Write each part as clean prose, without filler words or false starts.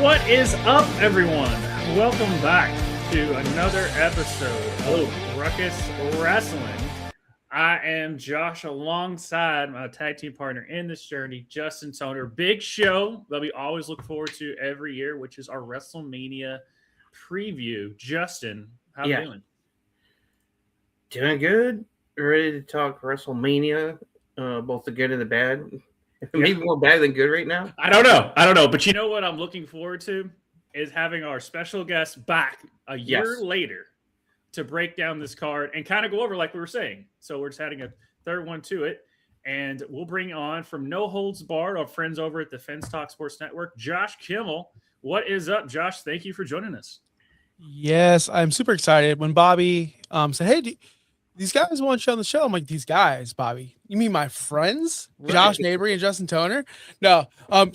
What is up, everyone? Welcome back to another episode of Ruckus Wrestling. I am Josh alongside my tag team partner in this journey, Justin Toner. Big show that we always look forward to every year, which is our WrestleMania preview. Justin, how you doing? Doing good. Ready to talk WrestleMania, both the good and the bad. Maybe more bad than good right now. I don't know. But you know what I'm looking forward to is having our special guest back a year later to break down this card and kind of go over like we were saying. So we're just adding a third one to it. And we'll bring on from No Holds Barred, our friends over at the Fence Talk Sports Network, Josh Kimmel. What is up, Josh? Thank you for joining us. Yes, I'm super excited. When Bobby said, hey, these guys want you on the show. I'm like, these guys, Bobby? You mean my friends? Right. Josh Neighbory and Justin Toner? No.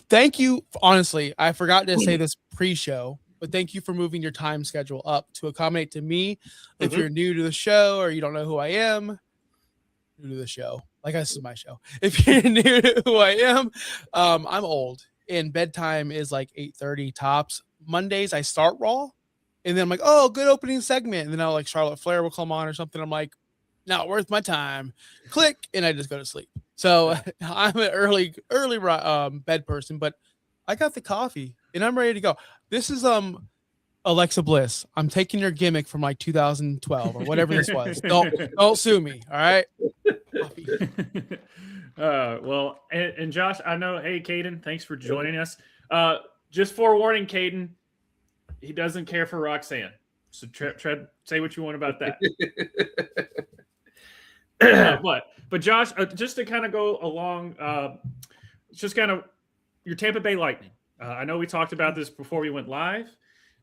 Thank you. Honestly, I forgot to say this pre-show, but thank you for moving your time schedule up to accommodate to me. If you're new to the show or you don't know who I am, new to the show. Like, this is my show. If you're new to who I am, I'm old. And bedtime is like 8:30 tops. Mondays, I start Raw. And then I'm like, oh, good opening segment. And then I'll like Charlotte Flair will come on or something. I'm like, not worth my time. Click, and I just go to sleep. So I'm an early bed person, but I got the coffee and I'm ready to go. This is Alexa Bliss. I'm taking your gimmick from like 2012 or whatever this was. Don't sue me. All right. Well, and Josh, I know. Hey, Caden, thanks for joining us. Just forewarning, Caden, he doesn't care for Roxanne. So say what you want about that. But Josh, just to kind of go along, just kind of your Tampa Bay Lightning. I know we talked about this before we went live.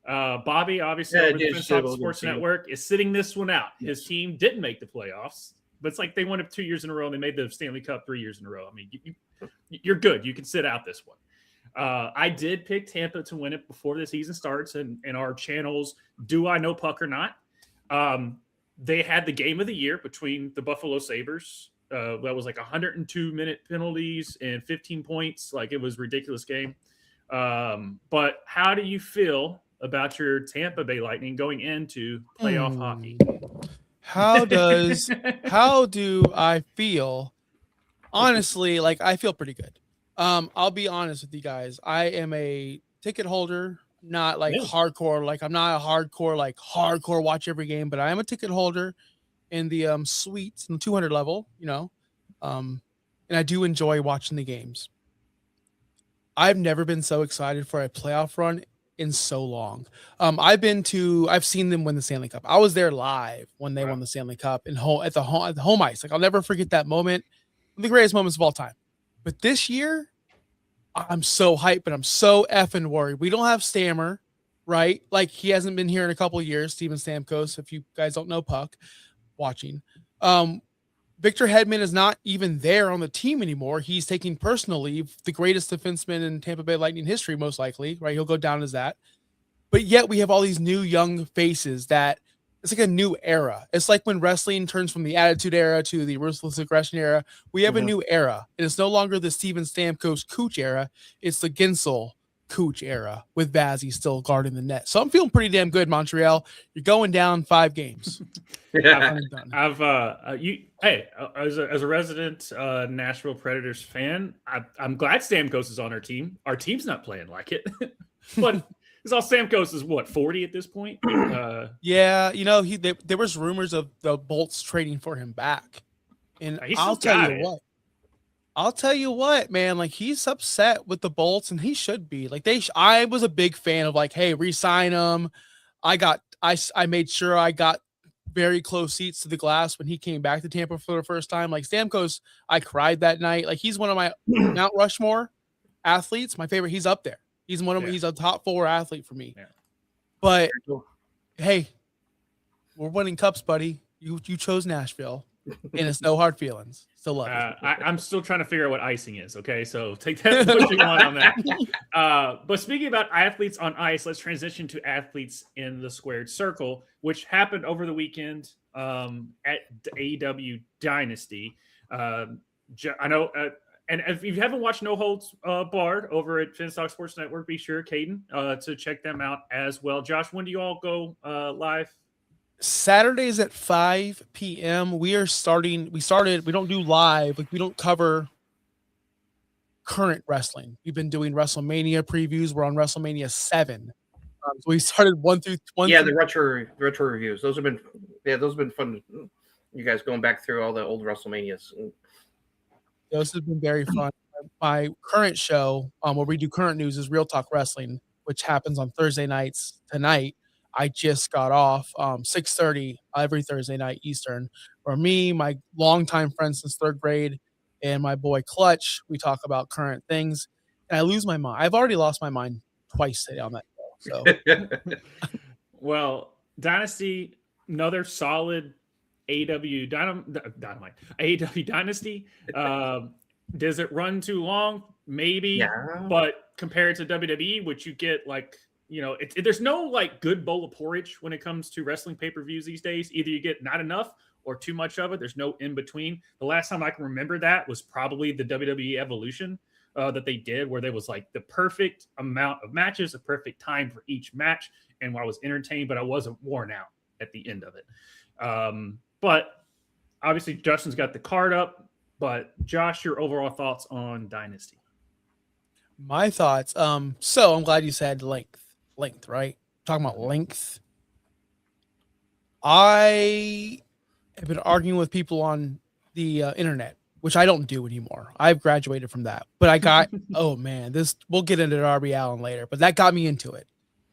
Bobby, obviously, over the Fence Talk Sports Network, is sitting this one out. His team didn't make the playoffs, but it's like they won it 2 years in a row and they made the Stanley Cup 3 years in a row. I mean, you're good. You can sit out this one. I did pick Tampa to win it before the season starts, and in our channels, Do I Know Puck or Not? They had the game of the year between the Buffalo Sabres. That was like 102-minute penalties and 15 points. Like, it was a ridiculous game. But how do you feel about your Tampa Bay Lightning going into playoff hockey? How do I feel? Honestly, like, I feel pretty good. I'll be honest with you guys. I am a ticket holder, not like hardcore. Like, I'm not a hardcore watch every game, but I am a ticket holder in the suites in the 200 level, and I do enjoy watching the games. I've never been so excited for a playoff run in so long. I've seen them win the Stanley Cup. I was there live when they won the Stanley Cup at the home ice. Like, I'll never forget that moment. One of the greatest moments of all time. But this year, I'm so hyped, but I'm so effing worried. We don't have Stammer, right? Like, he hasn't been here in a couple of years, Steven Stamkos, if you guys don't know Puck watching. Victor Hedman is not even there on the team anymore. He's taking personal leave, the greatest defenseman in Tampa Bay Lightning history, most likely, right? He'll go down as that. But yet we have all these new young faces that it's like a new era. It's like when wrestling turns from the Attitude Era to the Ruthless Aggression Era. We have a new era. And it's no longer the Steven Stamkos Cooch era. It's the Gensel Cooch era with Vazzy still guarding the net. So I'm feeling pretty damn good, Montreal. You're going down 5 games. As a resident Nashville Predators fan, I'm glad Stamkos is on our team. Our team's not playing like it. But it's all Stamkos is 40 at this point. Yeah, there was rumors of the Bolts trading for him back, and I'll tell you what, man. Like, he's upset with the Bolts, and he should be. Like, I was a big fan of like, hey, re-sign him. I made sure I got very close seats to the glass when he came back to Tampa for the first time. Like, Stamkos, I cried that night. Like, he's one of my Mount Rushmore athletes. My favorite. He's up there. He's he's a top 4 athlete for me. Yeah. But hey, we're winning cups, buddy. You chose Nashville, and it's no hard feelings. Still love it. I'm still trying to figure out what icing is. Okay, so take that what you want on that. But speaking about athletes on ice, let's transition to athletes in the squared circle, which happened over the weekend at AEW Dynasty. I know And if you haven't watched No Holds Barred over at Finstock Sports Network, be sure, Caden, to check them out as well. Josh, when do you all go live? Saturdays at 5 p.m. We started. We don't do live. Like, we don't cover current wrestling. We've been doing WrestleMania previews. We're on WrestleMania 7. So we started 1 through 1. Yeah, the retro reviews. Those have been fun. You guys going back through all the old WrestleManias. Those have been very fun. My current show, where we do current news, is Real Talk Wrestling, which happens on Thursday nights tonight. I just got off 6:30 every Thursday night Eastern, where me, my longtime friend since 3rd grade, and my boy Clutch, we talk about current things. And I lose my mind. I've already lost my mind twice today on that show. So, well, Dynasty, another solid AEW Dynamite, AEW Dynasty. Does it run too long? Maybe, Yeah. But compared to WWE, which you get like, there's no like good bowl of porridge when it comes to wrestling pay-per-views these days. Either you get not enough or too much of it. There's no in between. The last time I can remember that was probably the WWE Evolution that they did, where there was like the perfect amount of matches, the perfect time for each match, and I was entertained, but I wasn't worn out at the end of it. But obviously, Justin's got the card up. But Josh, your overall thoughts on Dynasty? my thoughts. So I'm glad you said length, right? Talking about length. I have been arguing with people on the internet, which I don't do anymore. I've graduated from that. But I got, oh man, we'll get into Darby Allin later, but that got me into it.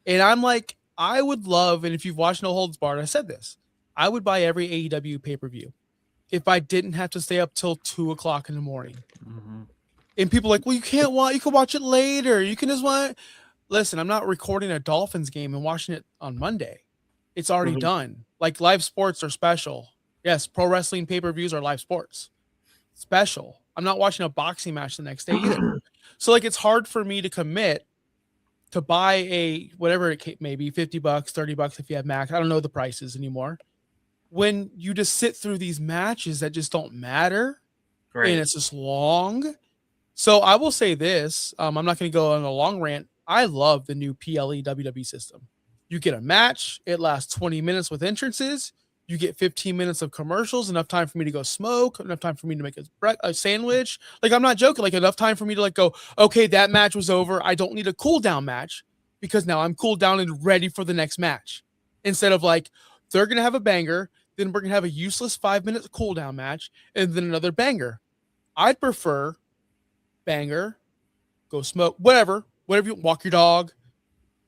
And I'm like, I would love, and if you've watched No Holds Barred, I said this, I would buy every AEW pay-per-view if I didn't have to stay up till 2:00 in the morning. Mm-hmm. And people are like, well, you can watch it later. You can just listen, I'm not recording a Dolphins game and watching it on Monday. It's already done. Like, live sports are special. Yes, pro wrestling pay-per-views are live sports. Special. I'm not watching a boxing match the next day either. So like, it's hard for me to commit to buy a whatever it may be, $50, $30 if you have Max. I don't know the prices anymore. When you just sit through these matches that just don't matter, Right. and it's just long. So I will say this. I'm not going to go on a long rant. I love the new PLE WWE system. You get a match. It lasts 20 minutes with entrances. You get 15 minutes of commercials, enough time for me to go smoke, enough time for me to make a sandwich. Like, I'm not joking. Like, enough time for me to like go, okay, that match was over. I don't need a cool down match because now I'm cooled down and ready for the next match. Instead of like, they're going to have a banger, then we're going to have a useless 5-minute cool down match, and then another banger. I'd prefer banger, go smoke, whatever you walk your dog,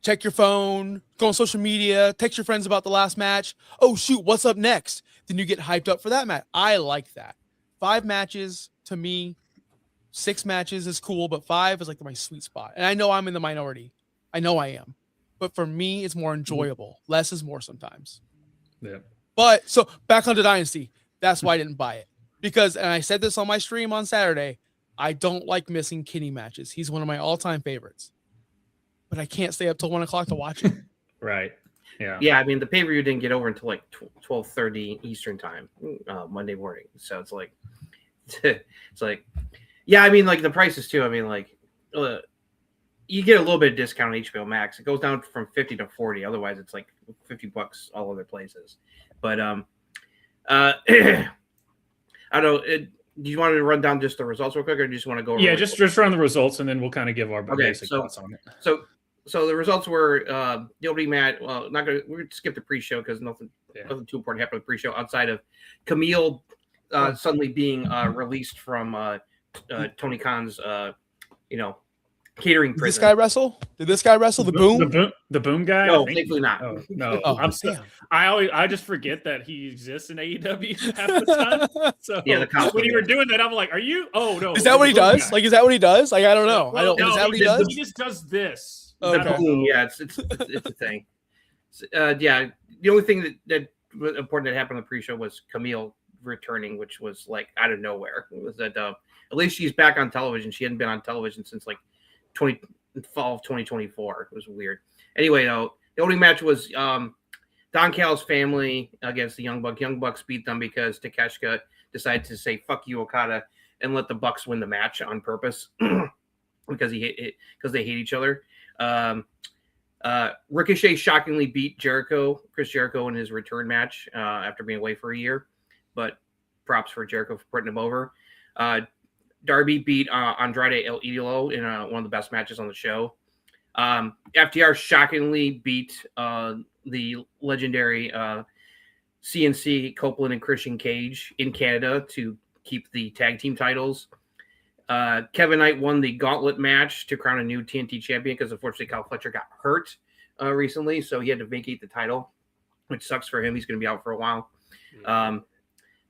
check your phone, go on social media, text your friends about the last match. Oh, shoot, what's up next? Then you get hyped up for that match. I like that. 5 matches, to me, 6 matches is cool, but 5 is like my sweet spot. And I know I'm in the minority. I know I am. But for me, it's more enjoyable. Less is more sometimes. Yeah. But so back onto Dynasty. That's why I didn't buy it. Because, and I said this on my stream on Saturday, I don't like missing Kenny matches. He's one of my all-time favorites. But I can't stay up till 1:00 to watch it. Right. Yeah. Yeah, I mean, the pay-per-view didn't get over until like 12:30 Eastern time, Monday morning. So it's like, yeah, I mean, like the prices too. I mean, like, you get a little bit of discount on HBO Max. It goes down from 50 to 40. Otherwise, it's like $50 all other places. But I don't know. Do you want to run down just the results real quick, or do you just want to go over? Yeah, just run the results, and then we'll kind of give our basic thoughts on it. So the results were the opening match. Well, we're going to skip the pre-show because nothing too important happened with the pre-show outside of Camille suddenly being released from Tony Khan's catering prison. Did this guy wrestle? The Boom? The Boom guy? No, thankfully not. Oh, no. Oh, damn. I just forget that he exists in AEW half the time. So Yeah, when you were doing that, I'm like, are you? Oh no. Is that what he does? Guy. Like, is that what he does? Like, I don't know. Well, is that what he does? He just does this. Okay. Yeah, it's a thing. Yeah, the only thing that was important that happened on the pre-show was Camille returning, which was like out of nowhere. It was that at least she's back on television. She hadn't been on television since like fall of 2024. It was weird. Anyway, though, the opening match was Don Callis' family against the Young Bucks. Young Bucks beat them because Takeshita decided to say "fuck you, Okada" and let the Bucks win the match on purpose because they hate each other. Ricochet shockingly beat Chris Jericho in his return match after being away for a year, but props for Jericho for putting him over. Darby beat Andrade El Idolo in one of the best matches on the show. FTR shockingly beat the legendary CNC Copeland and Christian Cage in Canada to keep the tag team titles. Kevin Knight won the gauntlet match to crown a new TNT champion because unfortunately Kyle Fletcher got hurt recently, so he had to vacate the title, which sucks for him. He's going to be out for a while.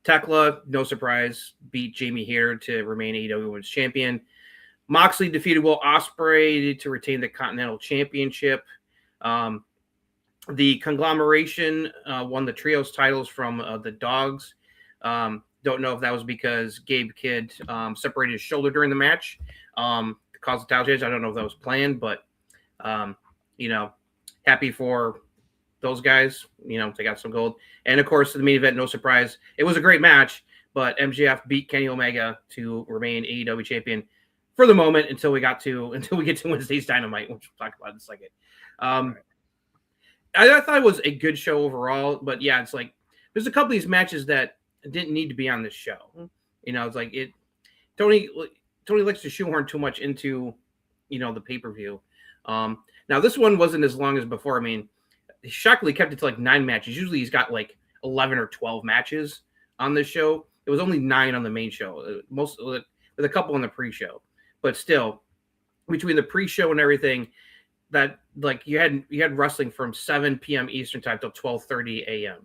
Tekla, no surprise, beat Jamie Hayter to remain AEW Women's Champion. Moxley defeated Will Ospreay to retain the Continental Championship. The Conglomeration won the Trios titles from the Dogs. Don't know if that was because Gabe Kidd separated his shoulder during the match to cause the title change. I don't know if that was planned, but, happy for those guys. They got some gold. And, of course, the main event, no surprise. It was a great match, but MJF beat Kenny Omega to remain AEW champion for the moment until we get to Wednesday's Dynamite, which we'll talk about in a second. I thought it was a good show overall, but yeah, it's like there's a couple of these matches that didn't need to be on this show. It's like Tony likes to shoehorn too much into the pay-per-view. Now this one wasn't as long as before. I mean, he shockingly kept it to like 9 matches. Usually he's got like 11 or 12 matches on this show. It was only 9 on the main show, most with a couple on the pre-show. But still, between the pre-show and everything, that like you had wrestling from 7 p.m. Eastern time till 12:30 a.m.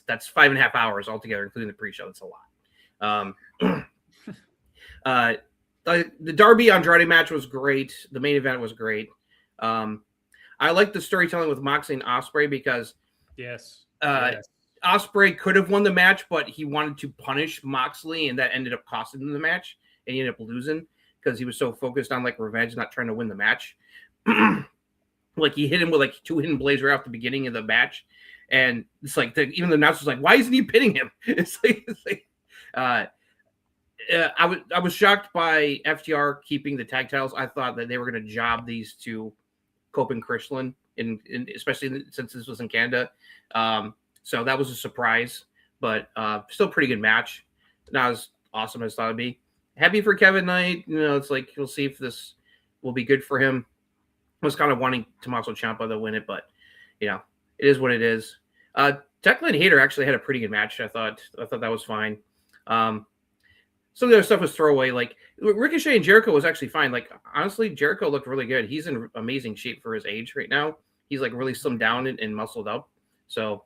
That's 5.5 hours altogether, including the pre-show. That's a lot. The Darby Andrade match was great. The main event was great. I like the storytelling with Moxley and Ospreay because Ospreay could have won the match, but he wanted to punish Moxley, and that ended up costing him the match, and he ended up losing because he was so focused on like revenge, not trying to win the match. Like he hit him with like 2 hidden blades right off the beginning of the match, and it's like even the announcer's like, "Why isn't he pinning him?" I was shocked by FTR keeping the tag titles. I thought that they were going to job these to Cope and Christian, especially since this was in Canada. So that was a surprise, but still pretty good match. Not as awesome as I thought it'd be. Happy for Kevin Knight. It's like we'll see if this will be good for him. I was kind of wanting Tommaso Ciampa to win it, but it is what it is. Tekla and Hayter actually had a pretty good match. I thought that was fine. Some of the other stuff was throwaway. Like Ricochet and Jericho was actually fine. Like honestly, Jericho looked really good. He's in amazing shape for his age right now. He's like really slimmed down and muscled up. So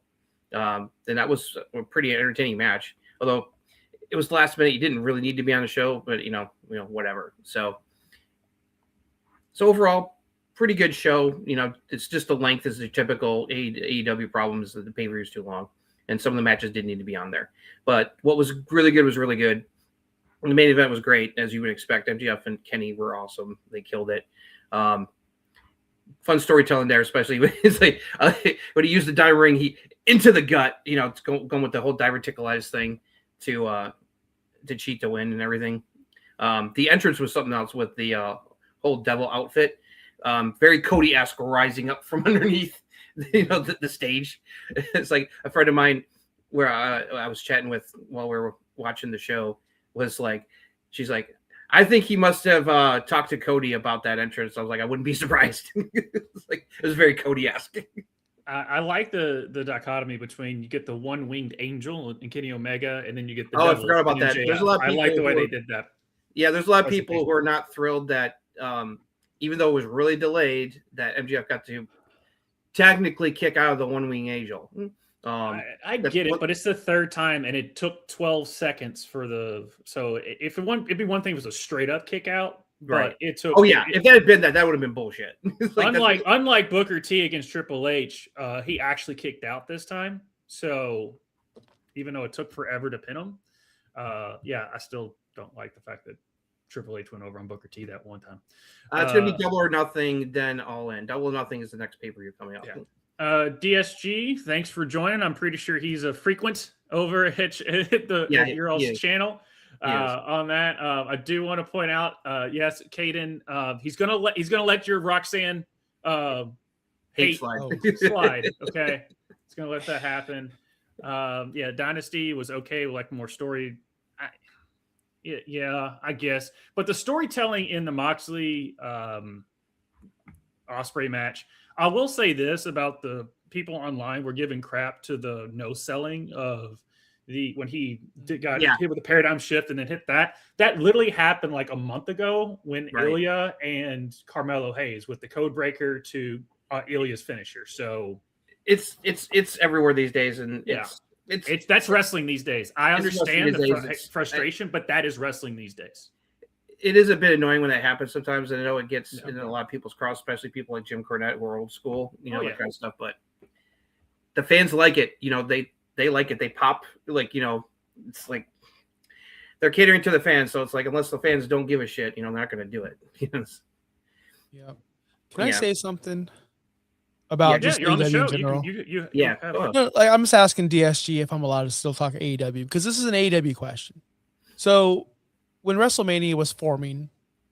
then that was a pretty entertaining match. Although it was last minute, you didn't really need to be on the show, but whatever. So overall, pretty good show. It's just the length is the typical AEW problems that the pay-per-view is too long, and some of the matches didn't need to be on there. But what was really good was really good. And the main event was great, as you would expect. MJF and Kenny were awesome. They killed it. Fun storytelling there, especially when it's like when he used the dive ring, he into the gut. It's going with the whole diverticulitis thing to cheat to win and everything. The entrance was something else with the whole devil outfit. Very Cody-esque, rising up from underneath the stage. It's like a friend of mine where I was chatting with while we were watching the show was like, she's like, I think he must have talked to Cody about that entrance. I was like, I wouldn't be surprised. It was very Cody-esque. I like the dichotomy between you get the one-winged angel and Kenny Omega, and then you get the I forgot about that. JF. There's a lot of people I like the way they did that. Yeah, there's a lot of people who are not thrilled that even though it was really delayed, that MJF got to technically kick out of the one-wing angel. I get it, but it's the third time, and it took 12 seconds for the. So if it'd be one thing if it was a straight up kick out, right? But it took. Oh yeah, if that had been that would have been bullshit. Unlike Booker T against Triple H, he actually kicked out this time. So even though it took forever to pin him, I still don't like the fact that Triple H went over on Booker T that one time. It's going to be Double or Nothing, then All In. Double or Nothing is the next pay-per-view coming up. Yeah. DSG, thanks for joining. I'm pretty sure he's a frequent over at your all's channel. on that. I do want to point out, yes, Caden, he's gonna let your Roxanne hate slide. Okay, he's gonna let that happen. Yeah, Dynasty was okay, like more story. Yeah, I guess, but the storytelling in the Moxley Osprey match, I will say this about the people online were giving crap to the no selling of when he got hit with a paradigm shift and then hit that literally happened like a month ago when Ilya and Carmelo Hayes with the code breaker to Ilya's finisher. So it's everywhere these days, and that's wrestling these days. I understand the frustration, but that is wrestling these days. It is a bit annoying when that happens sometimes, and I know it gets in a lot of people's cross, especially people like Jim Cornette who are old school, that kind of stuff. But the fans like it. They like it. They pop, it's like they're catering to the fans. So it's like, unless the fans don't give a shit, they're not going to do it. Yeah. Can I say something about just AEW in general? I'm just asking DSG if I'm allowed to still talk AEW, because this is an AEW question. So when WrestleMania was forming,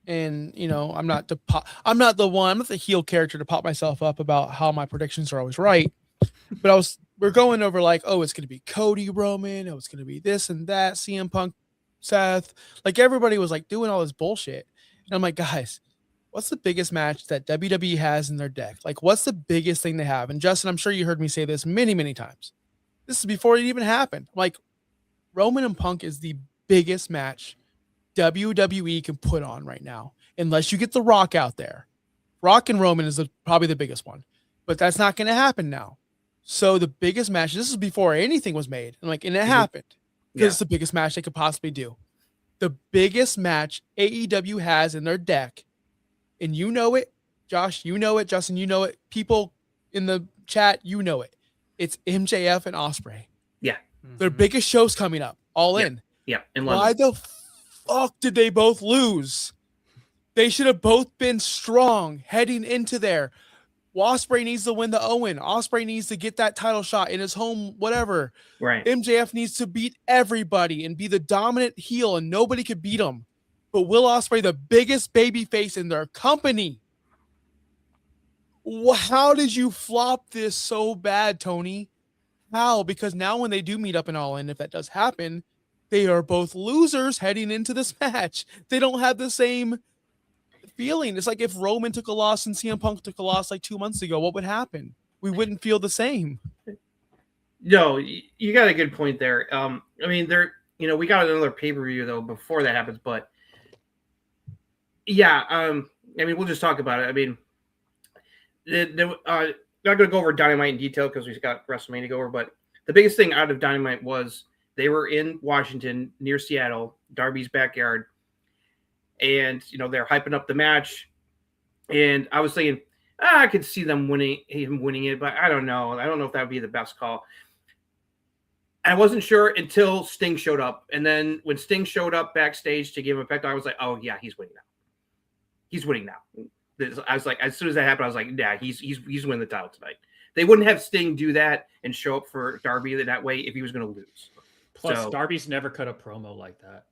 and I'm not the heel character to pop myself up about how my predictions are always right, but we're going over like, oh, it's going to be Cody Roman, oh, it's going to be this and that, CM Punk, Seth, like everybody was like doing all this bullshit, and I'm like, guys, what's the biggest match that WWE has in their deck? Like, what's the biggest thing they have? And Justin, I'm sure you heard me say this many, many times. This is before it even happened. Like, Roman and Punk is the biggest match WWE can put on right now, unless you get The Rock out there. Rock and Roman is probably the biggest one, but that's not going to happen now. So the biggest match, this is before anything was made, and it happened because it's the biggest match they could possibly do. The biggest match AEW has in their deck, and you know it, Josh, you know it, Justin, you know it, people in the chat, you know it. It's MJF and Ospreay. Yeah. Their biggest show's coming up, all in. Yeah. Why the fuck did they both lose? They should have both been strong heading into there. Ospreay needs to win the Owen. Ospreay needs to get that title shot in his home, whatever. Right. MJF needs to beat everybody and be the dominant heel, and nobody could beat him. But Will Ospreay, the biggest baby face in their company. How did you flop this so bad, Tony? How? Because now when they do meet up in All In, if that does happen, they are both losers heading into this match. They don't have the same feeling. It's like if Roman took a loss and CM Punk took a loss like 2 months ago, what would happen? We wouldn't feel the same. No, you got a good point there. I mean, we got another pay-per-view though before that happens, but yeah, I mean, we'll just talk about it. I mean, not going to go over Dynamite in detail because we've got WrestleMania to go over, but the biggest thing out of Dynamite was they were in Washington near Seattle, Darby's backyard, and they're hyping up the match, and I was thinking I could see him winning it, but I don't know if that would be the best call. I wasn't sure until Sting showed up, and then when Sting showed up backstage to give him a pep talk, I was like, oh yeah, he's winning now. I was like, as soon as that happened, I was like, yeah, he's winning the title tonight. They wouldn't have Sting do that and show up for Darby that way if he was going to lose. Plus, Darby's never cut a promo like that.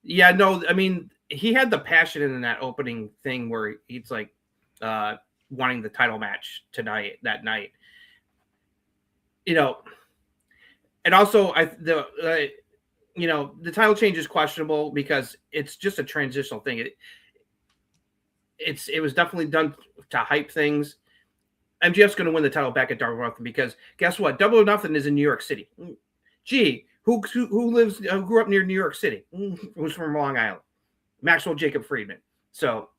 Yeah, no, I mean, he had the passion in that opening thing where he's like wanting the title match that night. And also the title change is questionable because it's just a transitional thing. It was definitely done to hype things. MJF's going to win the title back at Double or Nothing because guess what? Double or Nothing is in New York City. Gee, who grew up near New York City? Who's from Long Island? Maxwell Jacob Friedman. So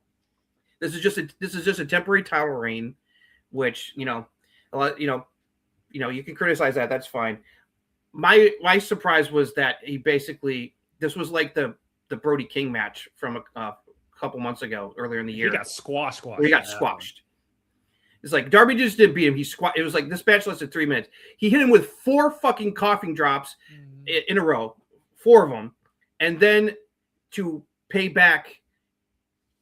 this is just a temporary title reign, which you can criticize that. That's fine. My surprise was that this was like the Brody King match from a couple months ago, earlier in the year. He got squashed. He got squashed. It's like Darby just didn't beat him. It was like this match lasted 3 minutes. He hit him with 4 fucking coughing drops in a row, 4 of them, and then to pay back,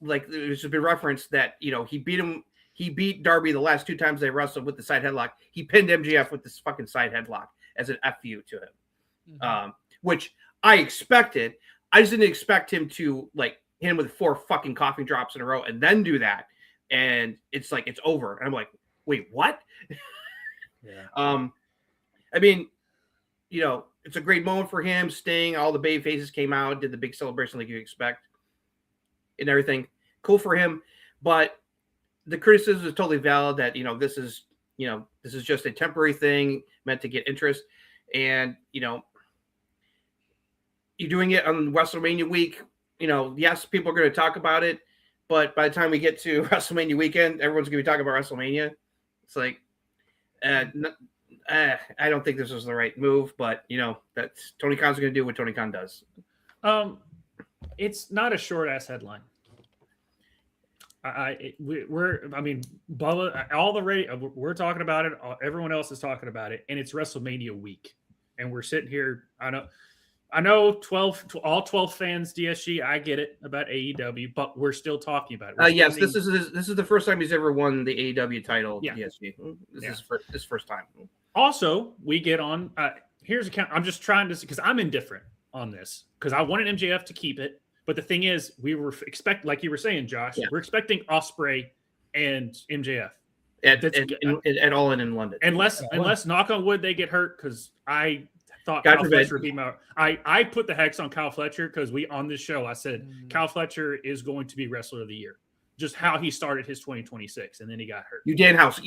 like there's been reference that he beat Darby the last 2 times they wrestled with the side headlock. He pinned MJF with this fucking side headlock as an FU to him, which I expected. I just didn't expect him to like hit him with 4 fucking coffee drops in a row and then do that. And it's like, it's over. And I'm like, wait, what? Yeah. I mean, you know, it's a great moment for him. Sting, all the baby faces came out, did the big celebration like you expect and everything. Cool for him. But the criticism is totally valid that, you know, this is just a temporary thing meant to get interest. And, you know, you're doing it on WrestleMania week. You know, yes, people are going to talk about it. But by the time we get to WrestleMania weekend, everyone's going to be talking about WrestleMania. It's like, I don't think this was the right move, but you know, that's Tony Khan's going to do what Tony Khan does. It's not a short ass headline. Bubba, all the radio, we're talking about it. Everyone else is talking about it, and it's WrestleMania week, and we're sitting here. I know all 12 fans DSG. I get it about AEW, but we're still talking about it. Yes, this is the first time he's ever won the AEW title. Yeah. DSG. This is first time. Also, we get on. Here's a count. I'm just trying to, because I'm indifferent on this, because I wanted MJF to keep it, but the thing is, we were like you were saying, Josh, we're expecting Ospreay and MJF at All In London, unless knock on wood they get hurt, because I thought God Kyle forbid. Fletcher would be my. I put the hex on Kyle Fletcher because we on this show I said Kyle Fletcher is going to be Wrestler of the Year. Just how he started his 2026, and then he got hurt. You Danhouse.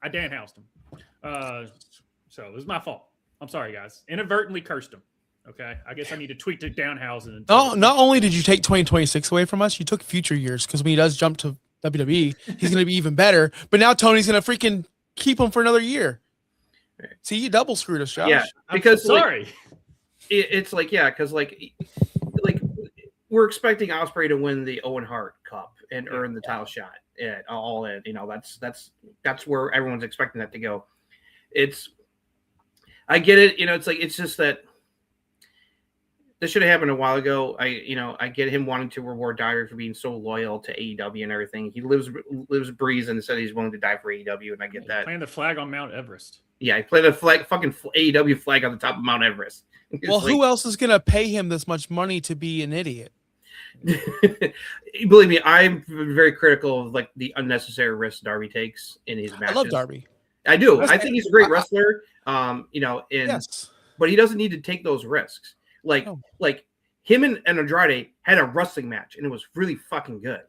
I Danhoused him. So it was my fault. I'm sorry, guys. Inadvertently cursed him. Okay, I guess I need to tweet to Danhausen. No, not only did you take 2026 away from us, you took future years, because when he does jump to WWE, he's going to be even better. But now Tony's going to freaking keep him for another year. See, you double screwed us, Josh. Yeah, because sorry. It's like, yeah, because like we're expecting Ospreay to win the Owen Hart Cup and earn the title shot at All In. You know, that's where everyone's expecting that to go. I get it. You know, it's just that this should have happened a while ago. I get him wanting to reward Dyer for being so loyal to AEW and everything. He lives, breathes, and said he's willing to die for AEW, and I get that. Playing the flag on Mount Everest. Yeah, he played a fucking AEW flag on the top of Mount Everest. Well, who else is going to pay him this much money to be an idiot? Believe me, I'm very critical of like the unnecessary risks Darby takes in his matches. I love Darby. I do. I think he's a great wrestler. You know, but he doesn't need to take those risks. Like him and Andrade had a wrestling match, and it was really fucking good.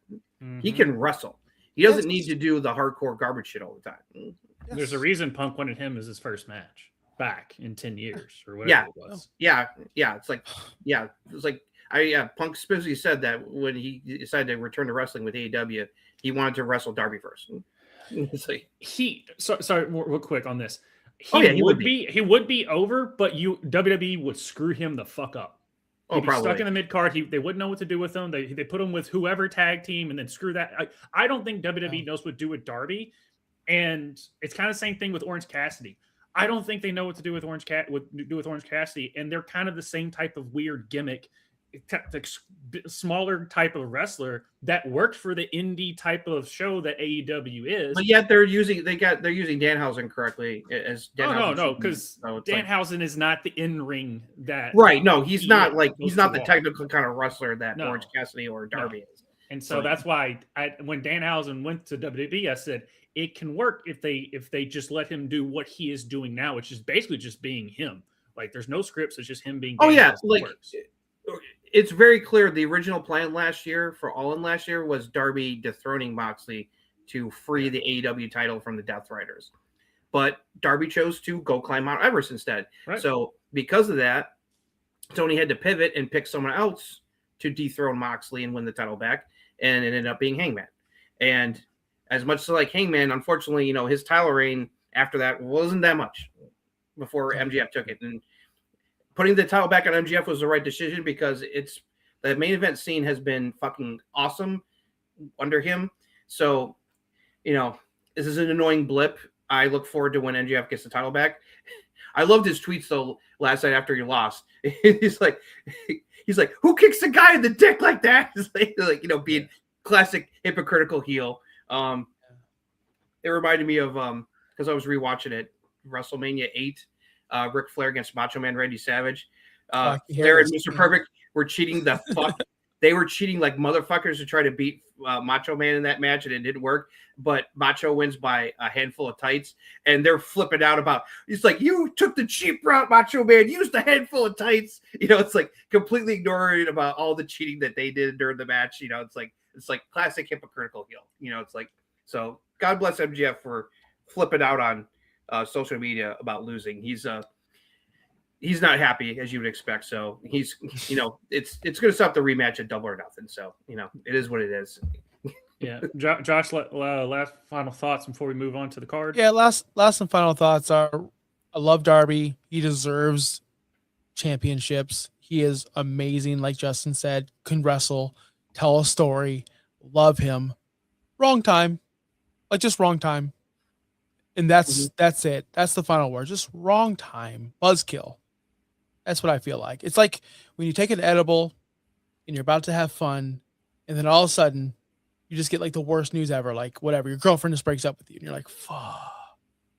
Mm-hmm. He can wrestle. He doesn't need to do the hardcore garbage shit all the time. Yes. There's a reason Punk wanted him as his first match back in 10 years or whatever it was. Yeah. It's like, Punk specifically said that when he decided to return to wrestling with AEW, he wanted to wrestle Darby first. It's like, sorry, real quick on this. He would be over, but WWE would screw him the fuck up. He'd be stuck in the mid card. They wouldn't know what to do with him. They put him with whoever tag team and then screw that. I don't think WWE knows what to do with Darby, and it's kind of the same thing with Orange Cassidy. I don't think they know what to do with Orange Cassidy, and they're kind of the same type of weird gimmick, smaller type of wrestler that worked for the indie type of show that AEW is. But yet they're using Danhausen correctly as Danhausen. No, because Danhausen is not the in-ring that. Right. No, he's not the technical kind of wrestler that Orange Cassidy or Darby is. And so that's why when Danhausen went to WWE, I said it can work if they just let him do what he is doing now, which is basically just being him. Like there's no scripts, it's just him being. It's very clear the original plan last year for All In last year was Darby dethroning Moxley to free the AEW title from the Death Riders. But Darby chose to go climb Mount Everest instead. Right. So because of that, Tony had to pivot and pick someone else to dethrone Moxley and win the title back. And it ended up being Hangman. And as much as like Hangman, unfortunately, his title reign after that wasn't that much before MJF took it. And putting the title back on MJF was the right decision because the main event scene has been fucking awesome under him. So, this is an annoying blip. I look forward to when MJF gets the title back. I loved his tweets though last night after he lost. He's like, who kicks a guy in the dick like that? It's like being classic hypocritical heel. It reminded me of because I was rewatching it, WrestleMania 8. Ric Flair against Macho Man Randy Savage. Flair and Mr. Perfect were cheating the fuck. They were cheating like motherfuckers to try to beat Macho Man in that match, and it didn't work. But Macho wins by a handful of tights, and they're flipping out about. It's like, you took the cheap route, Macho Man. Use the handful of tights. It's like completely ignoring about all the cheating that they did during the match. It's like classic hypocritical heel. It's like, so God bless MJF for flipping out on social media about losing. He's not happy, as you would expect. So he's, it's going to stop the rematch at Double or Nothing. So, it is what it is. Yeah. Josh, last final thoughts before we move on to the card. Yeah. Last and final thoughts are, I love Darby. He deserves championships. He is amazing. Like Justin said, can wrestle, tell a story, love him. Wrong time. Like just wrong time. And that's it. That's the final word. Just wrong time. Buzzkill. That's what I feel like. It's like when you take an edible and you're about to have fun, and then all of a sudden you just get like the worst news ever. Like whatever, your girlfriend just breaks up with you, and you're like, "Fuck,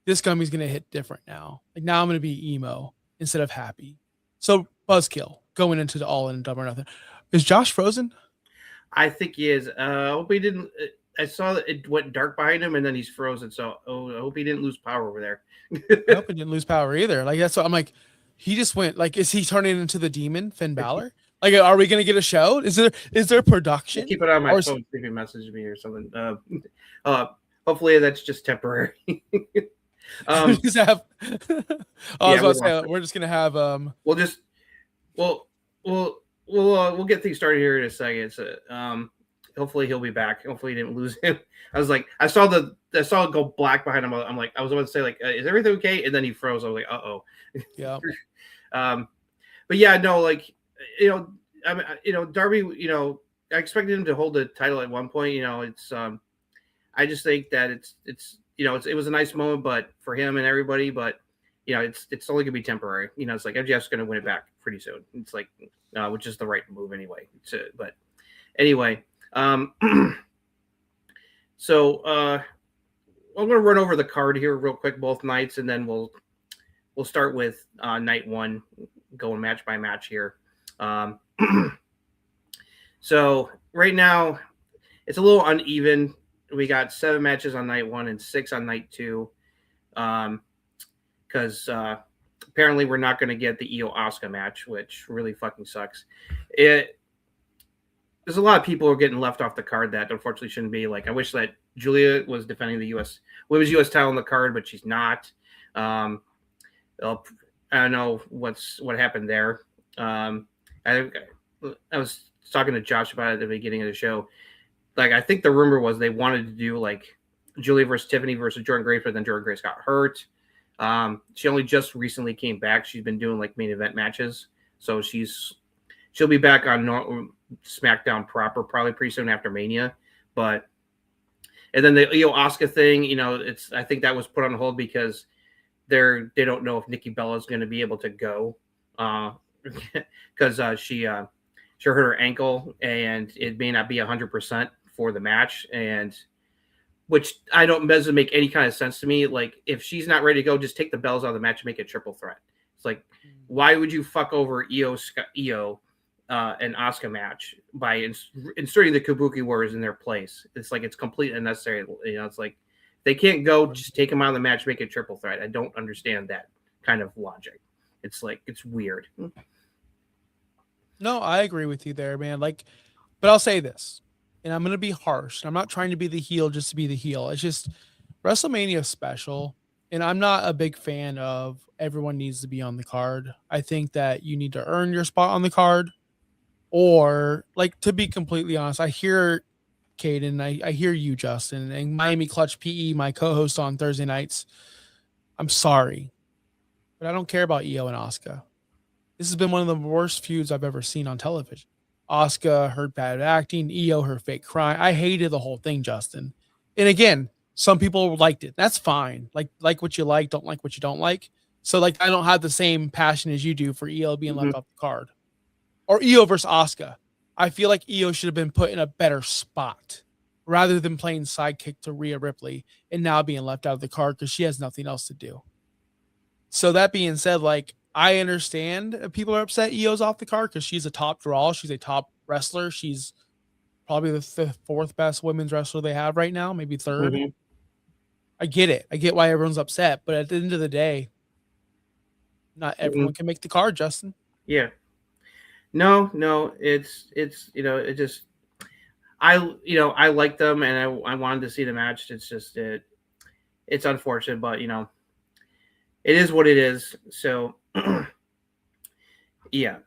this gummy's gonna hit different now. Like now I'm gonna be emo instead of happy." So buzzkill going into the All In Double or Nothing. Is Josh frozen? I think he is. I hope he didn't. I saw that it went dark behind him, and then he's frozen. So I hope he didn't lose power over there. I hope he didn't lose power either. Like that's what I'm like. He just went like, is he turning into the demon Finn Balor? Like, are we gonna get a show? Is there production? Keep it on my phone. See if he messaged me or something. Hopefully that's just temporary. Just have. I was about to say we're just gonna have. We'll get things started here in a second. So, hopefully he'll be back. Hopefully he didn't lose him. I was like, I saw it go black behind him. I'm like, I was about to say like, is everything okay? And then he froze. I was like, uh-oh. Yeah. But yeah, no, like, Darby, I expected him to hold the title at one point. It's I just think that it was a nice moment, but for him and everybody, but it's only gonna be temporary. It's like MJF's gonna win it back pretty soon. It's like, which is the right move anyway. But anyway, so I'm gonna run over the card here real quick, both nights, and then we'll start with night one, going match by match here. So right now it's a little uneven. We got 7 matches on night one and 6 on night two. Because apparently we're not going to get the Io Asuka match, which really fucking sucks. There's a lot of people who are getting left off the card that unfortunately shouldn't be. Like, I wish that Julia was defending the women's U.S. title on the card, but she's not. I don't know what happened there. I was talking to Josh about it at the beginning of the show. Like, I think the rumor was they wanted to do like Julia versus Tiffany versus Jordynne Grace, but then Jordynne Grace got hurt. She only just recently came back. She's been doing like main event matches, so she'll be back on SmackDown proper probably pretty soon after Mania. And then the Io Asuka thing, I think that was put on hold because they don't know if Nikki Bella is going to be able to go because she hurt her ankle and it may not be 100% for the match, and which doesn't make any kind of sense to me. Like, if she's not ready to go, just take the bells out of the match and make it a triple threat. It's like, why would you fuck over Io and Asuka match by inserting the Kabuki Warriors in their place? It's like, it's completely unnecessary. It's like, they can't go, just take them out of the match, make it a triple threat. I don't understand that kind of logic. It's like, it's weird. No, I agree with you there, man. Like, but I'll say this, and I'm going to be harsh. I'm not trying to be the heel just to be the heel. It's just WrestleMania is special, and I'm not a big fan of everyone needs to be on the card. I think that you need to earn your spot on the card, or, like, to be completely honest, I hear Caden, I hear you, Justin, and Miami Clutch PE, my co-host on Thursday nights. I'm sorry, but I don't care about Io and Asuka. This has been one of the worst feuds I've ever seen on television. Asuka, her bad acting, Io, her fake cry. I hated the whole thing, Justin. And again, some people liked it. That's fine. Like what you like, don't like what you don't like. So, like, I don't have the same passion as you do for Io being left off the card. Or Io versus Asuka. I feel like Io should have been put in a better spot rather than playing sidekick to Rhea Ripley and now being left out of the card because she has nothing else to do. So that being said, like, I understand if people are upset Io's off the card because she's a top draw. She's a top wrestler. She's probably the fourth best women's wrestler they have right now, maybe third. Mhm. I get it. I get why everyone's upset, but at the end of the day, not everyone can make the card, Justin. Yeah. No, it's it just I like them and I wanted to see the match. It's just it's unfortunate, but it is what it is. So yeah.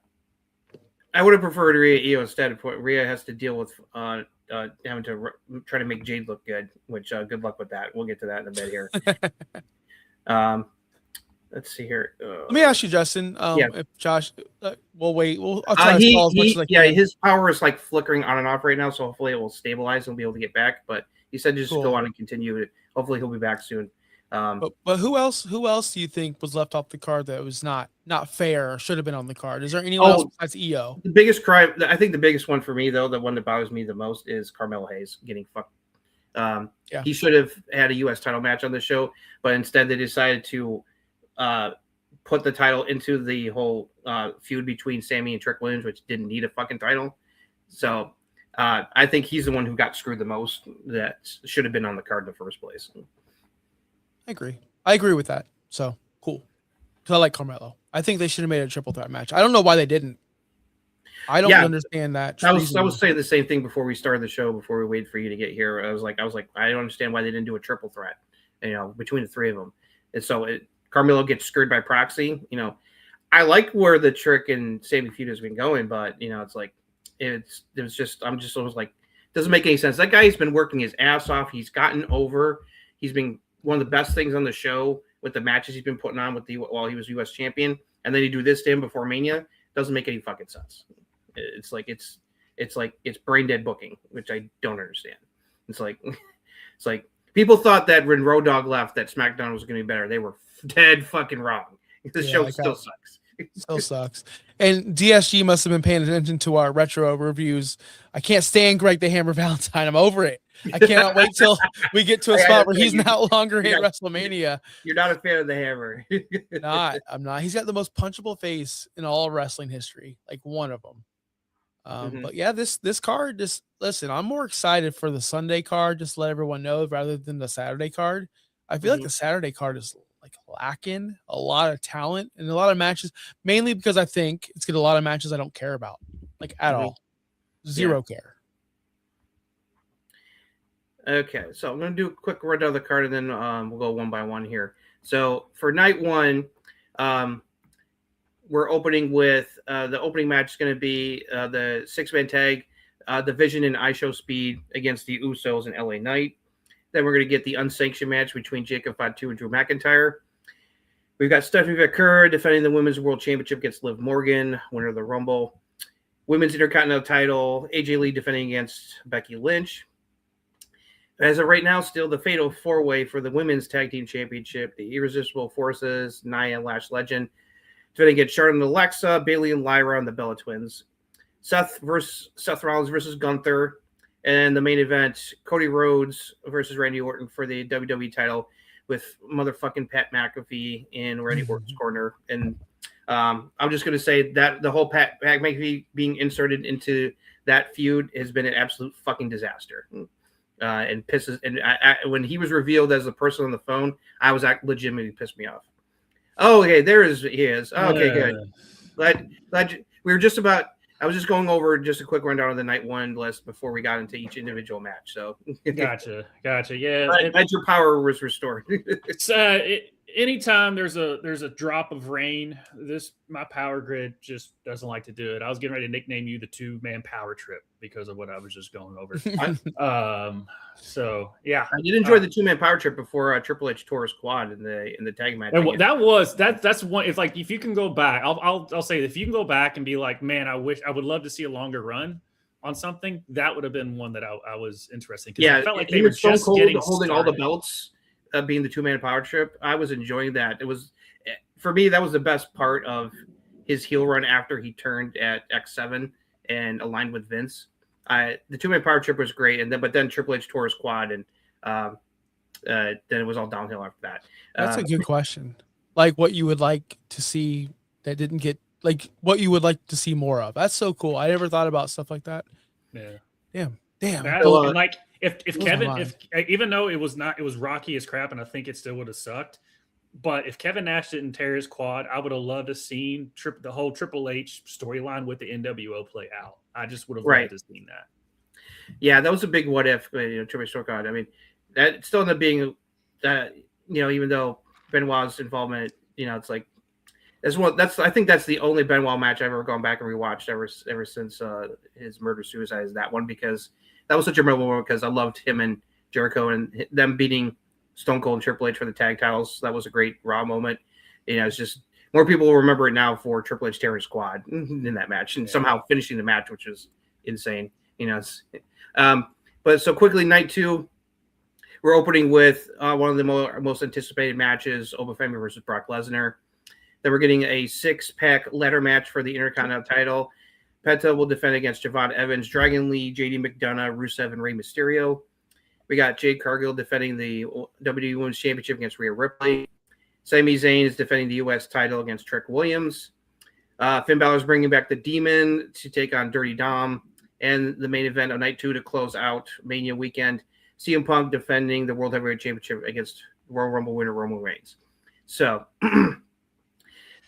I would have preferred Rhea Io instead. Rhea has to deal with having to try to make Jade look good, which good luck with that. We'll get to that in a bit here. Let's see here. Let me ask you, Justin. If Josh, we'll wait. I'll try to stall as much as I can. His power is like flickering on and off right now, so hopefully it will stabilize and we'll be able to get back. But he said just go on and continue. Hopefully he'll be back soon. But who else do you think was left off the card that was not fair or should have been on the card? Is there anyone else besides Io? The biggest crime, I think the biggest one for me though, the one that bothers me the most is Carmelo Hayes getting fucked. He should have had a U.S. title match on the show, but instead they decided to put the title into the whole feud between Sammy and Trick Williams, which didn't need a fucking title. So I think he's the one who got screwed the most. That should have been on the card in the first place. I agree with that. So cool. Because I like Carmelo. I think they should have made a triple threat match. I don't know why they didn't. I don't understand that. I was saying the same thing before we started the show, before we waited for you to get here. I was like, I don't understand why they didn't do a triple threat, between the three of them. And so Carmelo gets screwed by proxy. I like where the Trick and Sammy feud has been going, but it's like it was like doesn't make any sense. That guy has been working his ass off. He's gotten over. He's been one of the best things on the show with the matches he's been putting on while he was U.S. champion, and then you do this to him before Mania. Doesn't make any fucking sense. It's like it's brain dead booking, which I don't understand. It's like people thought that when Road Dogg left that SmackDown was going to be better. They were dead fucking wrong. The show still sucks. Still sucks. And DSG must have been paying attention to our retro reviews. I can't stand Greg the Hammer Valentine. I'm over it. I cannot wait till we get to a spot where he's no longer in WrestleMania. You're not a fan of the Hammer. I'm not. He's got the most punchable face in all wrestling history, like one of them. But yeah, this card, just listen, I'm more excited for the Sunday card, just to let everyone know, rather than the Saturday card. I feel like the Saturday card is like lacking a lot of talent and a lot of matches, mainly because I think it's got a lot of matches I don't care about, like at all. Zero care. Okay, so I'm going to do a quick rundown of the card, and then we'll go one by one here. So for night one, we're opening with the opening match is going to be the six-man tag, the Vision and iShow Speed against the Usos and LA Knight. Then we're going to get the unsanctioned match between Jacob Fatu and Drew McIntyre. We've got Stephanie McCurry defending the Women's World Championship against Liv Morgan, winner of the Rumble. Women's Intercontinental title, AJ Lee defending against Becky Lynch. As of right now, still the fatal four-way for the Women's Tag Team Championship, the Irresistible Forces, Nia and Lash Legend, defending against Charlotte and Alexa, Bayley and Lyra, and the Bella Twins. Seth Rollins versus Gunther. And the main event, Cody Rhodes versus Randy Orton for the WWE title with motherfucking Pat McAfee in Randy Orton's corner. And I'm just going to say that the whole Pat McAfee being inserted into that feud has been an absolute fucking disaster. And pisses. And when he was revealed as the person on the phone, I was legitimately pissed me off. Oh, okay, he is. Oh, okay, good. Glad we were just about. I was just going over just a quick rundown of the night one list before we got into each individual match. So gotcha. Yeah, glad your power was restored. It's anytime there's a drop of rain, my power grid just doesn't like to do it. I was getting ready to nickname you the 2-man power trip because of what I was just going over. So yeah, I did enjoy the 2-man power trip before Triple H tore his quad in the tag match. That's one. It's like if you can go back, I'll say if you can go back and be like, man, I would love to see a longer run on something. That would have been one that I was interested in. Yeah, I felt like they were was so just cold getting holding started. all the belts. Being the 2-man power trip, I was enjoying that. It was, for me, that was the best part of his heel run after he turned at X7 and aligned with Vince. The 2-man power trip was great, but then Triple H tore his quad, and then it was all downhill after that. That's a good question. Like what you would like to see that didn't get like what you would like to see more of. That's so cool. I never thought about stuff like that. Yeah. Damn. That, So, and like if blows my Kevin, mind. even though it was rocky as crap, and I think it still would have sucked. But if Kevin Nash didn't tear his quad, I would have loved to seen the whole Triple H storyline with the NWO play out. I just would have loved to seen that. Yeah, that was a big what if. Triple H quad. I mean, that still ended up being that. Even though Benoit's involvement, it's like I think that's the only Benoit match I've ever gone back and rewatched ever since his murder suicide is that one, because that was such a memorable one, because I loved him and Jericho and them beating Stone Cold and Triple H for the tag titles. That was a great Raw moment. It's just more people will remember it now for Triple H tearing his quad in that match and somehow finishing the match, which is insane. But so quickly, night 2, we're opening with one of the most anticipated matches, Oba Femi versus Brock Lesnar. Then we're getting a 6-pack ladder match for the Intercontinental title. Penta will defend against Javon Evans, Dragon Lee, JD McDonough, Rusev, and Rey Mysterio. We got Jade Cargill defending the WWE Women's Championship against Rhea Ripley. Sami Zayn is defending the U.S. title against Trick Williams. Finn Balor is bringing back the Demon to take on Dirty Dom. And the main event of night 2 to close out Mania weekend, CM Punk defending the World Heavyweight Championship against Royal Rumble winner Roman Reigns. So,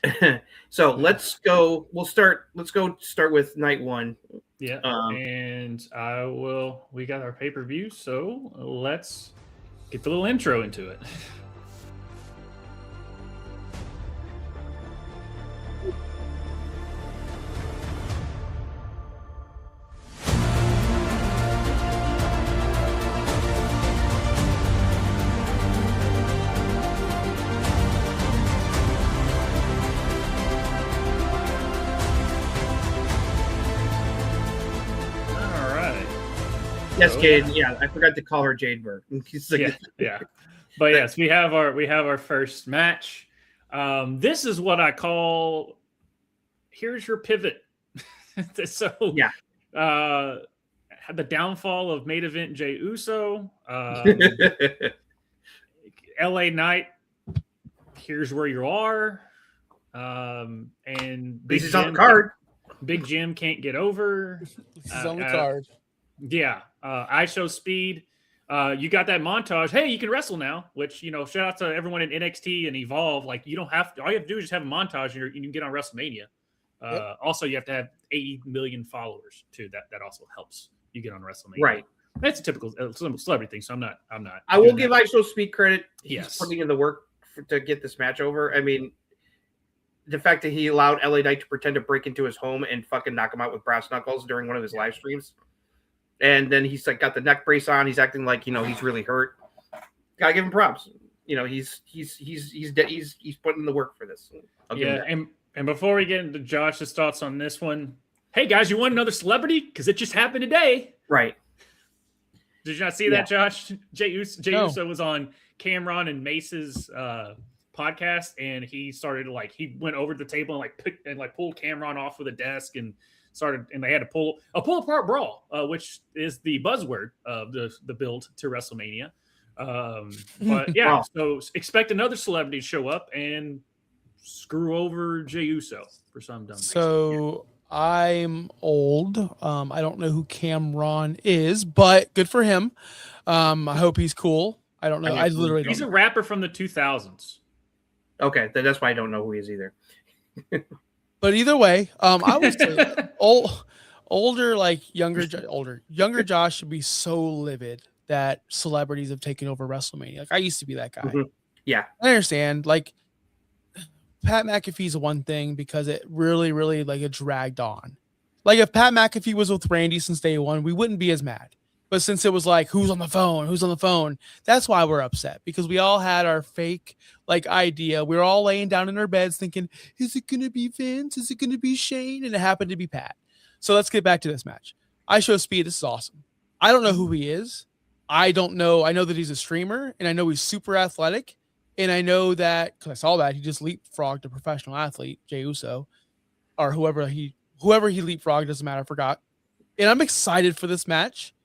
let's go. Let's go start with night 1. Yeah, and we got our pay-per-view, so let's get the little intro into it. Yes, Jade. Yeah, I forgot to call her Jade Bird. Yeah. But yes, we have our first match. This is what I call here's your pivot. So yeah, the downfall of main event Jey Uso. LA Knight. Here's where you are. And this is on the card. Big Jim can't get over. This is on the card. Yeah, I show speed. You got that montage. Hey, you can wrestle now. Which shout out to everyone in NXT and Evolve. Like you don't have to. All you have to do is just have a montage, and you can get on WrestleMania. Yep. Also, you have to have 80 million followers too. That also helps you get on WrestleMania. Right. That's a typical celebrity thing. So I'm not. I will give I show speed credit. He's putting in the work to get this match over. I mean, the fact that he allowed LA Knight to pretend to break into his home and fucking knock him out with brass knuckles during one of his live streams. And then he's like got the neck brace on. He's acting like he's really hurt. Gotta give him props. He's putting in the work for this. And before we get into Josh's thoughts on this one, hey guys, you want another celebrity? Because it just happened today. Right. Did you not see that, Josh? Jey Uso was on Cameron and Mace's podcast, and he started he went over the table and pulled Cameron off of the desk and they had to pull apart brawl, which is the buzzword of the build to WrestleMania. But yeah, So expect another celebrity to show up and screw over Jey Uso for some dumb reason. So I'm old. I don't know who Cameron is, but good for him. I hope he's cool. I don't know. I literally he's don't know. A rapper from the 2000s. Okay, that's why I don't know who he is either. But either way, I would say younger Josh should be so livid that celebrities have taken over WrestleMania. Like I used to be that guy. Mm-hmm. Yeah, I understand. Like Pat McAfee's one thing because it really, really it dragged on. Like if Pat McAfee was with Randy since day one, we wouldn't be as mad. But since it was who's on the phone? That's why we're upset, because we all had our fake idea. We were all laying down in our beds thinking, is it going to be Vince? Is it going to be Shane? And it happened to be Pat. So let's get back to this match. I show speed. This is awesome. I don't know who he is. I don't know. I know that he's a streamer, and I know he's super athletic. And I know that because I saw that he just leapfrogged a professional athlete, Jey Uso, or whoever he leapfrogged, doesn't matter. I forgot. And I'm excited for this match.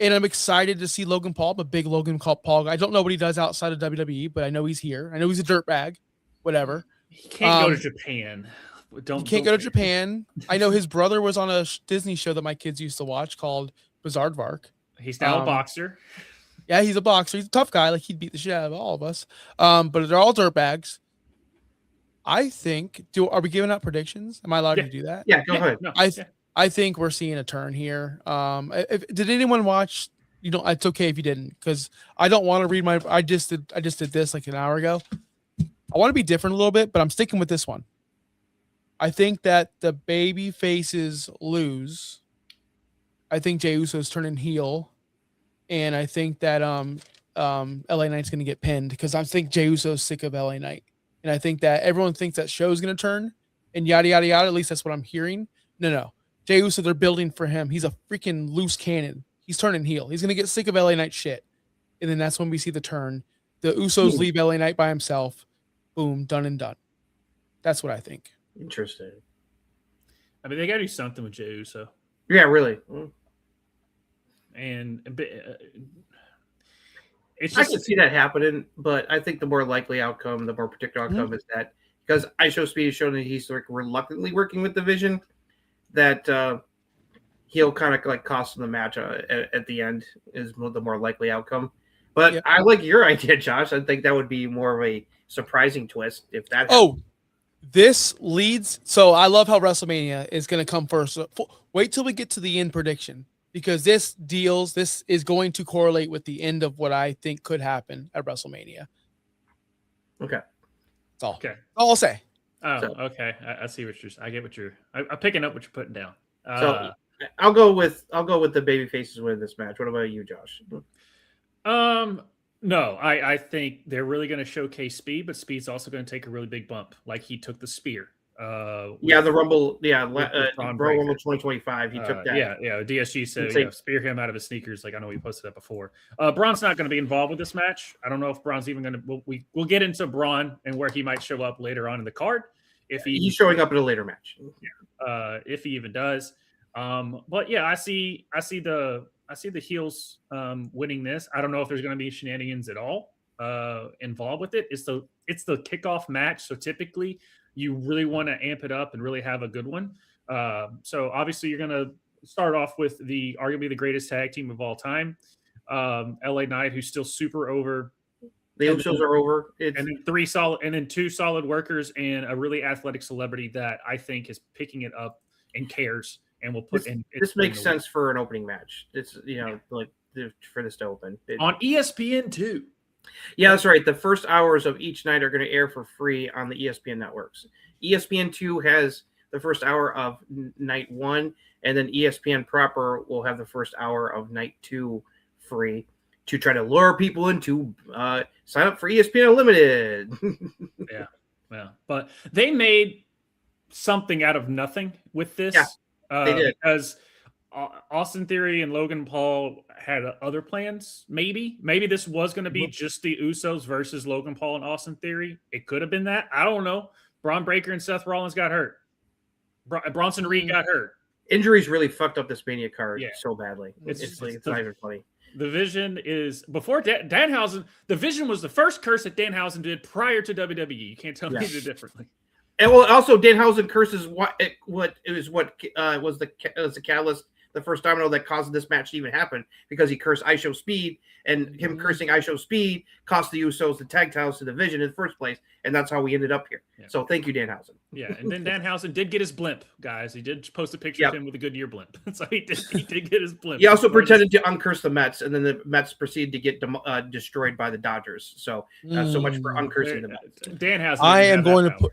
And I'm excited to see Logan Paul. I'm a big Logan Paul guy. I don't know what he does outside of WWE, but I know he's here. I know he's a dirtbag, whatever. He can't go to Japan. He can't go to Japan. I know his brother was on a Disney show that my kids used to watch called Bizaardvark. He's now a boxer. Yeah, he's a boxer. He's a tough guy. Like, he'd beat the shit out of all of us. But they're all dirtbags. I think. Are we giving out predictions? Am I allowed to do that? Yeah, go ahead. No, I think we're seeing a turn here. Did anyone watch? It's okay if you didn't, because I don't want to read my. I just did this like an hour ago. I want to be different a little bit, but I'm sticking with this one. I think that the baby faces lose. I think Jey Uso's turning heel, and I think that LA Knight's going to get pinned, because I think Jey Uso's sick of LA Knight, and I think that everyone thinks that show's going to turn, and yada yada yada. At least that's what I'm hearing. No. Jey Uso, they're building for him. He's a freaking loose cannon. He's turning heel. He's going to get sick of LA Knight shit, and then that's when we see the turn. The Usos leave LA Knight by himself. Boom, done and done. That's what I think. Interesting. I mean, they got to do something with Jey Uso. Yeah, really. And it's I just, can see that happening, but I think the more likely outcome, the more predictable outcome is that, because ISO Speed has shown that he's like reluctantly working with the Vision, that he'll kind of like cost him the match at the end is the more likely outcome. But I like your idea, Josh. I think that would be more of a surprising twist if that happened. This leads. So I love how WrestleMania is going to come first. Wait till we get to the end prediction, because this is going to correlate with the end of what I think could happen at WrestleMania. Okay. That's all. Okay. All I'll say. Oh, okay. I see what you're. I get what you're. I'm picking up what you're putting down. So I'll go with the baby faces win this match. What about you, Josh? No, I think they're really going to showcase Speed, but Speed's also going to take a really big bump, like he took the spear. The Rumble, Rumble 2025. He took that. Yeah. DSG said, spear him out of his sneakers. Like, I know we posted that before. Braun's not going to be involved with this match. I don't know if Braun's even going to. We'll get into Braun and where he might show up later on in the card. If he's showing up in a later match. Yeah. If he even does. But yeah, I see the heels winning this. I don't know if there's going to be shenanigans at all involved with it. It's the kickoff match, so typically you really want to amp it up and really have a good one. So obviously you're going to start off with arguably the greatest tag team of all time, LA Knight, who's still super over. The Usos are over. And then two solid workers and a really athletic celebrity that I think is picking it up and cares. And we'll put in. This makes sense for an opening match. It's like for this to open on ESPN too. Yeah, that's right. The first hours of each night are going to air for free on the ESPN networks. ESPN 2 has the first hour of night 1, and then ESPN proper will have the first hour of night 2 free to try to lure people into sign up for ESPN Unlimited. Yeah. But they made something out of nothing with this. Yeah. They did. Because Austin Theory and Logan Paul had other plans. Maybe this was going to be just the Usos versus Logan Paul and Austin Theory. It could have been that. I don't know. Braun Breaker and Seth Rollins got hurt. Bronson Reed got hurt. Injuries really fucked up this Mania card so badly. It's not even funny. The Vision is before Danhausen. The Vision was the first curse that Danhausen did prior to WWE. You can't tell me differently. And also Danhausen curses was the catalyst, the first domino that caused this match to even happen, because he cursed ISO Speed, and him cursing ISO Speed cost the Usos the tag titles to the Vision in the first place, and that's how we ended up here. Yeah. So thank you, Danhausen. Yeah, and then Danhausen did get his blimp, guys. He did post a picture of him with a Goodyear blimp, so he did get his blimp. He also pretended to uncurse the Mets, and then the Mets proceeded to get destroyed by the Dodgers. So so much for uncursing the Mets. Danhausen.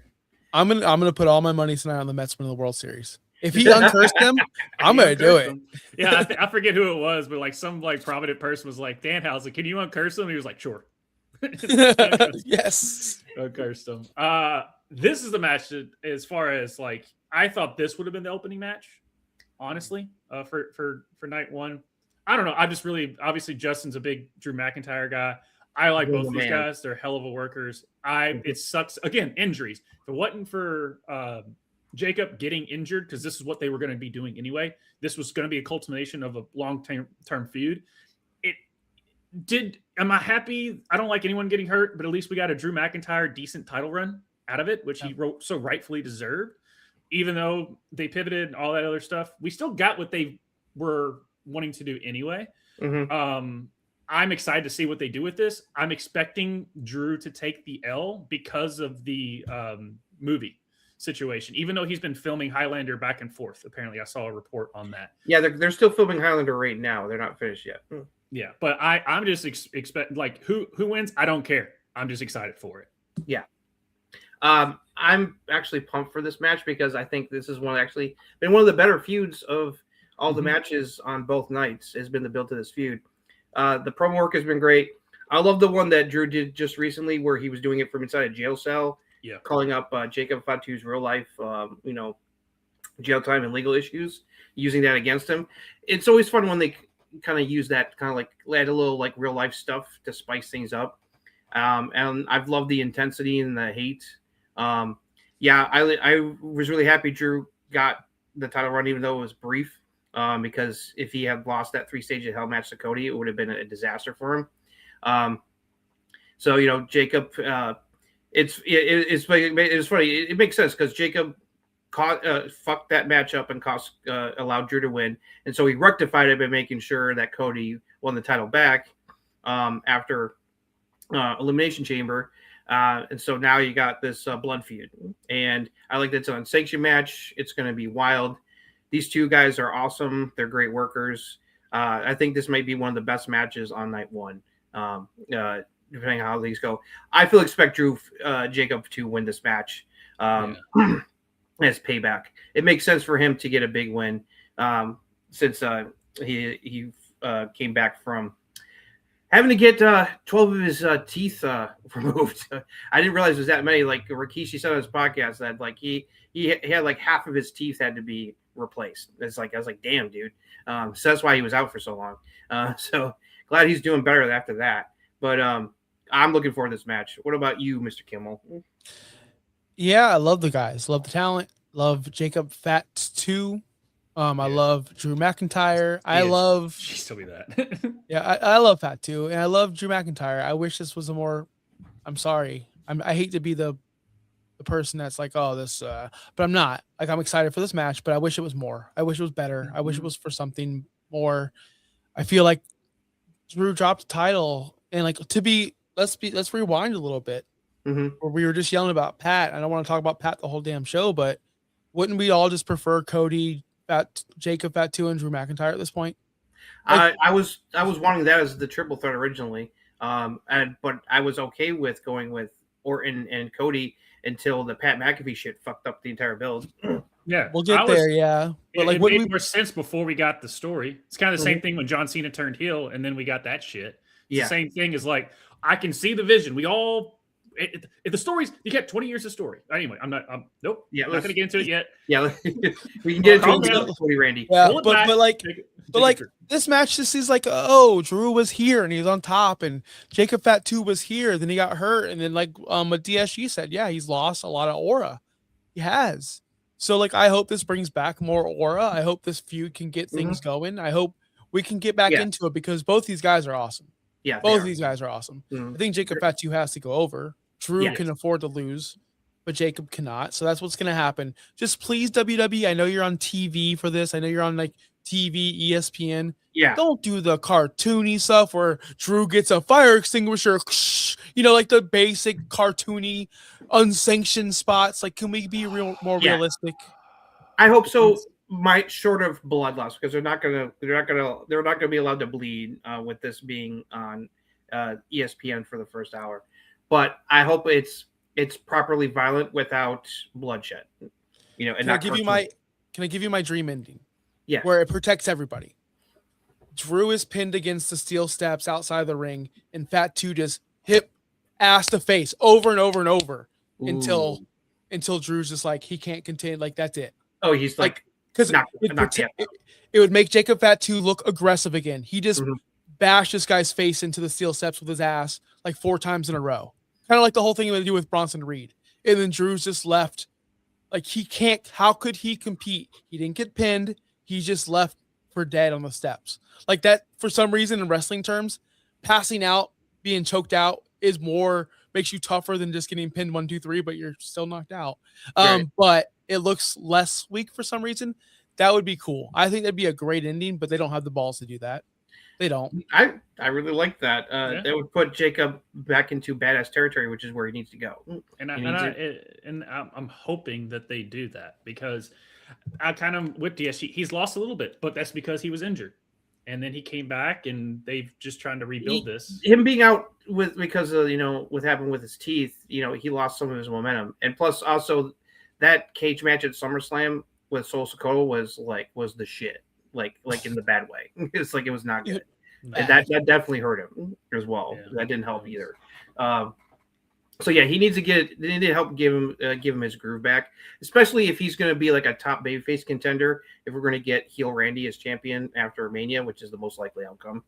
I'm gonna put all my money tonight on the Mets winning the World Series. If he uncursed them, I'm gonna do it. Yeah, I forget who it was, but like some prominent person was like, Danhausen, can you uncurse them? He was like, sure. Yes, uncurse them. This is the match that, as far as I thought this would have been the opening match, honestly, for night 1. I don't know. I just really, obviously Justin's a big Drew McIntyre guy. I like both these guys. They're hell of a workers. It sucks. Again, injuries. If it wasn't for Jacob getting injured, because this is what they were going to be doing anyway, this was going to be a culmination of a long-term feud. Am I happy? I don't like anyone getting hurt, but at least we got a Drew McIntyre decent title run. out of it, which he wrote so rightfully deserved. Even though they pivoted and all that other stuff, we still got what they were wanting to do anyway. I'm excited to see what they do with this. I'm expecting Drew to take the L because of the movie situation, even though he's been filming Highlander back and forth. Apparently, I saw a report on that. Yeah, they're still filming Highlander right now. They're not finished yet. Yeah, but I'm just expecting, like, who wins? I don't care. I'm just excited for it. Yeah. I'm actually pumped for this match because I think this is been one of the better feuds of all the matches on both nights. Has been the build to this feud. The promo work has been great. I love the one that Drew did just recently where he was doing it from inside a jail cell. Yeah, calling up Jacob Fatu's real life, jail time and legal issues, using that against him. It's always fun when they kind of use that, kind of like add a little like real life stuff to spice things up. And I've loved the intensity and the hate. I was really happy Drew got the title run, even though it was brief. Because if he had lost that 3-stage of hell match to Cody, it would have been a disaster for him. Jacob, it's funny. It makes sense because Jacob fucked that match up and allowed Drew to win, and so he rectified it by making sure that Cody won the title back after Elimination Chamber. And so now you got this blood feud, and I like that it's an unsanctioned match. It's going to be wild. These two guys are awesome. They're great workers. I think this might be one of the best matches on night one, depending on how these go. I expect Drew Jacob to win this match as payback. It makes sense for him to get a big win since he came back from having to get 12 of his teeth removed. I didn't realize it was that many. Like Rikishi said on his podcast that like he had like half of his teeth had to be replaced. It's like I was like, damn, dude. So that's why he was out for so long. So glad he's doing better after that. But I'm looking forward to this match. What about you, Mr. Kimmel? Yeah, I love the guys. Love the talent. Love Jacob Fatu. I love Drew McIntyre. She still be that. I love Fatu, and I love Drew McIntyre. I wish this was a more. I'm sorry. I hate to be the person that's like, oh, this, but I'm not. Like, I'm excited for this match, but I wish it was more. I wish it was better. I wish it was for something more. I feel like Drew dropped the title, and like let's rewind a little bit. Where we were just yelling about Pat. I don't want to talk about Pat the whole damn show, but wouldn't we all just prefer Cody, Jacob Fatu, and Drew McIntyre at this point? Like, I was wanting that as the triple threat originally, but I was okay with going with Orton and Cody until the Pat McAfee shit fucked up the entire build. Yeah, we'll get there. Yeah, but it made more sense before we got the story. It's kind of the same thing when John Cena turned heel, and then we got that shit. It's the same thing as like I can see the vision. We all. If the stories, you get 20 years of story. Anyway, I'm not going to get into it yet. Yeah, we can get into it, Randy. Yeah, but like this match just is like, oh, Drew was here and he was on top, and Jacob Fatu was here, then he got hurt, and then like what DSG said, he's lost a lot of aura. He has. So like, I hope this brings back more aura. I hope this feud can get things going. I hope we can get back into it because both these guys are awesome. Yeah, both of these guys are awesome. I think Jacob Fatu has to go over. Drew can afford to lose, but Jacob cannot. So that's what's going to happen. Just please, WWE, I know you're on TV for this. I know you're on like TV, ESPN. Yeah. Don't do the cartoony stuff where Drew gets a fire extinguisher, like the basic cartoony, unsanctioned spots. Like, can we be more realistic? I hope so. Short of blood loss, because they're not gonna be allowed to bleed with this being on ESPN for the first hour. But I hope it's properly violent without bloodshed. And can I give you my dream ending? Yeah, where it protects everybody. Drew is pinned against the steel steps outside the ring, and Fatu just hip ass to face over and over and over until Drew's just like he can't contain. Like that's it. Oh, he's like because it would make Jacob Fatu look aggressive again. He just bashed this guy's face into the steel steps with his ass like 4 times in a row. Kind of like the whole thing he would do with Bronson Reed. And then Drew's just left. Like he can't. How could he compete? He didn't get pinned. He just left for dead on the steps. Like that, for some reason in wrestling terms, passing out, being choked out is more makes you tougher than just getting pinned 1, 2, 3, but you're still knocked out. Right. But it looks less weak for some reason. That would be cool. I think that'd be a great ending, but they don't have the balls to do that. They don't. I really like that. That would put Jacob back into badass territory, which is where he needs to go. I'm hoping that they do that, because I kind of with DSG, he's lost a little bit, but that's because he was injured, and then he came back, and they've just trying to rebuild this. Him being out because of what happened with his teeth, he lost some of his momentum, and plus also that cage match at SummerSlam with Sol Sokoto was the shit. Like in the bad way. It's like it was not good. And that definitely hurt him as well. Yeah. That didn't help either. So yeah, they need to help give him his groove back, especially if he's going to be like a top babyface contender. If we're going to get heel Randy as champion after Mania, which is the most likely outcome.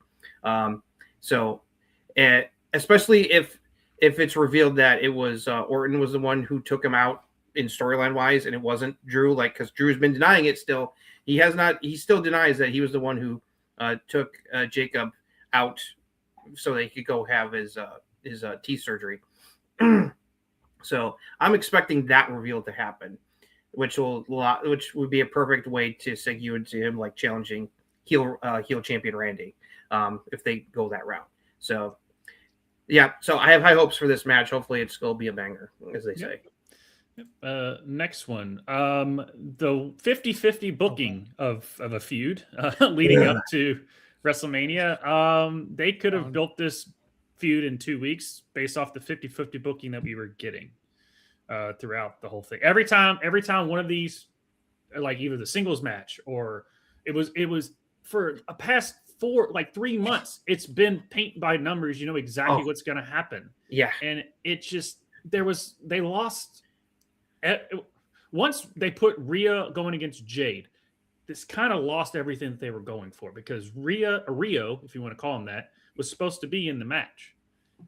Especially if it's revealed that it was Orton was the one who took him out in storyline wise, and it wasn't Drew, because Drew's been denying it still. He still denies that he was the one who took Jacob out so that he could go have his teeth surgery. So I'm expecting that reveal to happen, which would be a perfect way to segue into him challenging heel champion Randy, if they go that route. So yeah, so I have high hopes for this match. Hopefully it's going to be a banger, as they say. Next one, the 50-50 booking of a feud leading up to WrestleMania. They could have built this feud in 2 weeks based off the 50-50 booking that we were getting throughout the whole thing. Every time one of these, either the singles match or it was for a past 3 months, it's been paint by numbers. You know exactly what's going to happen. Yeah, and it just they lost. Once they put Rhea going against Jade, this kind of lost everything that they were going for, because Rio, if you want to call him that, was supposed to be in the match.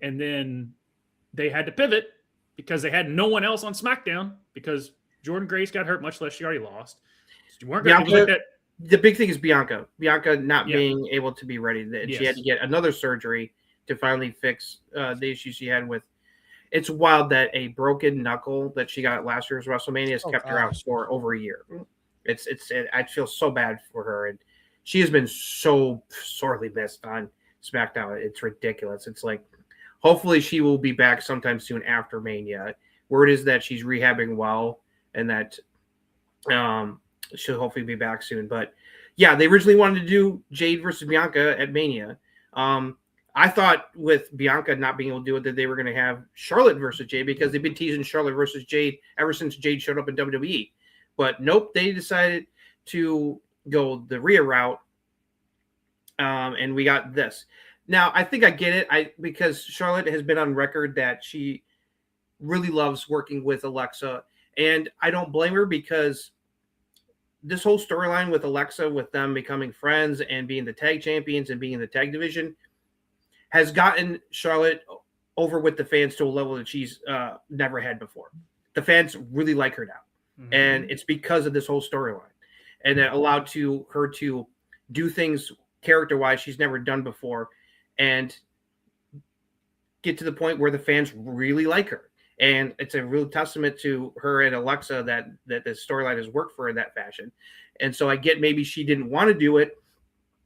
And then they had to pivot because they had no one else on SmackDown, because Jordan Grace got hurt, much less she already lost. So you weren't going to that. The big thing is Bianca not being able to be ready. She had to get another surgery to finally fix the issues she had with. It's wild that a broken knuckle that she got at last year's WrestleMania has kept her out for over a year. I feel so bad for her, and she has been so sorely missed on SmackDown. It's ridiculous. It's hopefully she will be back sometime soon after Mania. Word is that she's rehabbing well, and that she'll hopefully be back soon. But yeah, they originally wanted to do Jade versus Bianca at Mania. I thought with Bianca not being able to do it that they were going to have Charlotte versus Jade, because they've been teasing Charlotte versus Jade ever since Jade showed up in WWE. But nope, they decided to go the Rhea route, and we got this. Now, I think I get it, because Charlotte has been on record that she really loves working with Alexa, and I don't blame her, because this whole storyline with Alexa, with them becoming friends and being the tag champions and being in the tag division, has gotten Charlotte over with the fans to a level that she's never had before. The fans really like her now. Mm-hmm. And it's because of this whole storyline. And it allowed her to do things character-wise she's never done before, and get to the point where the fans really like her. And it's a real testament to her and Alexa that the storyline has worked for her in that fashion. And so I get maybe she didn't want to do it.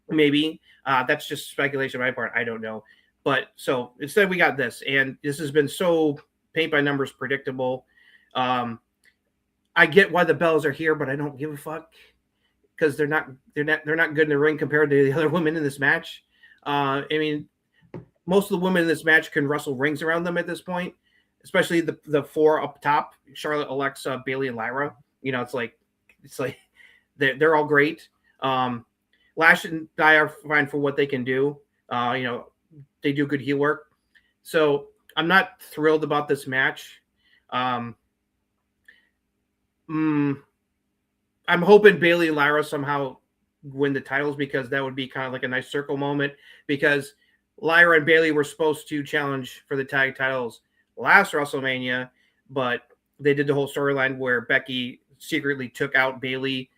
Maybe that's just speculation on my part. I don't know. But so instead we got this, and this has been so paint by numbers predictable. I get why the Bellas are here, but I don't give a fuck, because they're not good in the ring compared to the other women in this match. I mean, most of the women in this match can wrestle rings around them at this point, especially the four up top: Charlotte, Alexa, Bayley, and Lyra. It's like they're all great. Lash and Di are fine for what they can do. They do good heel work. So I'm not thrilled about this match. I'm hoping Bayley and Lyra somehow win the titles, because that would be kind of like a nice circle moment, because Lyra and Bayley were supposed to challenge for the tag titles last WrestleMania, but they did the whole storyline where Becky secretly took out Bayley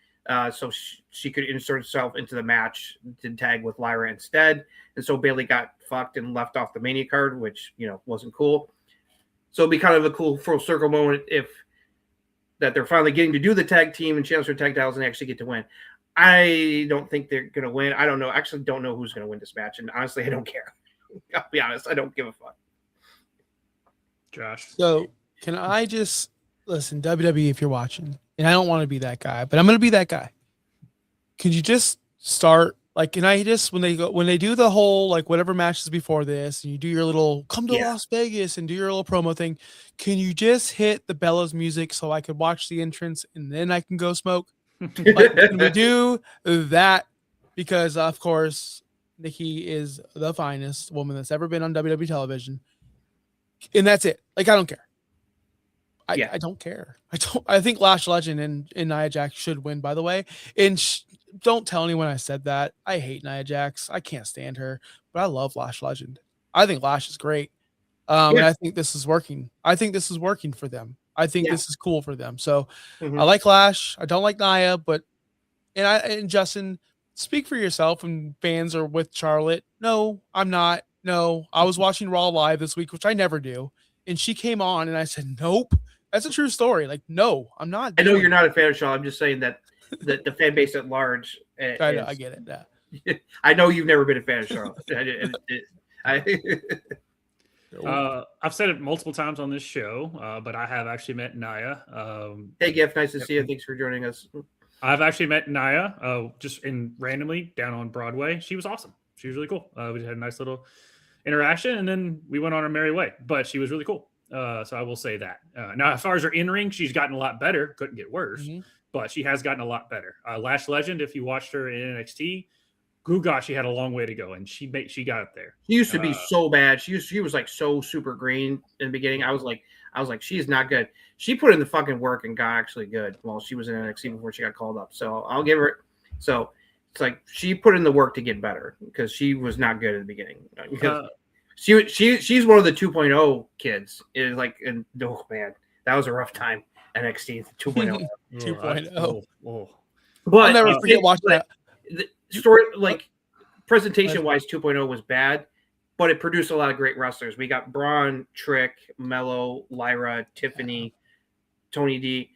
so she could insert herself into the match to tag with Lyra instead. And so Bayley got fucked and left off the Mania card, which, wasn't cool. So it'll be kind of a cool full circle moment if that they're finally getting to do the tag team and chance for tag titles and actually get to win. I don't think they're going to win. I don't know. Actually, don't know who's going to win this match. And honestly, I don't care. I'll be honest. I don't give a fuck. Josh. So can I just listen, WWE, if you're watching, and I don't want to be that guy, but I'm going to be that guy. Could you just start, like, can I just, when they do the whole, like, whatever matches before this, and you do your little come to Las Vegas and do your little promo thing, can you just hit the Bellows music so I could watch the entrance and then I can go smoke? Like, can we do that? Because, of course, Nikki is the finest woman that's ever been on WWE television. And that's it. Like, I don't care. I don't care. I think Lash Legend and Nia Jax should win, by the way. And don't tell anyone I said that. I hate Nia Jax. I can't stand her, but I love Lash Legend. I think Lash is great. And I think this is working. I think this is working for them. I think this is cool for them. So I like Lash. I don't like Nia, but and Justin, speak for yourself. And fans are with Charlotte. No, I'm not. No, I was watching Raw live this week, which I never do. And she came on and I said, nope, that's a true story. Like, no, I'm not. I know you're not a fan of Charlotte. I'm just saying that the fan base at large. I get it. Yeah. I know you've never been a fan of Charlotte. I've said it multiple times on this show, but I have actually met Nia. Hey, Giff, nice to see you. Thanks for joining us. I've actually met Nia just randomly down on Broadway. She was awesome. She was really cool. We had a nice little interaction, and then we went on our merry way. But she was really cool. So I will say that. Now, as far as her in-ring, she's gotten a lot better. Couldn't get worse, but she has gotten a lot better. Lash Legend, if you watched her in NXT, she had a long way to go, and she got up there. She used to be so bad. She was like so super green in the beginning. I was like, she's not good. She put in the fucking work and got actually good while she was in NXT before she got called up. So I'll give her. So it's like she put in the work to get better because she was not good at the beginning. She's one of the 2.0 kids. Is like, and oh man, that was a rough time. NXT 2.0. 2.0. But I'll never forget watching that. The story, like presentation wise, 2.0 was bad, but it produced a lot of great wrestlers. We got Braun, Trick, Mello, Lyra, Tiffany, Tony D.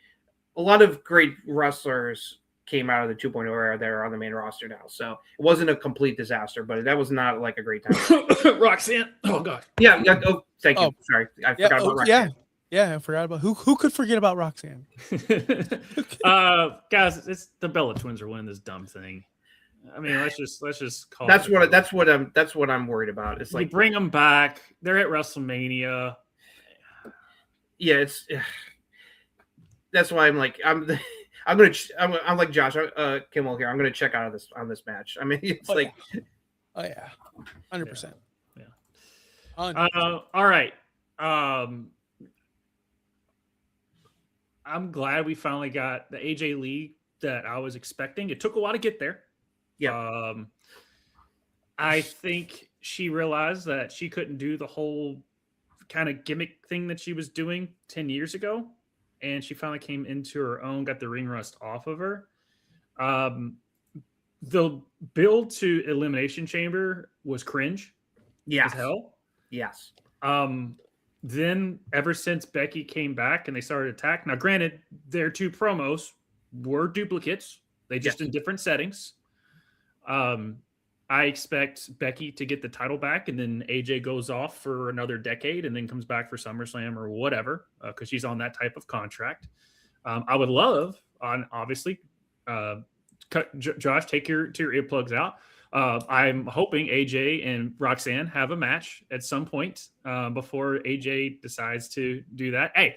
A lot of great wrestlers came out of the 2.0 era that are on the main roster now. So it wasn't a complete disaster, but that was not like a great time. Roxanne. Oh god. Yeah. Oh, thank you. Sorry, I forgot about Roxanne. Yeah, I forgot about who could forget about Roxanne. Guys, it's the Bella Twins are winning this dumb thing. I mean, let's just call. That's what I'm worried about. It's like, you bring them back. They're at WrestleMania. Yeah, that's why I'm like I'm like Josh Kimmel here. I'm gonna check out of on this match. I mean, it's 100%. Yeah. 100%. All right. I'm glad we finally got the AJ Lee that I was expecting. It took a while to get there. Yeah. I think she realized that she couldn't do the whole kind of gimmick thing that she was doing 10 years ago. And she finally came into her own, got the ring rust off of her. The build to Elimination Chamber was cringe. Yes. As hell. Yes. Then ever since Becky came back and they started attack. Now, granted, their two promos were duplicates. They just in different settings. I expect Becky to get the title back, and then AJ goes off for another decade and then comes back for SummerSlam or whatever, because she's on that type of contract. I would love, obviously, Josh, take your earplugs out. I'm hoping AJ and Roxanne have a match at some point before AJ decides to do that. Hey,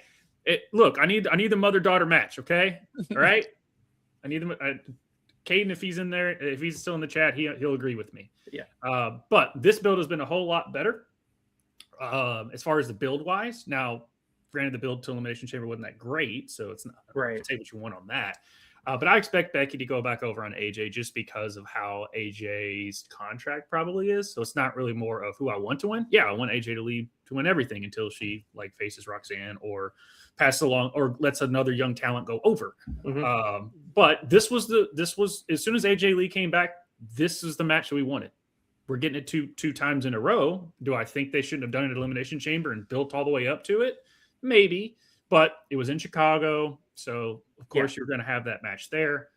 look, I need the mother-daughter match, okay? All right? I need them. Caden, if he's in there, if he's still in the chat, he'll agree with me. Yeah. But this build has been a whole lot better as far as the build-wise. Now, granted, the build to Elimination Chamber wasn't that great, so it's not right. Say what you want on that. But I expect Becky to go back over on AJ just because of how AJ's contract probably is. So it's not really more of who I want to win. Yeah, I want AJ to leave to win everything until she like faces Roxanne or passes along or lets another young talent go over. Mm-hmm. But this was as soon as AJ Lee came back, this is the match that we wanted. We're getting it two times in a row. Do I think they shouldn't have done it at Elimination Chamber and built all the way up to it? maybe, but it was in Chicago, so of course you're going to have that match there.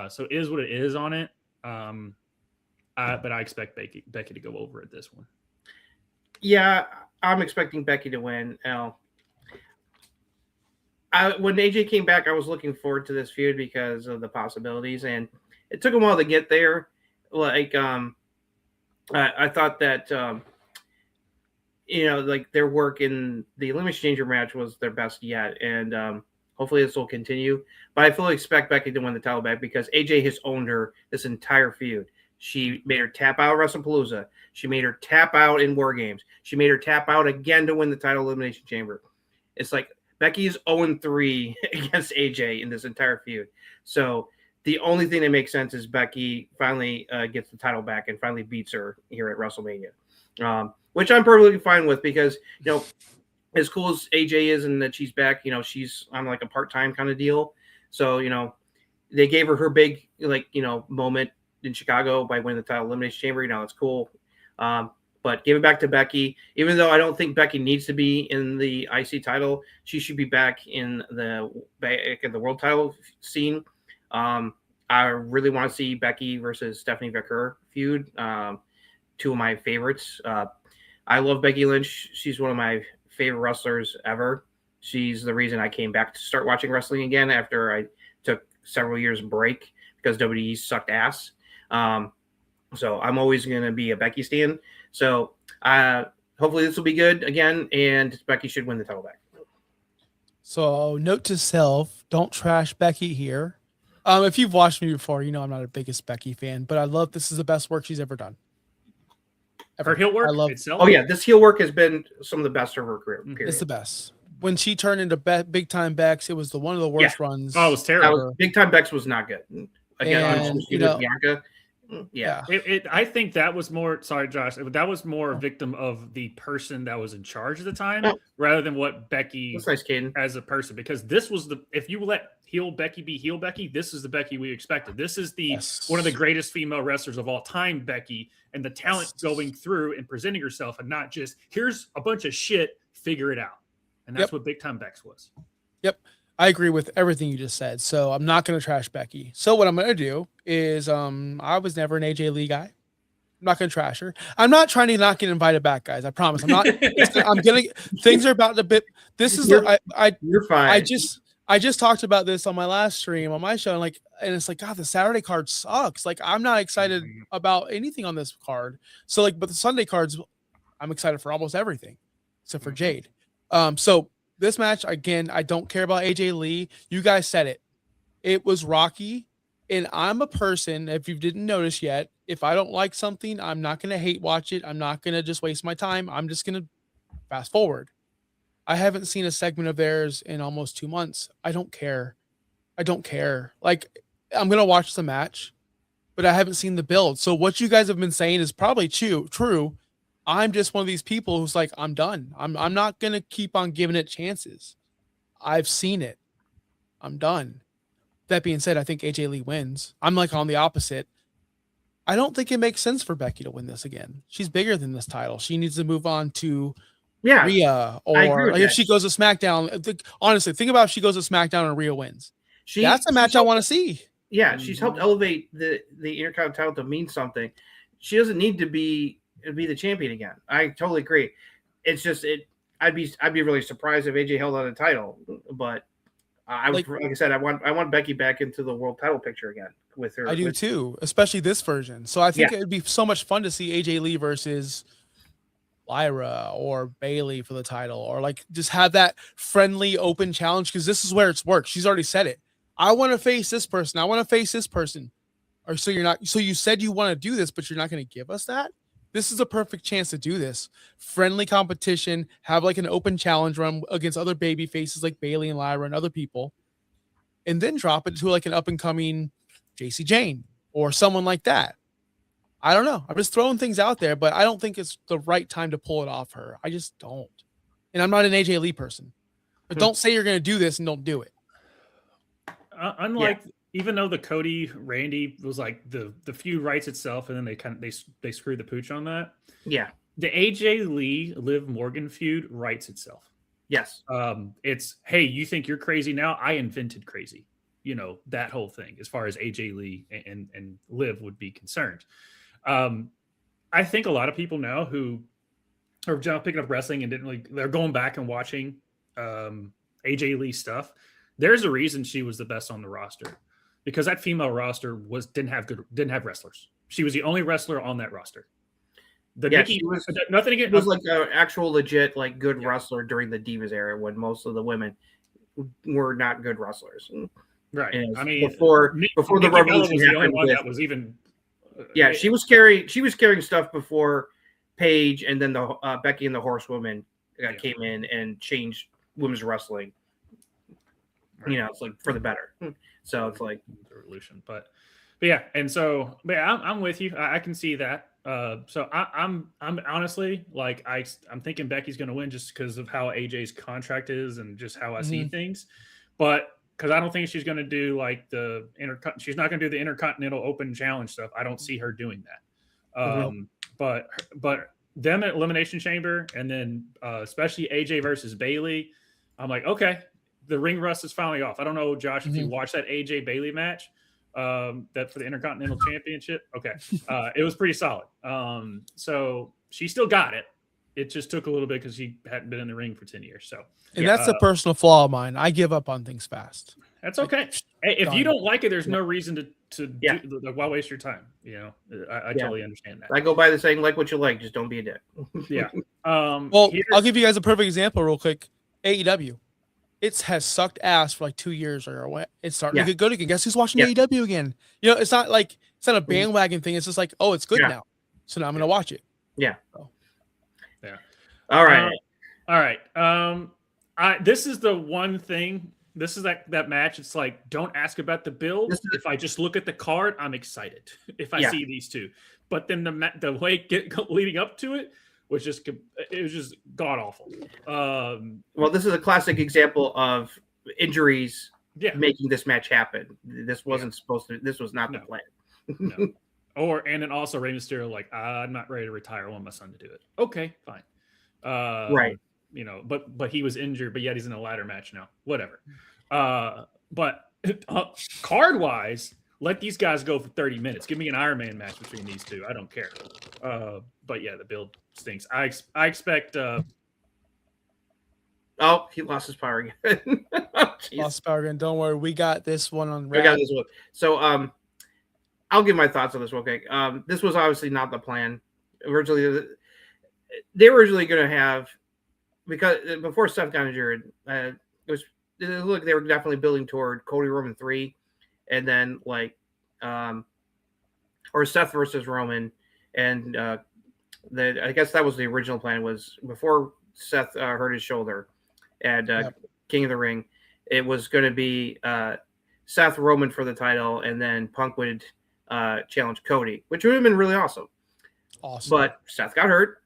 So it is what it is on it. But I expect Becky to go over at this one. Yeah, I'm expecting Becky to win. When AJ came back, I was looking forward to this feud because of the possibilities, and it took a while to get there. Like, I thought that, like their work in the Elimination Chamber match was their best yet, and hopefully this will continue. But I fully expect Becky to win the title back because AJ has owned her this entire feud. She made her tap out at WrestlePalooza. She made her tap out in War Games. She made her tap out again to win the title Elimination Chamber. It's like Becky's 0-3 against AJ in this entire feud. So the only thing that makes sense is Becky finally gets the title back and finally beats her here at WrestleMania, which I'm perfectly fine with because, as cool as AJ is and that she's back, she's on like a part-time kind of deal. So, they gave her big, moment in Chicago by winning the title Elimination Chamber. It's cool. But give it back to Becky. Even though I don't think Becky needs to be in the IC title, she should be back in the world title scene. I really want to see Becky versus Stephanie McMahon feud. Two of my favorites. I love Becky Lynch. She's one of my favorite wrestlers ever. She's the reason I came back to start watching wrestling again after I took several years break because WWE sucked ass. So I'm always going to be a Becky stan. So hopefully this will be good again, and Becky should win the title back. So note to self, don't trash Becky here. If you've watched me before, I'm not a biggest Becky fan, but I love this is the best work she's ever done. Her heel work itself? Oh, yeah. This heel work has been some of the best of her career. Period. It's the best. When she turned into Big Time Bex, it was one of the worst runs. Oh, it was terrible. Big Time Bex was not good. Again, Bianca. Yeah. I think that was more, sorry, Josh, that was more a victim of the person that was in charge at the time rather than what Becky as a person. Because this was if you let heel Becky be heel Becky, this is the Becky we expected. This is one of the greatest female wrestlers of all time, Becky, and the talent going through and presenting herself and not just, here's a bunch of shit, figure it out. And that's what Big Time Bex was. Yep. I agree with everything you just said. So I'm not going to trash Becky. So what I'm going to do is I was never an AJ Lee guy. I'm not going to trash her. I'm not trying to not get invited back, guys. I promise. I'm not. I'm getting things are about to bit. This is you're fine. I just talked about this on my last stream on my show, and it's like, God, the Saturday card sucks. Like, I'm not excited about anything on this card. So but the Sunday cards, I'm excited for almost everything except for Jade. So this match, again, I don't care about AJ Lee. You guys said it. It was rocky. And I'm a person, if you didn't notice yet, if I don't like something, I'm not going to hate watch it. I'm not going to just waste my time. I'm just going to fast forward. I haven't seen a segment of theirs in almost 2 months. I don't care. Like, I'm going to watch the match, but I haven't seen the build. So what you guys have been saying is probably true. I'm just one of these people who's like, I'm done. I'm not going to keep on giving it chances. I've seen it. I'm done. That being said, I think AJ Lee wins. I'm like on the opposite. I don't think it makes sense for Becky to win this again. She's bigger than this title. She needs to move on to Rhea, or if she goes to SmackDown. Honestly, think about if she goes to SmackDown and Rhea wins. That's a match I want to see. Yeah, she's helped elevate the Intercontinental title to mean something. She doesn't need to be the champion again. I totally agree. It's just I'd be really surprised if AJ held on the title, but like I said, I want Becky back into the world title picture again with her. I do too, especially this version. So I think it would be so much fun to see AJ Lee versus Lyra or Bailey for the title, or like just have that friendly open challenge, because this is where it's worked. She's already said it. I want to face this person. I want to face this person. Or so you're not. So you said you want to do this, but you're not going to give us that. This is a perfect chance to do this. Friendly competition, have like an open challenge run against other baby faces like Bailey and Lyra and other people, and then drop it to like an up and coming JC Jane or someone like that. I don't know. I'm just throwing things out there, but I don't think it's the right time to pull it off her. I just don't. And I'm not an AJ Lee person. But don't say you're going to do this and don't do it. Even though the Cody Randy was like the feud writes itself, and then they screwed the pooch on that. Yeah. The AJ Lee Liv Morgan feud writes itself. Yes. It's, hey, you think you're crazy now? I invented crazy. That whole thing as far as AJ Lee and Liv would be concerned. I think a lot of people now who are picking up wrestling and they're going back and watching AJ Lee stuff. There's a reason she was the best on the roster, because that female roster didn't have wrestlers. She was the only wrestler on that roster. She was nothing against. Was like an actual legit good wrestler during the Divas era when most of the women were not good wrestlers. Right. And I mean, before the revolution was the only happened, one that was even. She was carrying stuff before Paige, and then the Becky and the Horsewoman came in and changed women's wrestling. Right. It's like for the better. So it's like the revolution, but yeah, and so I'm with you. I can see that. So I'm honestly like I'm thinking Becky's going to win just because of how AJ's contract is and just how I see things, but because I don't think she's going to do like she's not going to do the Intercontinental Open Challenge stuff. I don't see her doing that. But them at Elimination Chamber, and then especially AJ versus Bailey, I'm like, okay, the ring rust is finally off. I don't know, Josh, if you watched that AJ Bailey match. That for the Intercontinental Championship. Okay. It was pretty solid. So she still got it. It just took a little bit because she hadn't been in the ring for 10 years. So, and that's a personal flaw of mine. I give up on things fast. That's okay. Hey, if you don't like it, there's no reason to why waste your time. I totally understand that. I go by the saying, like what you like, just don't be a dick. Yeah. Well, I'll give you guys a perfect example real quick. AEW. It has sucked ass for like 2 years or it's starting to get good again. Guess who's watching AEW again? It's not a bandwagon thing. It's just like, oh, it's good now. So now I'm going to watch it. Yeah. So. Yeah. All right. All right. This is the one thing. This is that match. It's like, don't ask about the build. If I just look at the card, I'm excited if I see these two. But then the way leading up to it was just god awful. Well, this is a classic example of injuries making this match happen. This wasn't supposed to. This was not the plan. No. And then also Rey Mysterio, like, I'm not ready to retire. I want my son to do it. Okay, fine. Right. But he was injured, but yet he's in a ladder match now. Whatever. But card wise, let these guys go for 30 minutes. Give me an Iron Man match between these two. I don't care. But yeah, the build stinks. I expect. Oh, he lost his power again. Lost his power again. Don't worry, we got this one on. We got this one. So I'll give my thoughts on this real quick. This was obviously not the plan. Originally, they were originally going to have, because before Seth got injured, it looked like they were definitely building toward Cody Roman 3, and then or Seth versus Roman, and I guess that was the original plan. Was before Seth hurt his shoulder at King of the Ring, it was going to be Seth Roman for the title, and then Punk would challenge Cody, which would have been really awesome. But Seth got hurt,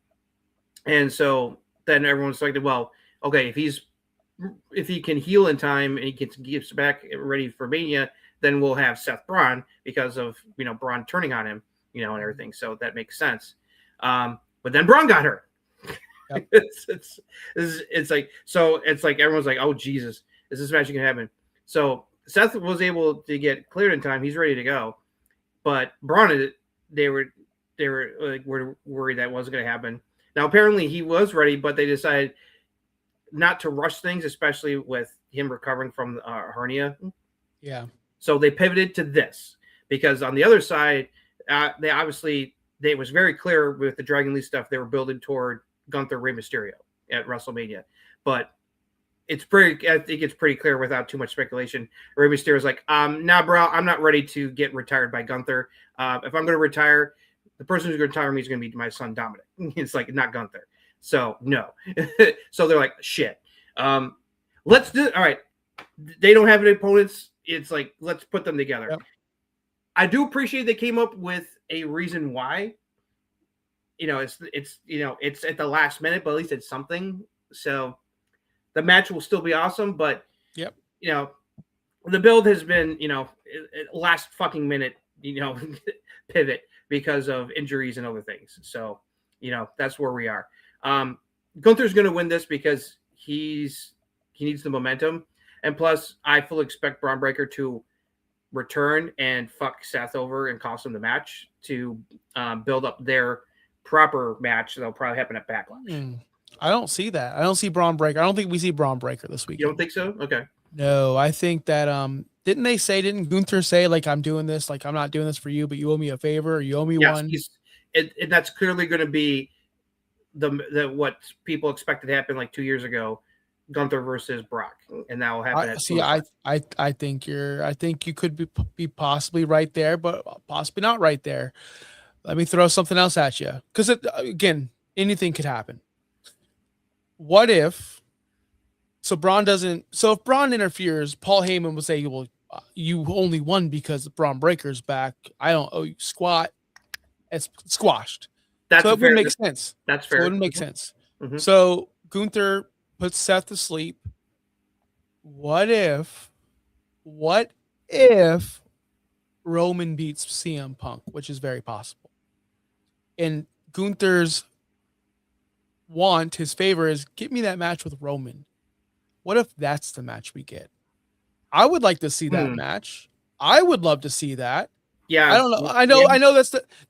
and so then everyone's like, well, okay, if he can heal in time and he gets back ready for Mania, then we'll have Seth Braun because of Braun turning on him, and everything. So that makes sense. But then Braun got hurt. Yep. It's like everyone's like, oh Jesus, is this match gonna happen? So Seth was able to get cleared in time. He's ready to go. But Braun, they were worried that wasn't going to happen. Now apparently he was ready, but they decided not to rush things, especially with him recovering from hernia. Yeah. So they pivoted to this because on the other side, it was very clear with the Dragon Lee stuff they were building toward Gunther Rey Mysterio at WrestleMania, but I think it's pretty clear without too much speculation. Rey Mysterio's like, nah, bro, I'm not ready to get retired by Gunther. If I'm going to retire, the person who's going to retire me is going to be my son Dominic. It's like, not Gunther. So no. So they're like, shit. Let's do it. All right. They don't have any opponents. It's like, let's put them together. Yep. I do appreciate they came up with a reason why. It's at the last minute, but at least it's something. So the match will still be awesome, but the build has been, last fucking minute, pivot because of injuries and other things. So, that's where we are. Gunther's going to win this because he needs the momentum, and plus, I fully expect Braun Breaker to return and fuck Seth over and cost him the match to build up their proper match that'll probably happen at Backlash. I don't see that. I don't see Braun Breaker. I don't think we see Braun Breaker this week. You don't think so? Okay. No, I think that didn't Gunther say like I'm doing this, like I'm not doing this for you, but you owe me a favor, or you owe me one? And that's clearly going to be the what people expected to happen like 2 years ago, Gunther versus Brock, and that will happen. I think you could be possibly right there, but possibly not right there. Let me throw something else at you, because again, anything could happen. What if? So if Braun interferes, Paul Heyman will say, "Well, you only won because Braun Breaker's back. I don't owe you squat." It's squashed. So it wouldn't make sense. That's fair. So it wouldn't make sense. Mm-hmm. So Gunther puts Seth to sleep. What if Roman beats CM Punk, which is very possible, and Gunther's his favor is get me that match with Roman. What if that's the match we get? I would like to see that match. I would love to see that. Yeah, I don't know. I know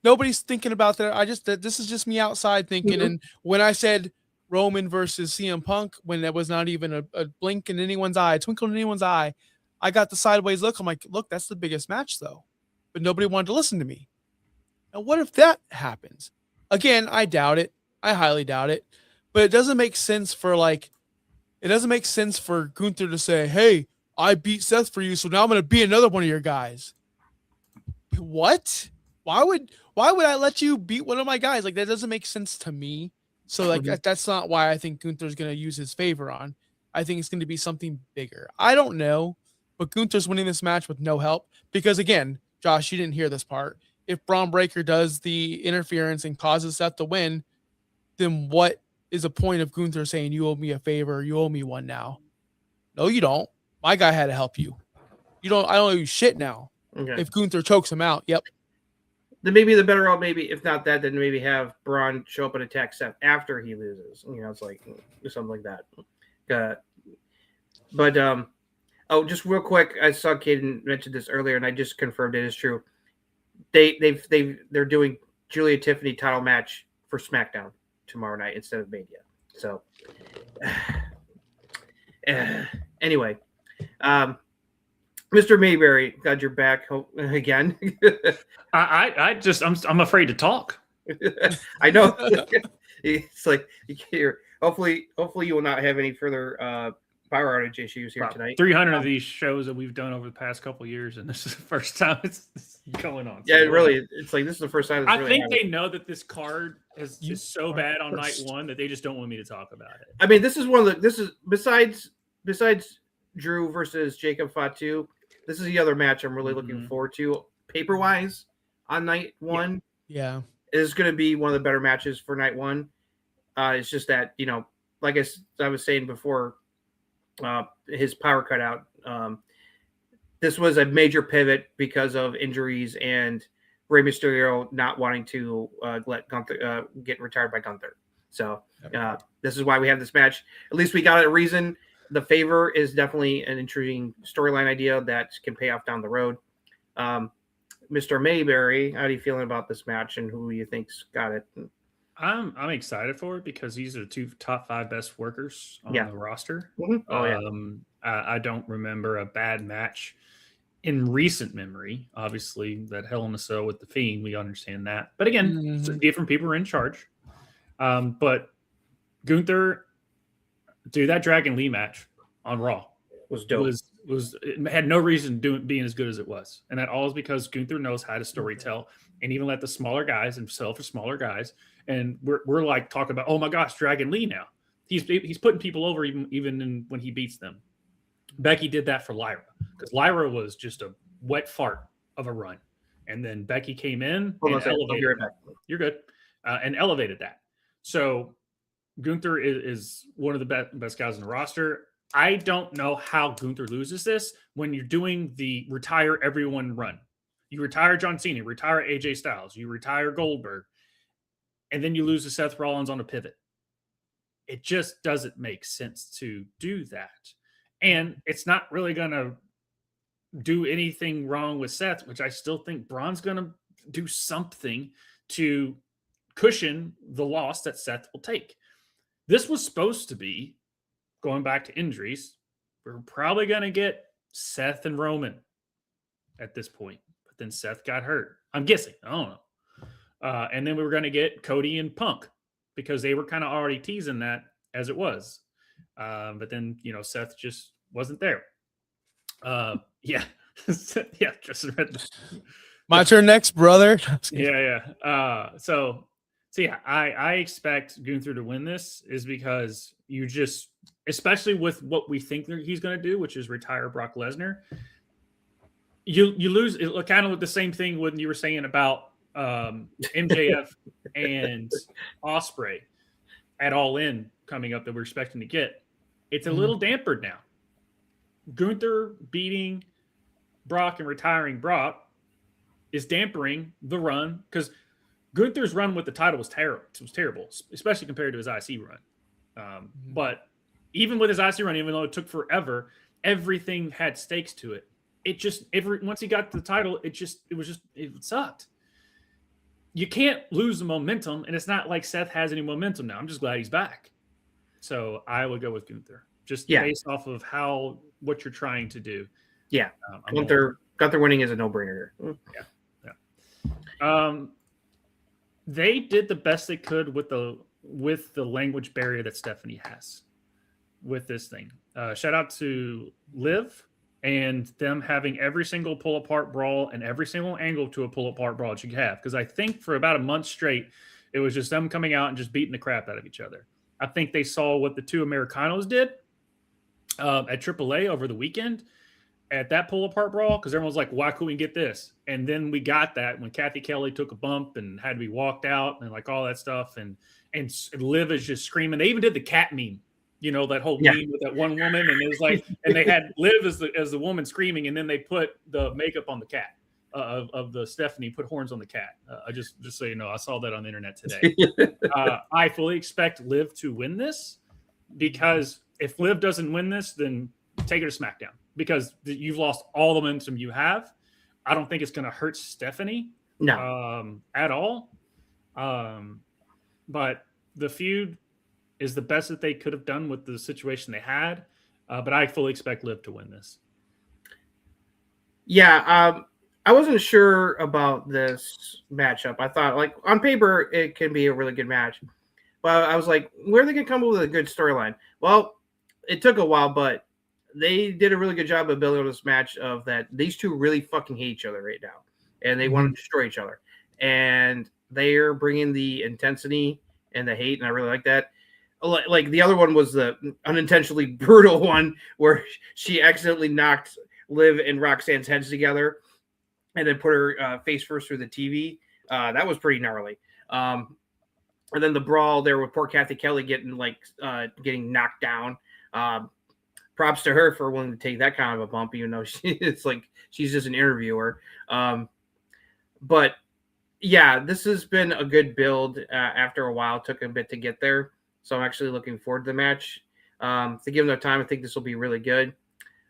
nobody's thinking about that. This is just me outside thinking. And when I said Roman versus CM Punk, when there was not even a blink in anyone's eye, a twinkle in anyone's eye, I got the sideways look. I'm like, look, that's the biggest match though. But nobody wanted to listen to me. Now, what if that happens? Again, I doubt it. I highly doubt it. But it doesn't make sense for Gunther to say, hey, I beat Seth for you, so now I'm going to be another one of your guys. What? Why would I let you beat one of my guys? Like, that doesn't make sense to me. So, like, that's not why I think Gunther's going to use his favor on. I think it's going to be something bigger. I don't know, but Gunther's winning this match with no help because, again, Josh, you didn't hear this part. If Braun Breaker does the interference and causes Seth to win, then what is the point of Gunther saying you owe me a favor, you owe me one now? No, you don't. My guy had to help you. I don't owe you shit now. Okay. If Gunther chokes him out, yep. Then maybe the better route, maybe if not that, then maybe have Braun show up and attack Seth after he loses. It's like something like that. Just real quick, I saw Caden mention this earlier, and I just confirmed it is true. They're doing Julia Tiffany title match for SmackDown tomorrow night instead of Mania. So anyway, Mr. Mayberry, glad you're back again. I'm afraid to talk. I know. It's like you can't hear. Hopefully you will not have any further power outage issues here tonight. 300 of these shows that we've done over the past couple of years, and this is the first time it's going on. Yeah, really. It's like this is the first time. I think they know that this card is so bad on night one that they just don't want me to talk about it. I mean, this is besides Drew versus Jacob Fatu. This is the other match I'm really looking forward to paper wise on night one. Yeah. It is going to be one of the better matches for night one. It's just that, like I was saying before, his power cut out. This was a major pivot because of injuries and Rey Mysterio not wanting to let Gunther get retired by Gunther. So this is why we have this match. At least we got a reason. The favor is definitely an intriguing storyline idea that can pay off down the road. Mr. Mayberry, how are you feeling about this match and who you think's got it? I'm excited for it because these are the two top 5 best workers on the roster. Mm-hmm. Oh, yeah. I don't remember a bad match in recent memory. Obviously, that Hell in a Cell with the Fiend, we understand that. But again, different people are in charge. But Gunther, dude, that Dragon Lee match on Raw was dope. It had no reason being as good as it was, and that all is because Gunther knows how to storytell and even let the smaller guys himself for smaller guys. And we're like talking about, oh my gosh, Dragon Lee now. He's putting people over even when he beats them. Becky did that for Lyra because Lyra was just a wet fart of a run, and then Becky came in and elevated. You're good, and elevated that. So Gunther is one of the best guys on the roster. I don't know how Gunther loses this when you're doing the retire everyone run. You retire John Cena, retire AJ Styles, you retire Goldberg, and then you lose to Seth Rollins on a pivot. It just doesn't make sense to do that. And it's not really going to do anything wrong with Seth, which I still think Braun's going to do something to cushion the loss that Seth will take. This was supposed to be, going back to injuries, we're probably going to get Seth and Roman at this point. But then Seth got hurt. I'm guessing. I don't know. And then we were going to get Cody and Punk because they were kind of already teasing that as it was. But then, Seth just wasn't there. Yeah. Yeah. Just read. My turn next, brother. Yeah. So yeah, I expect Gunther to win this is because you just, especially with what we think he's going to do, which is retire Brock Lesnar, you lose. It kind of the same thing when you were saying about MJF and Ospreay at All In coming up that we're expecting to get. It's a little dampered now. Gunther beating Brock and retiring Brock is dampering the run because Gunther's run with the title was terrible. It was terrible, especially compared to his IC run. But even with his IC run, even though it took forever, everything had stakes to it. It just once he got the title, it sucked. You can't lose the momentum, and it's not like Seth has any momentum now. I'm just glad he's back. So I would go with Gunther, just based off of what you're trying to do. Yeah, Gunther winning is a no-brainer. Yeah. They did the best they could with the language barrier that Stephanie has with this thing. Shout out to Liv and them having every single pull-apart brawl and every single angle to a pull-apart brawl that you have. Because I think for about a month straight, it was just them coming out and just beating the crap out of each other. I think they saw what the two Americanos did at AAA over the weekend at that pull-apart brawl, because everyone was like, why couldn't we get this? And then we got that when Kathy Kelly took a bump and had to be walked out and like all that stuff. And Liv is just screaming. They even did the cat meme. That whole meme with that one woman, and it was like, and they had Liv as the woman screaming, and then they put the makeup on the cat of the Stephanie, put horns on the cat. I just so you know, I saw that on the internet today. I fully expect Liv to win this, because if Liv doesn't win this, then take her to SmackDown, because you've lost all the momentum you have. I don't think it's going to hurt Stephanie at all. But the feud is the best that they could have done with the situation they had. But I fully expect Liv to win this. Yeah, I wasn't sure about this matchup. I thought, like, on paper, it can be a really good match. But I was like, where are they going to come up with a good storyline? Well, it took a while, but they did a really good job of building on this match of that these two really fucking hate each other right now. And they want to destroy each other. And they're bringing the intensity and the hate, and I really like that. Like the other one was the unintentionally brutal one where she accidentally knocked Liv and Roxanne's heads together and then put her face first through the TV. That was pretty gnarly. And then the brawl there with poor Kathy Kelly getting knocked down. Props to her for willing to take that kind of a bump, even though she's just an interviewer. But yeah, this has been a good build after a while. It took a bit to get there. So I'm actually looking forward to the match. To give them their time, I think this will be really good.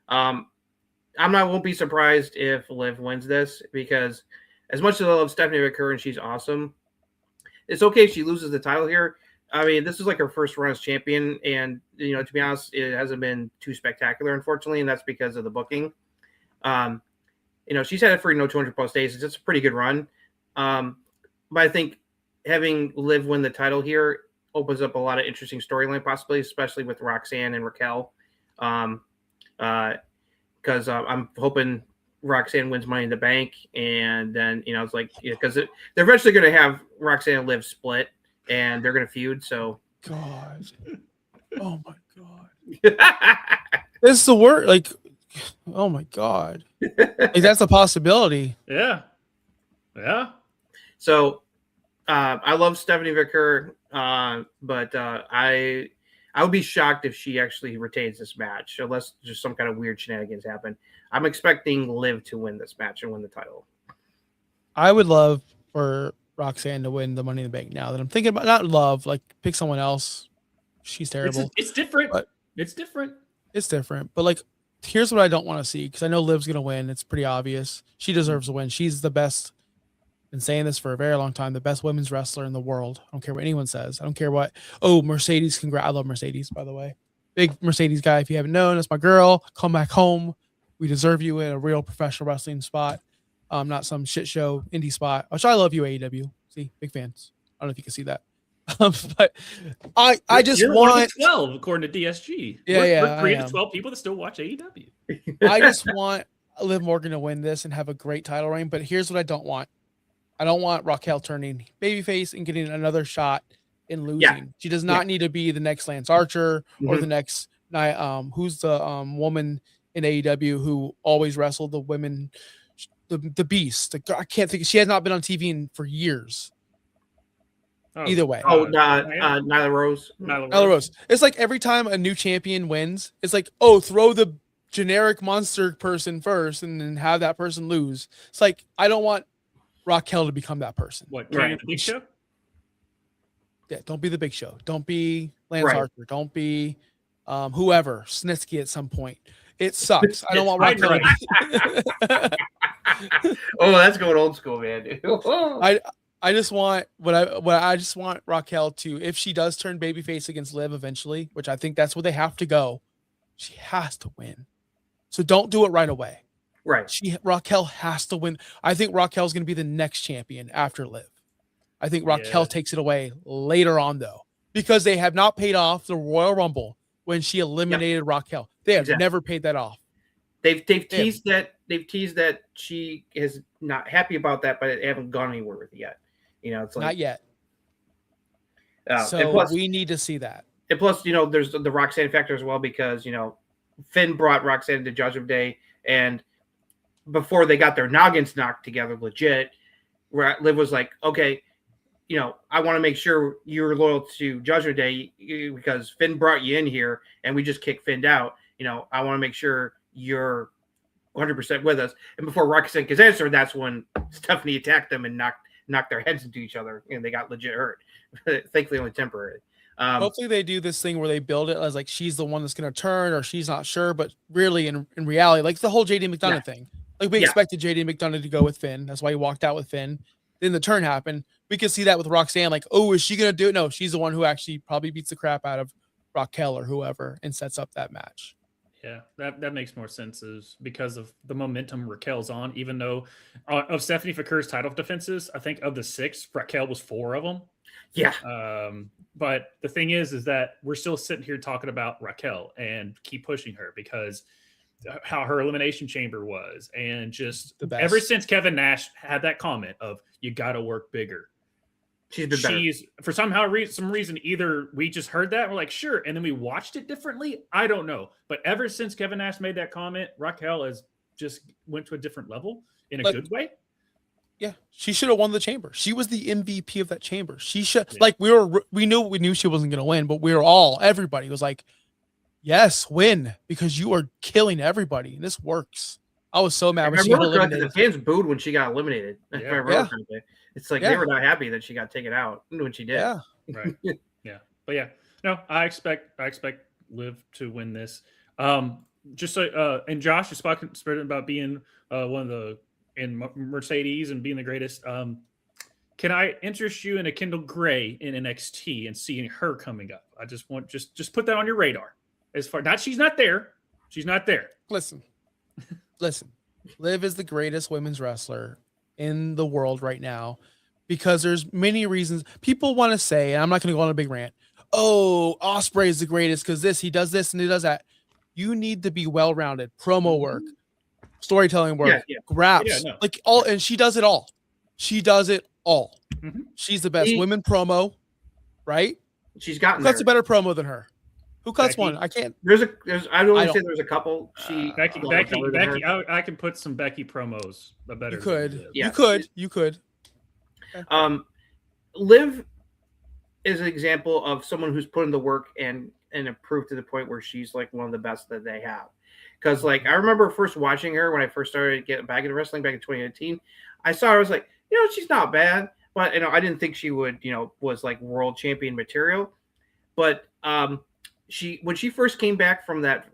Won't be surprised if Liv wins this, because as much as I love Stephanie McCurry and she's awesome, it's okay if she loses the title here. I mean, this is like her first run as champion, and to be honest, it hasn't been too spectacular, unfortunately, and that's because of the booking. She's had it for 200 plus days. It's just a pretty good run. But I think having Liv win the title here opens up a lot of interesting storyline possibilities, especially with Roxanne and Raquel. Because I'm hoping Roxanne wins Money in the Bank, and then it's like, because they're eventually going to have Roxanne and Liv split, and they're going to feud. So, God, oh my God, this is the word. Like, oh my God, like that's a possibility. Yeah. So, I love Stephanie Vicker, but I would be shocked if she actually retains this match, unless just some kind of weird shenanigans happen. I'm expecting Liv to win this match and win the title. I would love for Roxanne to win the Money in the Bank now that I'm thinking about. Not love, like pick someone else She's terrible. It's different. But it's different. It's different. But like, here's what I don't want to see, because I know Liv's gonna win. It's pretty obvious. She deserves a win. She's the best. Been saying this for a very long time. The best women's wrestler in the world. I don't care what anyone says. I don't care what. Oh, Mercedes. I love Mercedes, by the way. Big Mercedes guy. If you haven't known, that's my girl. Come back home. We deserve you in a real professional wrestling spot. Not some shit show indie spot. Which I love you, AEW. See, big fans. I don't know if you can see that. But I just You're want one of the 12 according to DSG. We're 3 of the 12 people that still watch AEW. I just want Liv Morgan to win this and have a great title reign. But here's what I don't want. I don't want Raquel turning babyface and getting another shot in losing. Yeah. She does not need to be the next Lance Archer or the next who's the woman in AEW who always wrestled the women, the Beast. I can't think. She has not been on TV for years. Either way. Nyla Rose. Nyla Rose. It's like every time a new champion wins, it's like, oh, throw the generic monster person first and then have that person lose. It's like, I don't want Raquel to become that person. What, the Big Show? Yeah, don't be the Big Show. Don't be Lance Archer. Don't be whoever, Snitsky at some point. It sucks. I don't want Raquel. Oh, that's going old school, man. I just want I just want Raquel to, if she does turn babyface against Liv eventually, which I think that's where they have to go, she has to win. So don't do it right away. Right. Raquel has to win. I think Raquel's going to be the next champion after Liv. I think Raquel takes it away later on, though, because they have not paid off the Royal Rumble when she eliminated Raquel. They have never paid that off. They've teased that she is not happy about that, but they haven't gone anywhere with it yet. You know, it's like, not yet. So plus, we need to see that. And plus, there's the Roxanne factor as well, because Finn brought Roxanne to Judgment Day, and before they got their noggins knocked together legit, Liv was like, okay, I want to make sure you're loyal to Judgment Day because Finn brought you in here and we just kicked Finn out. I want to make sure you're 100% with us. And before Roxanne could answer, that's when Stephanie attacked them and knocked their heads into each other, and they got legit hurt. Thankfully, only temporary. Hopefully they do this thing where they build it as like she's the one that's going to turn, or she's not sure, but really in reality, like the whole JD McDonough thing. Like we expected JD McDonough to go with Finn. That's why he walked out with Finn. Then the turn happened. We could see that with Roxanne. Like, oh, is she going to do it? No, she's the one who actually probably beats the crap out of Raquel or whoever and sets up that match. Yeah, that makes more sense, is because of the momentum Raquel's on. Even though of Stephanie Fakur's title defenses, I think of the 6, Raquel was 4 of them. Yeah. But the thing is that we're still sitting here talking about Raquel and keep pushing her because how her elimination chamber was, and just the best. Ever since Kevin Nash had that comment of you got to work bigger. She's been better. For some reason, either we just heard that and we're like, sure, and then we watched it differently. I don't know. But ever since Kevin Nash made that comment, Raquel has just went to a different level in a good way. Yeah, she should have won the chamber. She was the MVP of that chamber. She should we knew she wasn't going to win, but everybody was like, yes, win, because you are killing everybody and this works. I was so mad when she got eliminated. The fans booed when she got eliminated. It's like they were not happy that she got taken out when she did. Yeah. Right. Yeah. But yeah. No, I expect Liv to win this. Just so and Josh is spoken about being one of the in Mercedes and being the greatest. Can I interest you in a Kendall Gray in NXT and seeing her coming up? I just want just put that on your radar. As far she's not there. She's not there. Listen. Liv is the greatest women's wrestler in the world right now, because there's many reasons people want to say, and I'm not going to go on a big rant, oh, Ospreay is the greatest because he does this and he does that. You need to be well-rounded. Promo work, storytelling work, graps, like all, and she does it all. She does it all. Mm-hmm. She's the best women promo, right? She's gotten That's a better promo than her. Who cuts one? I can't. I'd only say there's a couple. Becky. I can put some Becky promos. Better. You could. Liv is an example of someone who's put in the work and improved to the point where she's like one of the best that they have. Because like I remember first watching her when I first started getting back into wrestling back in 2018. I saw her, I was like, she's not bad, but I didn't think she would, was like world champion material. But when she first came back from that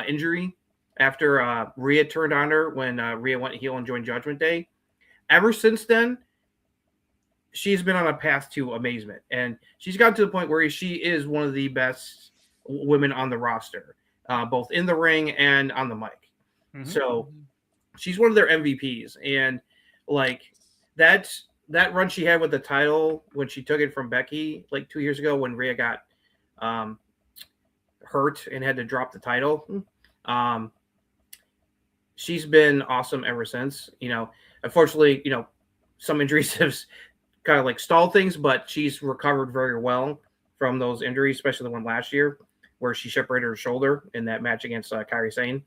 injury after Rhea turned on her when Rhea went heel and joined Judgment Day, ever since then, she's been on a path to amazement, and she's gotten to the point where she is one of the best women on the roster, both in the ring and on the mic. Mm-hmm. So she's one of their MVPs, and like that run she had with the title when she took it from Becky like 2 years ago when Rhea got hurt and had to drop the title. She's been awesome ever since. Unfortunately, some injuries have kind of like stalled things, but she's recovered very well from those injuries, especially the one last year where she separated her shoulder in that match against Kairi Sane,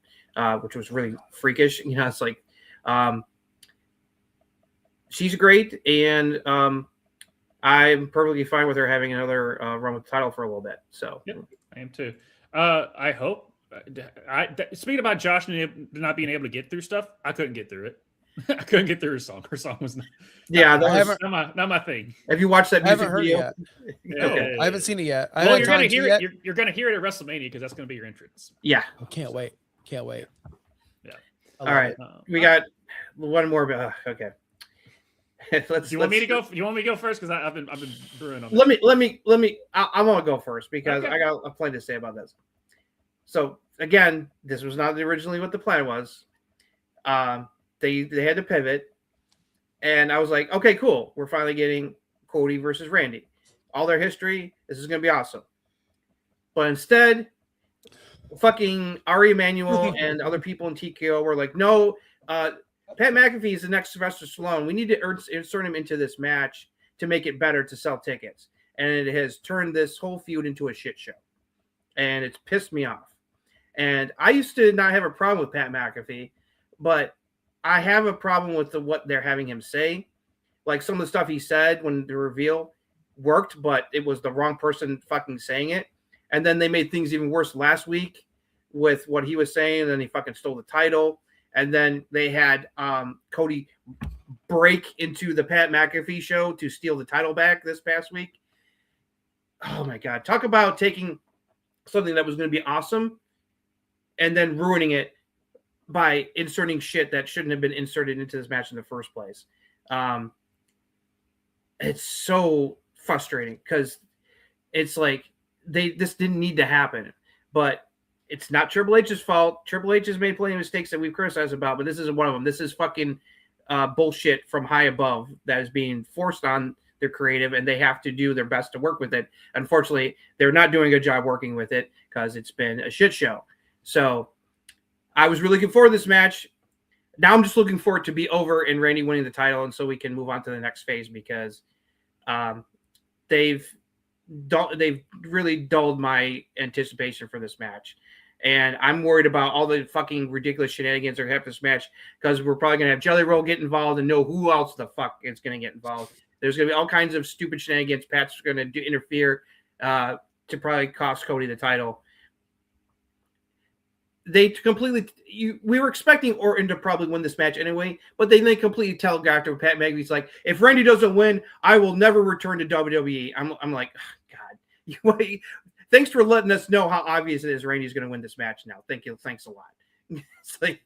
which was really freakish. It's like she's great, and I'm perfectly fine with her having another run with the title for a little bit. So yep, I am too. I hope. Speaking about Josh not being able to get through stuff, I couldn't get through it. I couldn't get through her song. Her song was not my thing. Have you watched that music video? Yet. No, okay. I haven't seen it yet. Well, you're gonna hear it. You're gonna hear it at WrestleMania because that's gonna be your entrance. Yeah. I can't wait. Can't wait. Yeah. All right. We got one more. Okay. You want me to go? You want me to go first? Because I've been brewing on. Let me. I want to go first because I got a plenty to say about this. So again, this was not originally what the plan was. They had to pivot, and I was like, okay, cool. We're finally getting Cody versus Randy. All their history. This is gonna be awesome. But instead, fucking Ari Emanuel and other people in TKO were like, no, Pat McAfee is the next Sylvester Stallone. We need to insert him into this match to make it better to sell tickets. And it has turned this whole feud into a shit show. And it's pissed me off. And I used to not have a problem with Pat McAfee, but I have a problem with what they're having him say. Like some of the stuff he said when the reveal worked, but it was the wrong person fucking saying it. And then they made things even worse last week with what he was saying. And then he fucking stole the title. And then they had Cody break into the Pat McAfee show to steal the title back this past week. Oh my God. Talk about taking something that was going to be awesome and then ruining it by inserting shit that shouldn't have been inserted into this match in the first place. It's so frustrating because it's like this didn't need to happen, but it's not Triple H's fault. Triple H has made plenty of mistakes that we've criticized about, but this isn't one of them. This is fucking bullshit from high above that is being forced on their creative, and they have to do their best to work with it. Unfortunately, they're not doing a good job working with it because it's been a shit show. So I was really looking forward to this match. Now I'm just looking for it to be over and Randy winning the title, and so we can move on to the next phase because they've really dulled my anticipation for this match. And I'm worried about all the fucking ridiculous shenanigans that are happening this match because we're probably going to have Jelly Roll get involved and know who else the fuck is going to get involved. There's going to be all kinds of stupid shenanigans. Pat's going to interfere to probably cost Cody the title. We were expecting Orton to probably win this match anyway, but they completely telegraphed it. Pat McAfee's like, if Randy doesn't win, I will never return to WWE. I'm like, oh, God, thanks for letting us know how obvious it is Randy's going to win this match now. Thank you. Thanks a lot. It's like,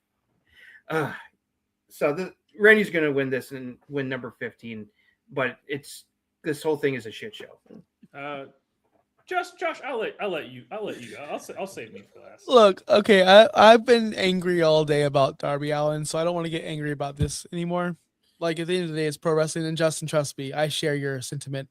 Randy's going to win this and win number 15, but this whole thing is a shit show. Josh, I'll let you go. I'll save me for last. Look, okay, I've been angry all day about Darby Allin, so I don't want to get angry about this anymore. Like at the end of the day, it's pro wrestling, and Justin, trust me, I share your sentiment.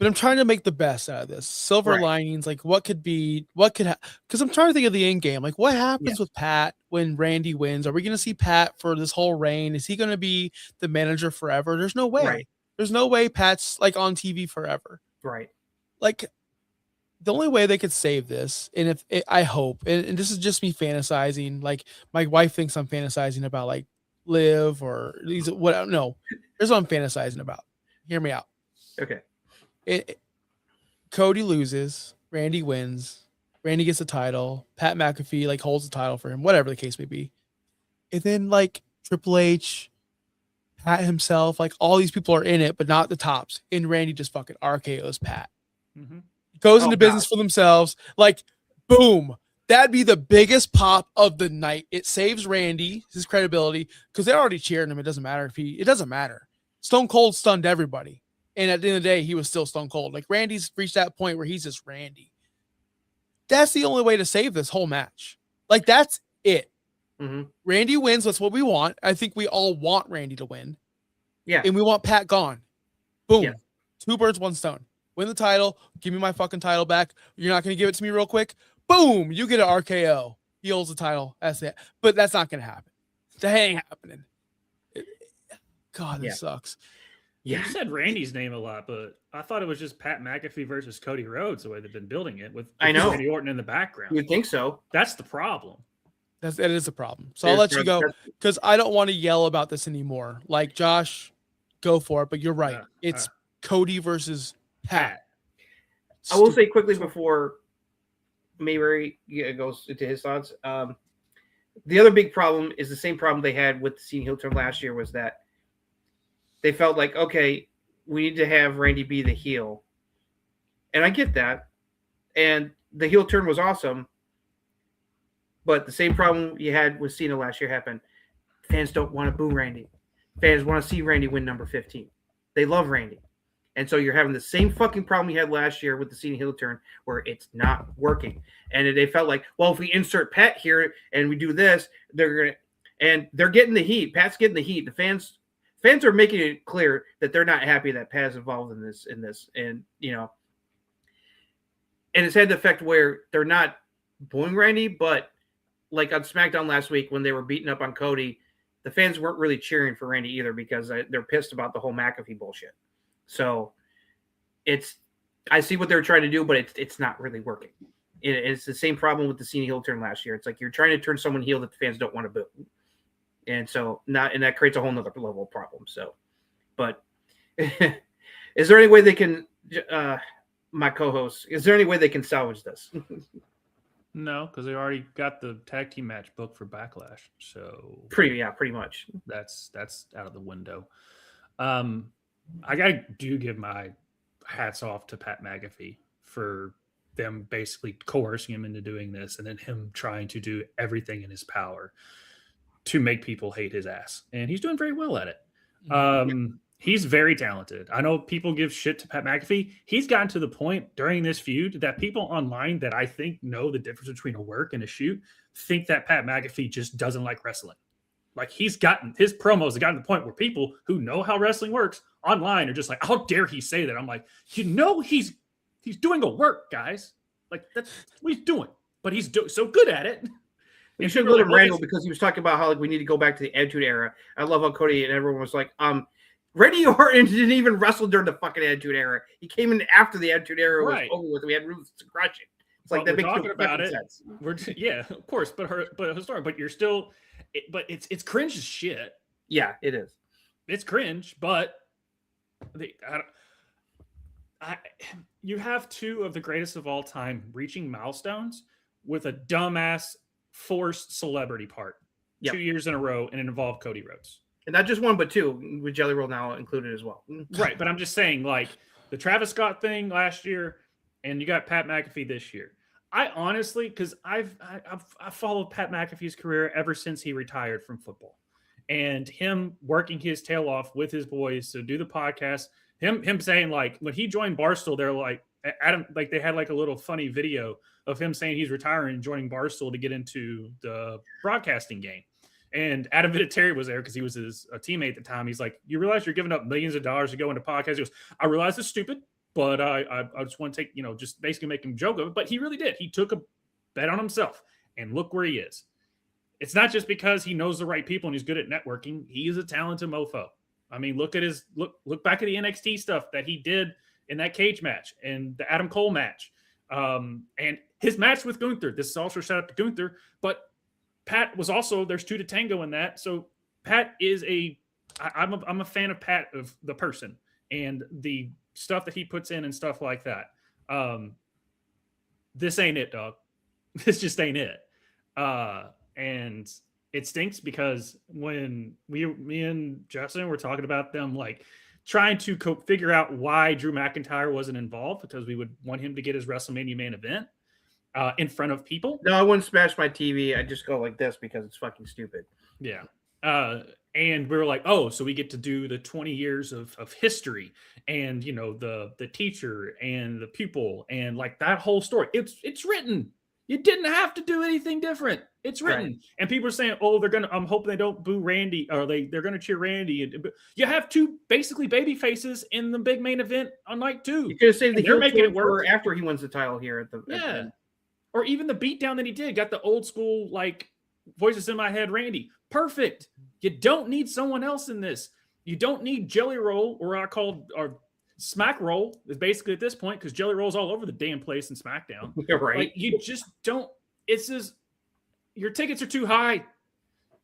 But I'm trying to make the best out of this. Silver linings, like what could because I'm trying to think of the end game. Like what happens with Pat when Randy wins? Are we going to see Pat for this whole reign? Is he going to be the manager forever? There's no way. Right. There's no way Pat's like on TV forever. Right. Like the only way they could save this, and I hope, and this is just me fantasizing. Like my wife thinks I'm fantasizing about like Liv or these. What? No, here's what I'm fantasizing about. Hear me out. Okay. Cody loses, Randy wins, Randy gets the title, Pat McAfee like holds the title for him, whatever the case may be. And then like Triple H, Pat himself, like all these people are in it, but not the tops. And Randy just fucking RKO's Pat. Mm-hmm. goes Oh, into business for themselves. Like, boom. That'd be the biggest pop of the night. It saves Randy, his credibility, because they're already cheering him. It doesn't matter it doesn't matter. Stone Cold stunned everybody. And at the end of the day, he was still Stone Cold. Like, Randy's reached that point where he's just Randy. That's the only way to save this whole match. Like, that's it. Mm-hmm. Randy wins. That's what we want. I think we all want Randy to win. Yeah. And we want Pat gone. Boom. Yeah. 2 birds, 1 stone. Win the title. Give me my fucking title back. You're not going to give it to me real quick. Boom. You get an RKO. He holds the title. That's it. But that's not going to happen. That ain't happening. God, this sucks. Yeah. You said Randy's name a lot, but I thought it was just Pat McAfee versus Cody Rhodes the way they've been building it with Randy Orton in the background. You'd think so. That's the problem. That is a problem. So I'll let you go because I don't want to yell about this anymore. Like, Josh, go for it. But you're right. It's Cody versus Pat. I will say quickly before Mayberry goes into his thoughts. The other big problem is the same problem they had with the Cena heel turn last year was that they felt like, okay, we need to have Randy be the heel. And I get that. And the heel turn was awesome. But the same problem you had with Cena last year happened. Fans don't want to boo Randy. Fans want to see Randy win number 15. They love Randy. And so you're having the same fucking problem you had last year with the Cena heel turn where it's not working. And they felt like, well, if we insert Pat here and we do this, they're getting the heat. Pat's getting the heat. The fans are making it clear that they're not happy that Pat's involved in this. And it's had the effect where they're not booing Randy, but like on SmackDown last week when they were beating up on Cody, the fans weren't really cheering for Randy either because they're pissed about the whole McAfee bullshit. So I see what they're trying to do, but it's not really working. It's the same problem with the Cena heel turn last year. It's like you're trying to turn someone heel that the fans don't want to boo. And so that creates a whole nother level of problem. So, but is there any way they can, my co-host, is there any way they can salvage this? No, because they already got the tag team match booked for Backlash. So pretty much. That's out of the window. I do give my hats off to Pat McAfee for them basically coercing him into doing this and then him trying to do everything in his power to make people hate his ass. And he's doing very well at it. He's very talented. I know people give shit to Pat McAfee. He's gotten to the point during this feud that people online that I think know the difference between a work and a shoot think that Pat McAfee just doesn't like wrestling. Like his promos have gotten to the point where people who know how wrestling works online are just like, how dare he say that? I'm like, he's doing a work, guys. Like that's what he's doing, but he's so good at it. You should let him wrangle because he was talking about how like we need to go back to the Attitude Era. I love how Cody and everyone was like, Randy Orton didn't even wrestle during the fucking Attitude Era. He came in after the Attitude Era was over with. We had roots to crush it. It's like that makes talking about it. Sense. Yeah, of course, but historic. But you're still, but it's cringe as shit. Yeah, it is. It's cringe, but you have 2 of the greatest of all time reaching milestones with a dumbass forced celebrity part 2 years in a row, and it involved Cody Rhodes. And not just 1, but 2, with Jelly Roll now included as well. Right, but I'm just saying, like, the Travis Scott thing last year, and you got Pat McAfee this year. I honestly, because I've followed Pat McAfee's career ever since he retired from football. And him working his tail off with his boys to do the podcast, him saying, like, when he joined Barstool, they're like, Adam, like, they had, like, a little funny video of him saying he's retiring and joining Barstool to get into the broadcasting game. And Adam Vinatieri was there because he was a teammate at the time. He's like, you realize you're giving up millions of dollars to go into podcasts? He goes, I realize it's stupid, but I just want to take, just basically make him joke of it. But he really did. He took a bet on himself, and look where he is. It's not just because he knows the right people and he's good at networking. He is a talented mofo. I mean, look back at the NXT stuff that he did in that cage match and the Adam Cole match. And his match with Gunther. This is also shout out to Gunther, but Pat was also, there's 2 to tango in that. So Pat is I'm a fan of Pat, of the person and the stuff that he puts in and stuff like that. This ain't it, dog. This just ain't it. And it stinks because when me and Justin were talking about them, like trying to figure out why Drew McIntyre wasn't involved, because we would want him to get his WrestleMania main event in front of people. No, I wouldn't smash my TV. I just go like this because it's fucking stupid. Yeah. And we were like, oh, so we get to do the 20 years of history and, the teacher and the pupil and like that whole story. It's written. You didn't have to do anything different. It's written. Right. And people are saying, oh, I'm hoping they don't boo Randy, or they're going to cheer Randy. And you have two basically baby faces in the big main event on night 2. You could have saved the heel making it work after he wins the title here at the end. Or even the beatdown that he did, got the old school, like, voices in my head, Randy. Perfect. You don't need someone else in this. You don't need Jelly Roll, or Smack Roll is basically at this point, because Jelly Roll's all over the damn place in SmackDown. Yeah, right. Like, you just don't. It's just, your tickets are too high.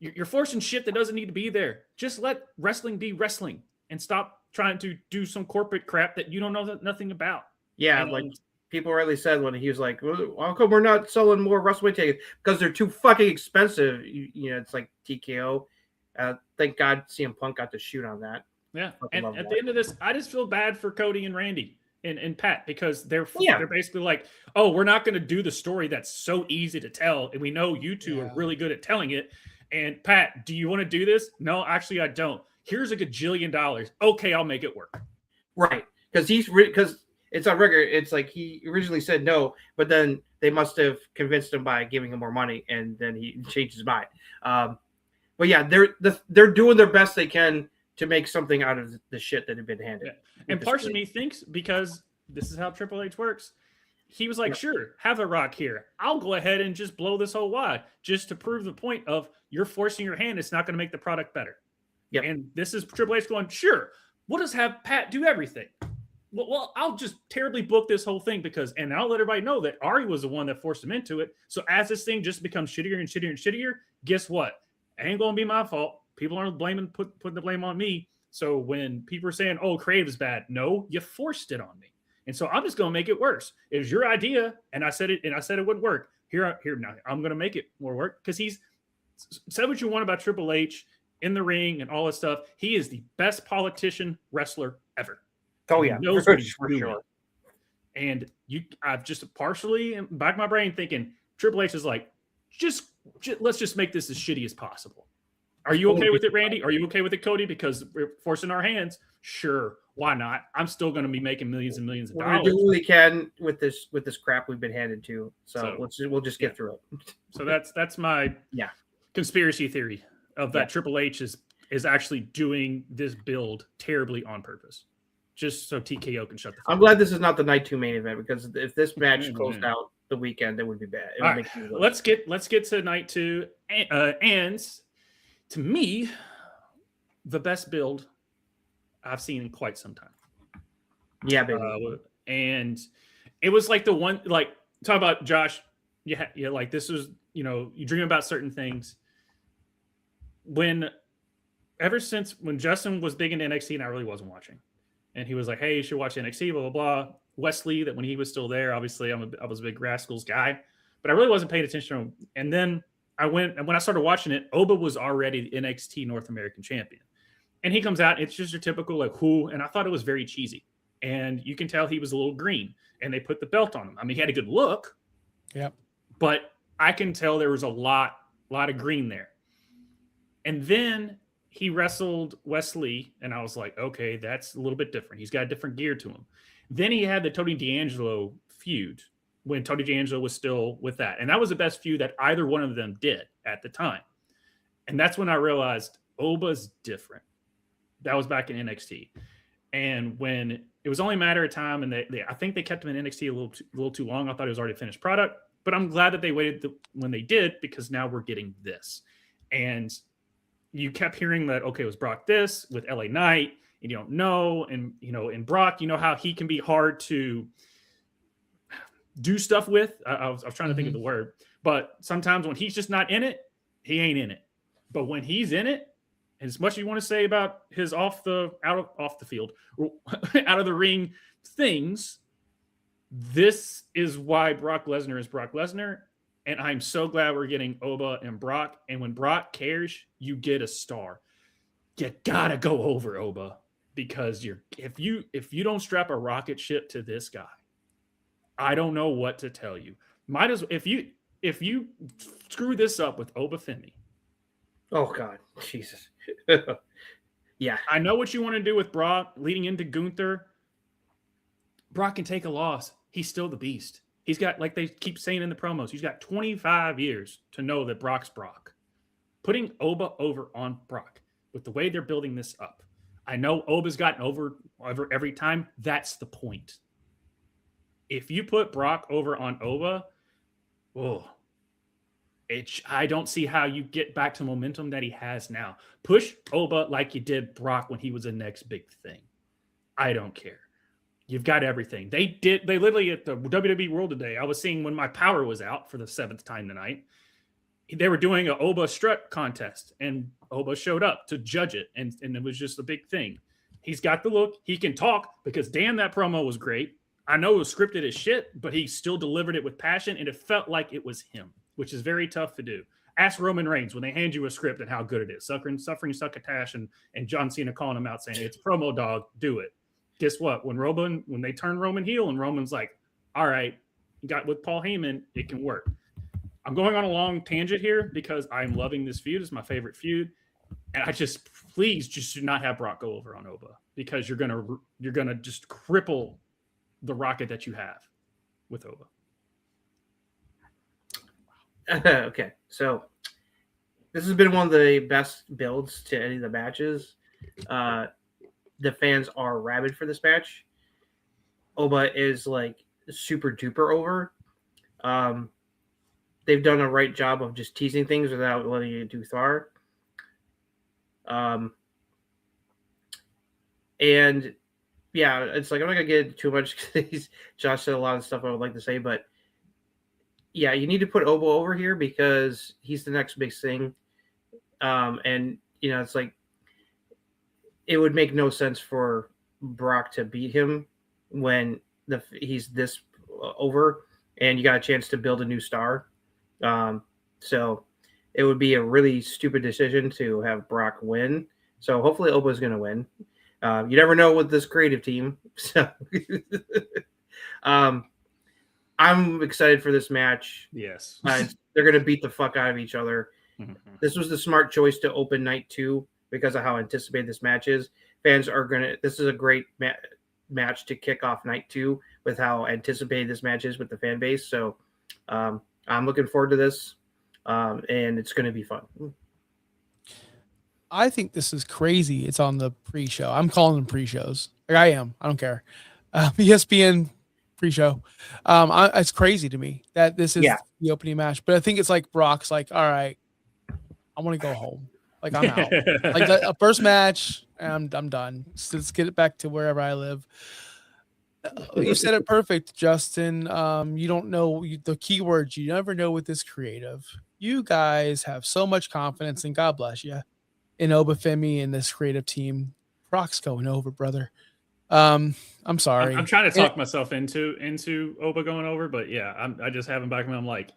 You're forcing shit that doesn't need to be there. Just let wrestling be wrestling and stop trying to do some corporate crap that you don't know nothing about. Yeah, like people rightly said when he was like, well, how come we're not selling more WrestleMania tickets? Because they're too fucking expensive. It's like TKO. Thank God CM Punk got to shoot on that. Yeah, and at the end of this, I just feel bad for Cody and Randy and Pat, because they're basically like, oh, we're not going to do the story that's so easy to tell, and we know you two are really good at telling it. And Pat, do you want to do this? No, actually, I don't. Here's a gajillion dollars. Okay, I'll make it work. Right, because it's on record. It's like he originally said no, but then they must have convinced him by giving him more money, and then he changed his mind. But yeah, they're doing their best they can to make something out of the shit that had been handed. Yeah. And part of me thinks, because this is how Triple H works, he was like, sure, have a Rock here. I'll go ahead and just blow this whole wad, just to prove the point of you're forcing your hand. It's not going to make the product better. Yeah. And this is Triple H going, sure, we'll just have Pat do everything. Well, I'll just terribly book this whole thing and I'll let everybody know that Ari was the one that forced him into it. So as this thing just becomes shittier and shittier and shittier, guess what? It ain't going to be my fault. People aren't putting the blame on me. So when people are saying, oh, creative is bad, no, you forced it on me. And so I'm just going to make it worse. It was your idea, and I said it wouldn't work. Here now, I'm going to make it more work, because he's said what you want about Triple H in the ring and all this stuff. He is the best politician wrestler ever. Oh, yeah. He knows what he's doing. Sure. And I've just partially in the back of my brain thinking Triple H is like, just let's just make this as shitty as possible. Are you okay with it, Randy? Are you okay with it, Cody? Because we're forcing our hands. Sure, why not? I'm still going to be making millions and millions of dollars. We do what we can with this crap we've been handed to. So we'll just get through it. So that's my conspiracy theory of that Triple H is actually doing this build terribly on purpose, just so TKO can shut the fuck I'm glad this is not the night 2 main event, because if this match closed out the weekend, it would be bad. It would make me let's get to night 2, and to me, the best build I've seen in quite some time. Yeah, baby. And it was like the one, like, talk about Josh. Yeah, like this was, you dream about certain things. Ever since when Justin was big into NXT and I really wasn't watching, and he was like, hey, you should watch NXT, blah, blah, blah. Wesley, that when he was still there, obviously I was a big Rascals guy, but I really wasn't paying attention to him. And then I went, and when I started watching it, Oba was already the NXT North American champion. And he comes out, and it's just your typical, like, who? And I thought it was very cheesy. And you can tell he was a little green, and they put the belt on him. I mean, he had a good look. Yep. But I can tell there was a lot of green there. And then he wrestled Wesley, and I was like, okay, that's a little bit different. He's got a different gear to him. Then he had the Tony D'Angelo feud when Tony D'Angelo was still with that. And that was the best feud that either one of them did at the time. And that's when I realized Oba's different. That was back in NXT. And when it was only a matter of time, and I think they kept him in NXT a little too long. I thought it was already a finished product, but I'm glad that they waited when they did, because now we're getting this. And you kept hearing that, okay, it was Brock this with LA Knight, and you don't know. And, in Brock, how he can be hard to do stuff with. I was trying to think of the word, but sometimes when he's just not in it, he ain't in it. But when he's in it, as much as you want to say about his off the field, out of the ring things, this is why Brock Lesnar is Brock Lesnar. And I'm so glad we're getting Oba and Brock. And when Brock cares, you get a star. You gotta go over Oba. because if you don't strap a rocket ship to this guy, I don't know what to tell you. Might as if you screw this up with Obafemi. Oh God, Jesus. Yeah, I know what you want to do with Brock leading into Gunther. Brock can take a loss. He's still the beast. He's got, like they keep saying in the promos, he's got 25 years to know that Brock's Brock. Putting Oba over on Brock with the way they're building this up. I know Oba's gotten over every time. That's the point. If you put Brock over on Oba, I don't see how you get back to momentum that he has now. Push Oba like you did Brock when he was the next big thing. I don't care. You've got everything. They literally at the WWE World today, I was seeing when my power was out for the 7th time tonight, they were doing an Oba strut contest, and Oba showed up to judge it, and it was just a big thing. He's got the look. He can talk, because damn, that promo was great. I know it was scripted as shit, but he still delivered it with passion, and it felt like it was him, which is very tough to do. Ask Roman Reigns when they hand you a script and how good it is. Suffering Succotash and John Cena calling him out saying, it's promo, dog, do it. Guess what? When they turn Roman heel and Roman's like, all right, you got with Paul Heyman, it can work. I'm going on a long tangent here because I'm loving this feud. It's my favorite feud. And I just, please just do not have Brock go over on Oba, because you're gonna just cripple the rocket that you have with Oba. Okay, so this has been one of the best builds to any of the matches. The fans are rabid for this match. Oba is like super duper over. They've done a right job of just teasing things without letting it too far. And yeah, it's like, I'm not gonna get into too much because Josh said a lot of stuff I would like to say, but yeah, you need to put Oba over here because he's the next big thing. And it's like, it would make no sense for Brock to beat him when he's this over, and you got a chance to build a new star. So it would be a really stupid decision to have Brock win. So hopefully Oba is going to win. You never know with this creative team. So I'm excited for this match. Yes. They're going to beat the fuck out of each other. Mm-hmm. This was the smart choice to open night 2 because of how anticipated this match is. Fans are going to – this is a great match to kick off night 2 with how anticipated this match is with the fan base. So I'm looking forward to this, and it's going to be fun. I think this is crazy. It's on the pre-show. I'm calling them pre-shows. Like, I am. I don't care. ESPN pre-show. It's crazy to me that this is the opening match. But I think it's like Brock's like, all right, I want to go home. Like, I'm out. Like, a first match, I'm done. So let's get it back to wherever I live. You said it perfect, Justin. You don't know the keywords. You never know with this creative. You guys have so much confidence, and God bless you, in Obafemi and this creative team. Brock's going over, brother. I'm sorry. I'm trying to talk myself into Oba going over, but yeah, I just have him back. I'm like,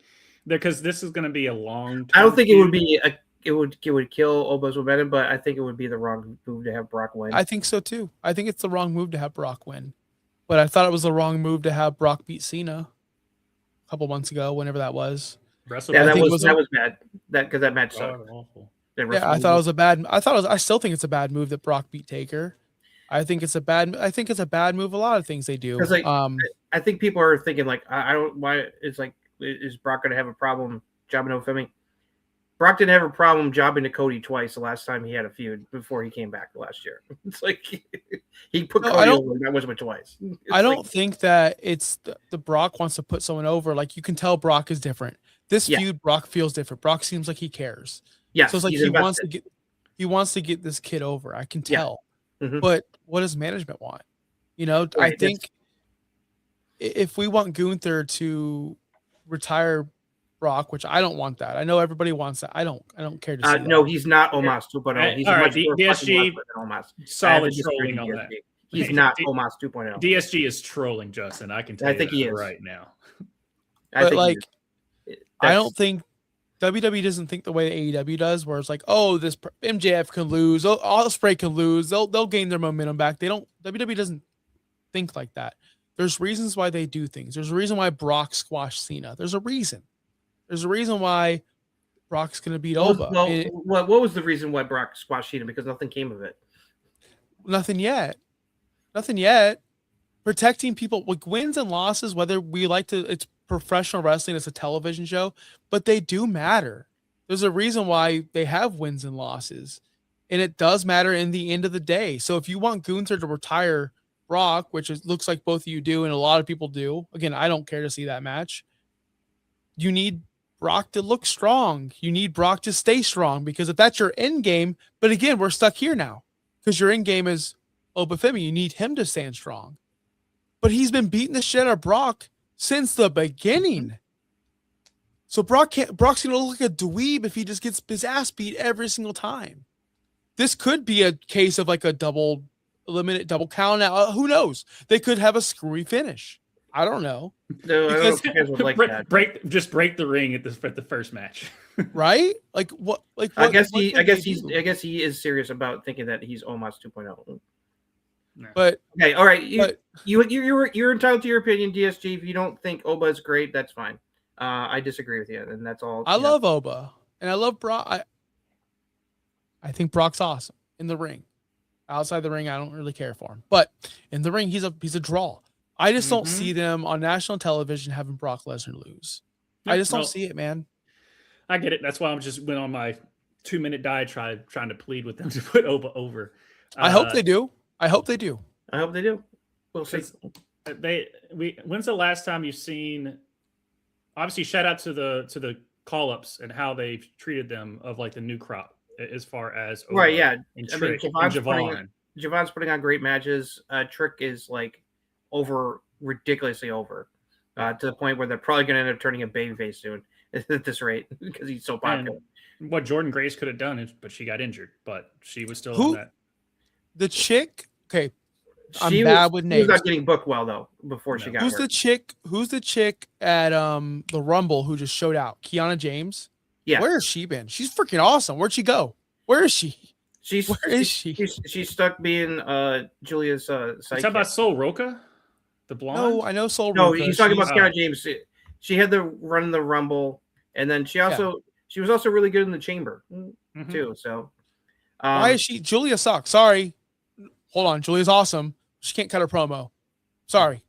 because this is going to be a long. I don't think it would be it would kill Oba's momentum, but I think it would be the wrong move to have Brock win. I think so too. I think it's the wrong move to have Brock win. But I thought it was the wrong move to have Brock beat Cena a couple months ago, whenever that was. Yeah, that was bad. Because that match sucked. Awful. Yeah, I thought it was a bad. I still think it's a bad move that Brock beat Taker. I think it's a bad move. A lot of things they do. Like, I think people are thinking like, I don't. Why it's like, is Brock going to have a problem jobbing Obafemi? Brock didn't have a problem jobbing to Cody twice the last time he had a feud before he came back last year. It's like he put Cody over that was twice. I don't think that it's the Brock wants to put someone over. Like, you can tell Brock is different. This feud, Brock feels different. Brock seems like he cares. Yeah, so it's like he wants to get this kid over. I can tell. Yeah. Mm-hmm. But what does management want? Right, I think if we want Gunther to retire Brock, which I don't want that. I know everybody wants that. I don't care to see no, he's not Omos 2.0. He's much more DSG solid trolling on that. He's not Omos 2.0. DSG is trolling Justin. I can tell you he is right now. But I don't think WWE doesn't think the way that AEW does, where it's like, oh, this MJF can lose, Ospreay can lose, they'll gain their momentum back. They don't. WWE doesn't think like that. There's reasons why they do things. There's a reason why Brock squashed Cena. There's a reason. There's a reason why Brock's going to beat Oba. What was the reason why Brock squashed Cena? Because nothing came of it. Nothing yet. Nothing yet. Protecting people, like wins and losses, whether we like to, it's professional wrestling, it's a television show, but they do matter. There's a reason why they have wins and losses, and it does matter in the end of the day. So if you want Gunther to retire Brock, which looks like both of you do, and a lot of people do, again, I don't care to see that match. You need Brock to look strong. You need Brock to stay strong, because if that's your end game, but again, we're stuck here now because your end game is Obafemi. You need him to stand strong. But he's been beating the shit out of Brock since the beginning. So Brock's going to look like a dweeb if he just gets his ass beat every single time. This could be a case of like a double count out. Who knows? They could have a screwy finish. I don't know. No, I don't know if you guys would like that. break the ring at the first match. Right? Like what? Like I guess he is serious about thinking that he's Omos 2.0. No. But okay, all right. You're entitled to your opinion, DSG. If you don't think Oba is great, that's fine. I disagree with you, and that's all. I love Oba, and I love Brock. I think Brock's awesome in the ring. Outside the ring, I don't really care for him, but in the ring, he's a draw. I just don't see them on national television having Brock Lesnar lose. I just don't see it, man. I get it. That's why I'm just went on my 2-minute diatribe trying to plead with them to put Oba over. I hope they do. I hope they do. We'll see. When's the last time you've seen? Obviously, shout out to the call-ups and how they've treated them of like the new crop as far as Oba right. Yeah, and Trick and Javon. Javon's putting on great matches. Trick is like ridiculously over, to the point where they're probably going to end up turning a babyface soon at this rate because he's so popular. And what Jordan Grace could have done, but she got injured, but she was still in that. The chick, okay. I'm bad with names. She was not getting booked well though before she got hurt. Who's the chick at the Rumble who just showed out? Kiana James? Yeah. Where has she been? She's freaking awesome. Where'd she go? Where is she? She's stuck being Julia's sidekick. Talking about Sol Roca? The blonde? No, I know Sol No, Roca. he's talking about Kiana James. She had the run in the Rumble, and then she was also really good in the Chamber too. So why is she? Julia sucks. Sorry. Hold on. Julia's awesome. She can't cut a promo. Sorry.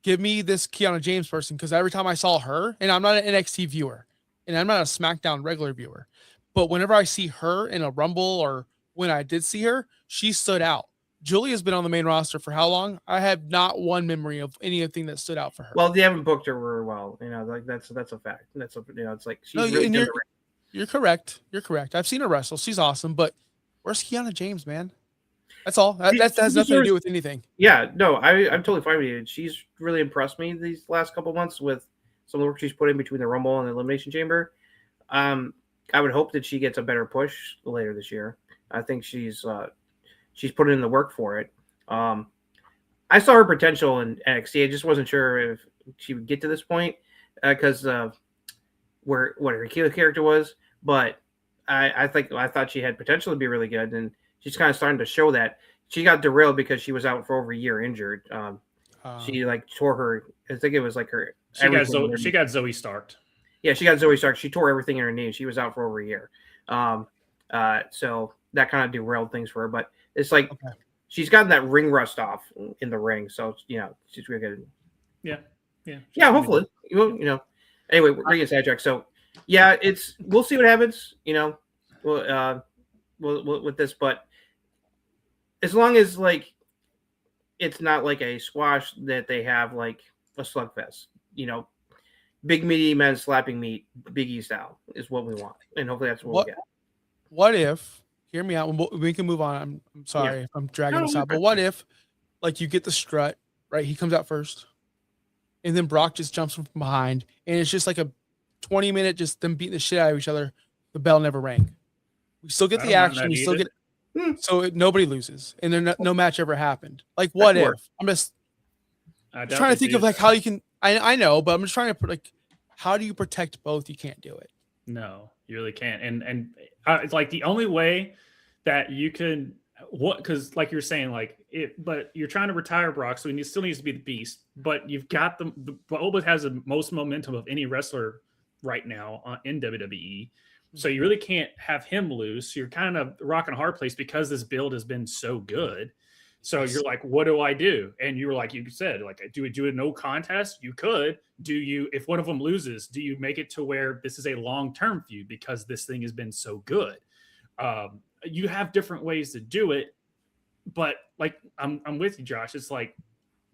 Give me this Kiana James person, because every time I saw her, and I'm not an NXT viewer, and I'm not a SmackDown regular viewer, but whenever I see her in a Rumble or when I did see her, she stood out. Julia's been on the main roster for how long? I have not one memory of anything that stood out for her. Well, they haven't booked her very well. Like that's a fact. It's like she's you're correct. You're correct. I've seen her wrestle. She's awesome, but where's Kiana James, man? That's all. That has nothing to do with anything. Yeah, no, I'm totally fine with you. She's really impressed me these last couple months with some of the work she's put in between the Rumble and the Elimination Chamber. I would hope that she gets a better push later this year. I think she's put in the work for it. I saw her potential in NXT. I just wasn't sure if she would get to this point because of what her heel character was. But I thought she had potential to be really good, and she's kind of starting to show that. She got derailed because she was out for over a year injured. She tore her. I think it was like her. She got Zoe Stark. Yeah, she got Zoe Stark. She tore everything in her knee. She was out for over a year. So that kind of derailed things for her. But it's like she's gotten that ring rust off in the ring. So she's really good. Yeah. Hopefully, Anyway, we're getting sidetracked. So we'll see what happens. We'll with this, but as long as it's not like a squash that they have like a slugfest, big meaty men slapping meat, Big E style is what we want, and hopefully that's what we get. What if? Hear me out. We can move on. I'm sorry if I'm dragging this out, but what if, you get the strut right? He comes out first, and then Brock just jumps from behind, and it's just like a 20-minute just them beating the shit out of each other. The bell never rang. We still get the action. We still get so nobody loses, and there no match ever happened. What if? I'm just trying to think of how you can. I know, but I'm just trying to put how do you protect both? You can't do it. No, you really can't. And it's like the only way that you can because like you're saying, like it, but you're trying to retire Brock, so he still needs to be the beast. But you've got the Boba has the most momentum of any wrestler right now in WWE. So you really can't have him lose. So you're kind of rocking a hard place because this build has been so good. So you're like, what do I do? And you were like, you said, like, do we do a no contest? You could. Do you, if one of them loses, do you make it to where this is a long-term feud because this thing has been so good? You have different ways to do it, but like, I'm with you, Josh. It's like,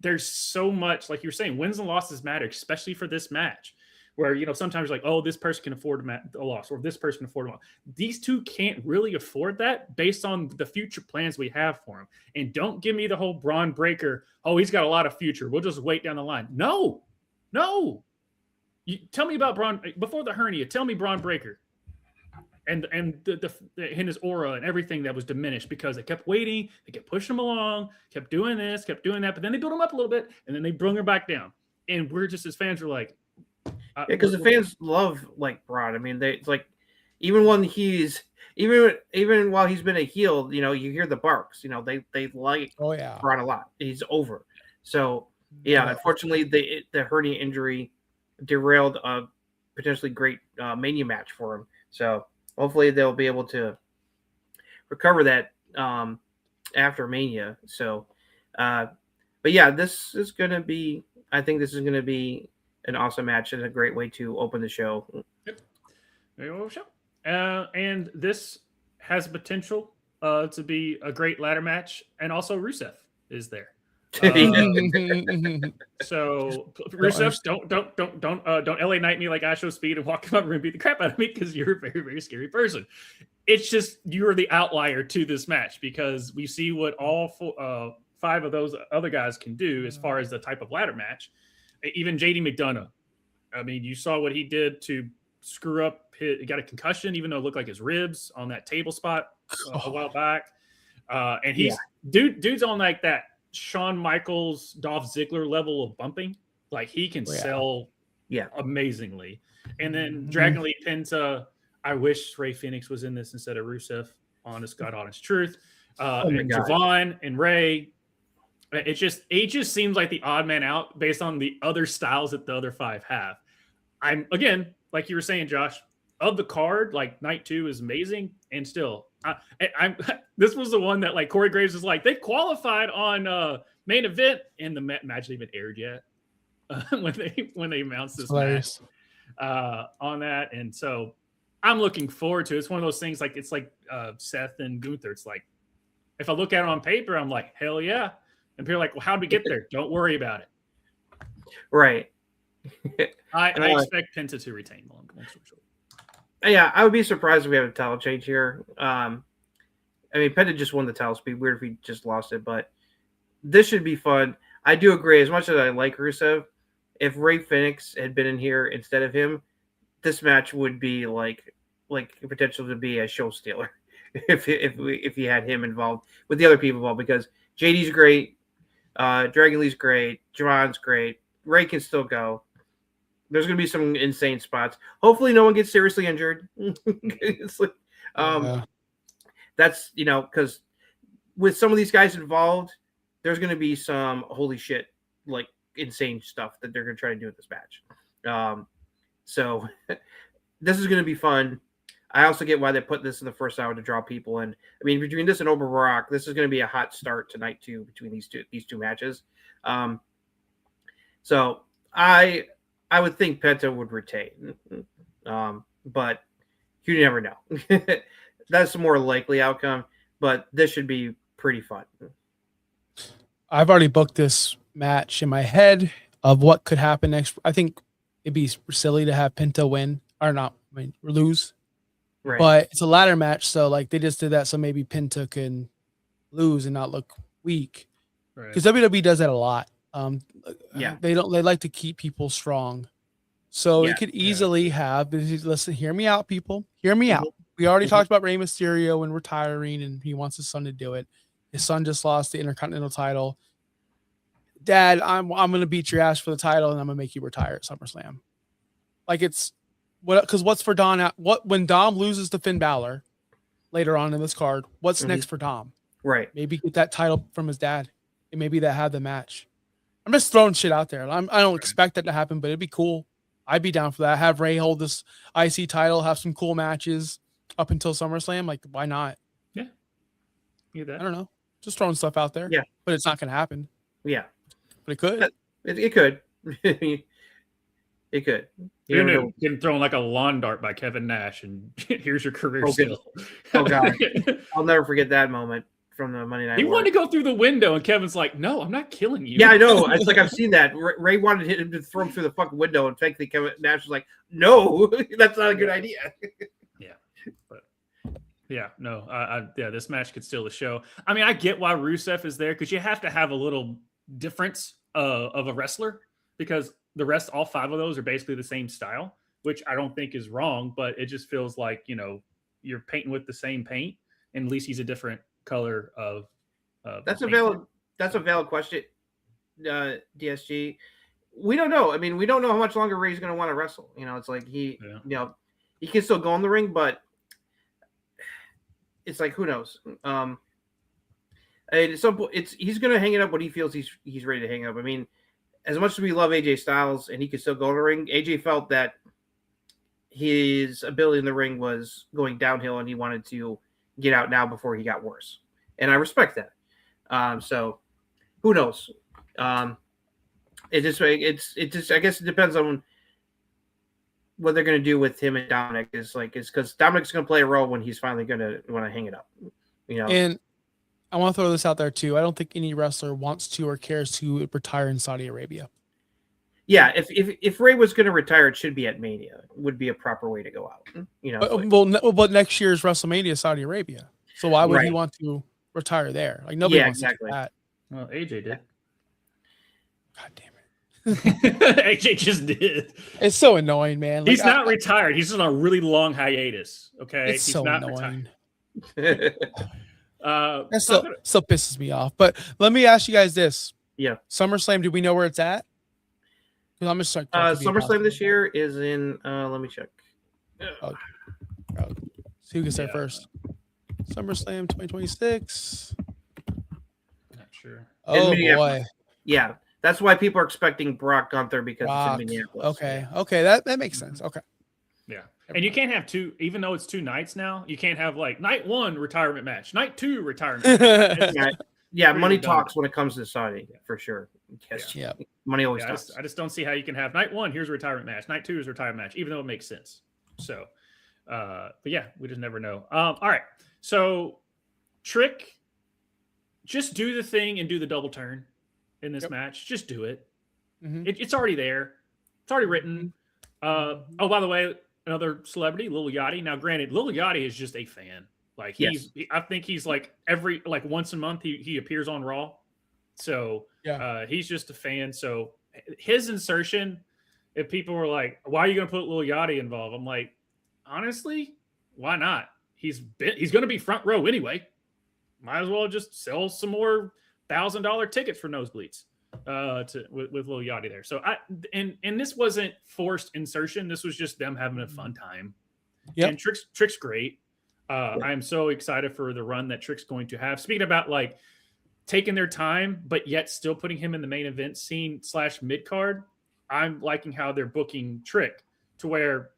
there's so much, like you're saying, wins and losses matter, especially for this match. Where, you know, sometimes you're like, oh, this person can afford a loss, or this person can afford a loss. These two can't really afford that based on the future plans we have for him. And don't give me the whole Braun Breaker, oh, he's got a lot of future, we'll just wait down the line. No. You tell me about Braun before the hernia. Tell me Braun Breaker and his aura and everything that was diminished because they kept waiting, they kept pushing him along, kept doing this, kept doing that, but then they built him up a little bit and then they bring him back down. And we're just, as fans, are like, because the fans love like Braun. I mean, it's like even when he's even while he's been a heel, you know, you hear the barks. You know, they like Braun a lot. He's over. So yeah, unfortunately, the hernia injury derailed a potentially great Mania match for him. So hopefully they'll be able to recover that after Mania. So, but yeah, this is gonna be. I think this is gonna be an awesome match and a great way to open the show. Yep. Very well show. And this has potential to be a great ladder match, and also Rusev is there. So Rusev, don't LA Knight me like I show speed and walk up and beat the crap out of me because you're a very, very scary person. It's just you're the outlier to this match because we see what all 5 of those other guys can do as far as the type of ladder match. Even JD McDonough. I mean, you saw what he did to screw up. He got a concussion, even though it looked like his ribs on that table spot a while back. And he's dude's on like that Shawn Michaels, Dolph Ziggler level of bumping. Like he can sell amazingly. And then Dragon Lee Penta. I wish Ray Phoenix was in this instead of Rusev. Honest God, honest truth. And Javon and Ray. It just seems like the odd man out based on the other styles that the other 5 have. I'm again, like you were saying, Josh, of the card, like night 2 is amazing, and still, I'm this was the one that like Corey Graves is like they qualified on main event, and the match even aired yet when they announced this match on that, and so I'm looking forward to it. It's one of those things like it's like Seth and Gunther. It's like if I look at it on paper, I'm like hell yeah. And people are like, well, how did we get there? Don't worry about it. Right. I expect Penta to retain long. Yeah, I would be surprised if we have a title change here. I mean, Penta just won the title. It'd be weird if he just lost it, but this should be fun. I do agree. As much as I like Rusev, if Ray Phoenix had been in here instead of him, this match would be like potential to be a show stealer if he had him involved with the other people involved because JD's great. Dragon Lee's great. Javon's great. Ray can still go. There's going to be some insane spots. Hopefully no one gets seriously injured. It's like, that's, you know, because with some of these guys involved, there's going to be some holy shit, like insane stuff that they're going to try to do in this match. So this is going to be fun. I also get why they put this in the first hour to draw people in. I mean, between this and Open Rock, this is going to be a hot start to night 2 between these two matches. So I would think Penta would retain, but you never know. That's a more likely outcome, but this should be pretty fun. I've already booked this match in my head of what could happen next. I think it'd be silly to have Penta win or not, lose. Right. But it's a ladder match, so like they just did that so maybe Penta can lose and not look weak. Because WWE does that a lot. They like to keep people strong. So it could easily have. Listen, hear me out, people. Hear me out. We already talked about Rey Mysterio and retiring, and he wants his son to do it. His son just lost the Intercontinental title. Dad, I'm gonna beat your ass for the title, and I'm gonna make you retire at SummerSlam. Like it's what's for Dom? When Dom loses to Finn Balor later on in this card, what's next for Dom? Right. Maybe get that title from his dad, and maybe that have the match. I'm just throwing shit out there. I don't expect that to happen, but it'd be cool. I'd be down for that. Have Ray hold this IC title, have some cool matches up until SummerSlam. Like, why not? Yeah. I don't know. Just throwing stuff out there. Yeah. But it's not going to happen. Yeah. But it could. It could. It could. You know, getting thrown like a lawn dart by Kevin Nash, and here's your career still. Oh, God. I'll never forget that moment from the Monday Night He War. wanted to go through the window, and Kevin's like, no, I'm not killing you. Yeah, I know. It's like I've seen that. Ray wanted him to throw him through the fucking window, and thankfully Kevin Nash was like, no, that's not a good idea. Yeah. But yeah, no, yeah, this match could steal the show. I mean, I get why Rusev is there, because you have to have a little difference of a wrestler, because the rest, all 5 of those are basically the same style, which I don't think is wrong, but it just feels like, you're painting with the same paint, and at least he's a different color of that's a valid question, DSG. We don't know. I mean, we don't know how much longer Ray's going to want to wrestle. It's like he can still go in the ring, but it's like, who knows? And at some point, he's going to hang it up when he feels he's ready to hang it up. I mean, as much as we love AJ Styles and he can still go in the ring, AJ felt that his ability in the ring was going downhill, and he wanted to get out now before he got worse. And I respect that. So who knows? I guess it depends on what they're going to do with him and Dominic. Is because Dominic's going to play a role when he's finally going to want to hang it up. And I want to throw this out there too. I don't think any wrestler wants to or cares to retire in Saudi Arabia. Yeah, if Ray was going to retire, it should be at Mania. Would be a proper way to go out. But next year's WrestleMania is Saudi Arabia, so why would he want to retire there? Like, nobody wants to do that. Well, AJ did. God damn it. AJ just did. It's so annoying, man. Like, he's not retired. He's on a really long hiatus. Okay, it's so annoying. That still pisses me off. But let me ask you guys this: Yeah, SummerSlam. Do we know where it's at? Because I'm just like, SummerSlam this year is in. Let me check. See who gets there first. SummerSlam 2026. Not sure. Oh boy. Yeah, that's why people are expecting Brock Gunther, because it's in Minneapolis. Okay, that makes sense. Okay. Yeah. And you can't have 2, even though it's 2 nights now, you can't have like night 1 retirement match, night 2 retirement match. Yeah, money talks when it comes to Saudi, for sure. Yes. Yeah. Money always talks. I just don't see how you can have night 1, here's a retirement match, night 2 is a retirement match, even though it makes sense. So, but yeah, we just never know. All right. So, Trick, just do the thing and do the double turn in this match. Just do it. Mm-hmm. It's already there. It's already written. Oh, by the way, another celebrity, Lil Yachty. Now, granted, Lil Yachty is just a fan. Like I think he's like once a month he appears on Raw. So he's just a fan. So his insertion, if people were like, why are you going to put Lil Yachty involved? I'm like, honestly, why not? He's going to be front row anyway. Might as well just sell some more $1,000 tickets for nosebleeds with Lil Yachty there. So and this wasn't forced insertion. This was just them having a fun time. Yeah. And Trick's great. I'm so excited for the run that Trick's going to have. Speaking about like taking their time, but yet still putting him in the main event scene / mid card. I'm liking how they're booking Trick to where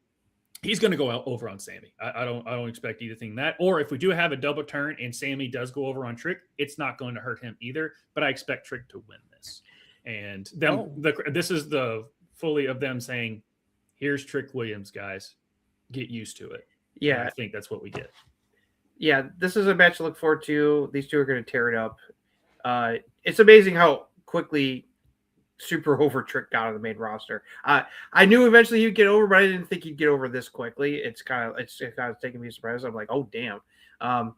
he's going to go out over on Sammy. I don't expect anything that. Or if we do have a double turn and Sammy does go over on Trick, it's not going to hurt him either. But I expect Trick to win this. And this is the fully of them saying, "Here's Trick Williams, guys. Get used to it." Yeah, and I think that's what we get. Yeah, this is a match to look forward to. These two are going to tear it up. It's amazing how quickly super over Trick got on the main roster. I knew eventually he'd get over, but I didn't think he'd get over this quickly. It's kind of taking me surprised. I'm like, oh damn, and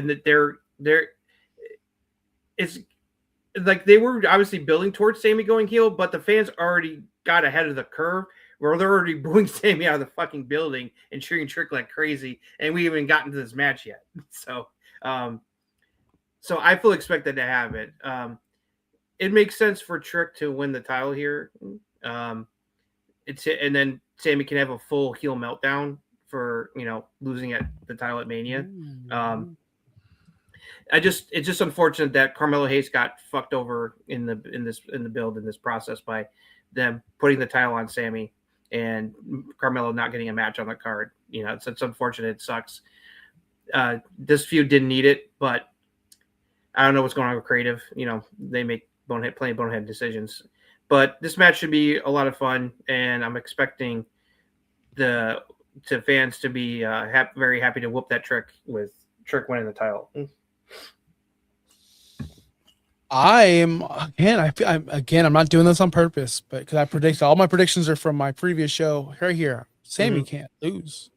that they're it's like they were obviously building towards Sammy going heel, but the fans already got ahead of the curve where they're already booing Sammy out of the fucking building and cheering Trick like crazy, and we haven't gotten to this match yet. So I fully expect that to happen. It makes sense for Trick to win the title here. And then Sammy can have a full heel meltdown for losing at the title at Mania. It's just unfortunate that Carmelo Hayes got fucked over in this process by them putting the title on Sammy and Carmelo not getting a match on the card. It's unfortunate. It sucks. This feud didn't need it, but I don't know what's going on with creative. They make bonehead decisions. But this match should be a lot of fun, and I'm expecting the fans to be very happy to whoop that Trick with Trick winning the title. I'm not doing this on purpose, but because I predict all my predictions are from my previous show right here. Sammy can't lose.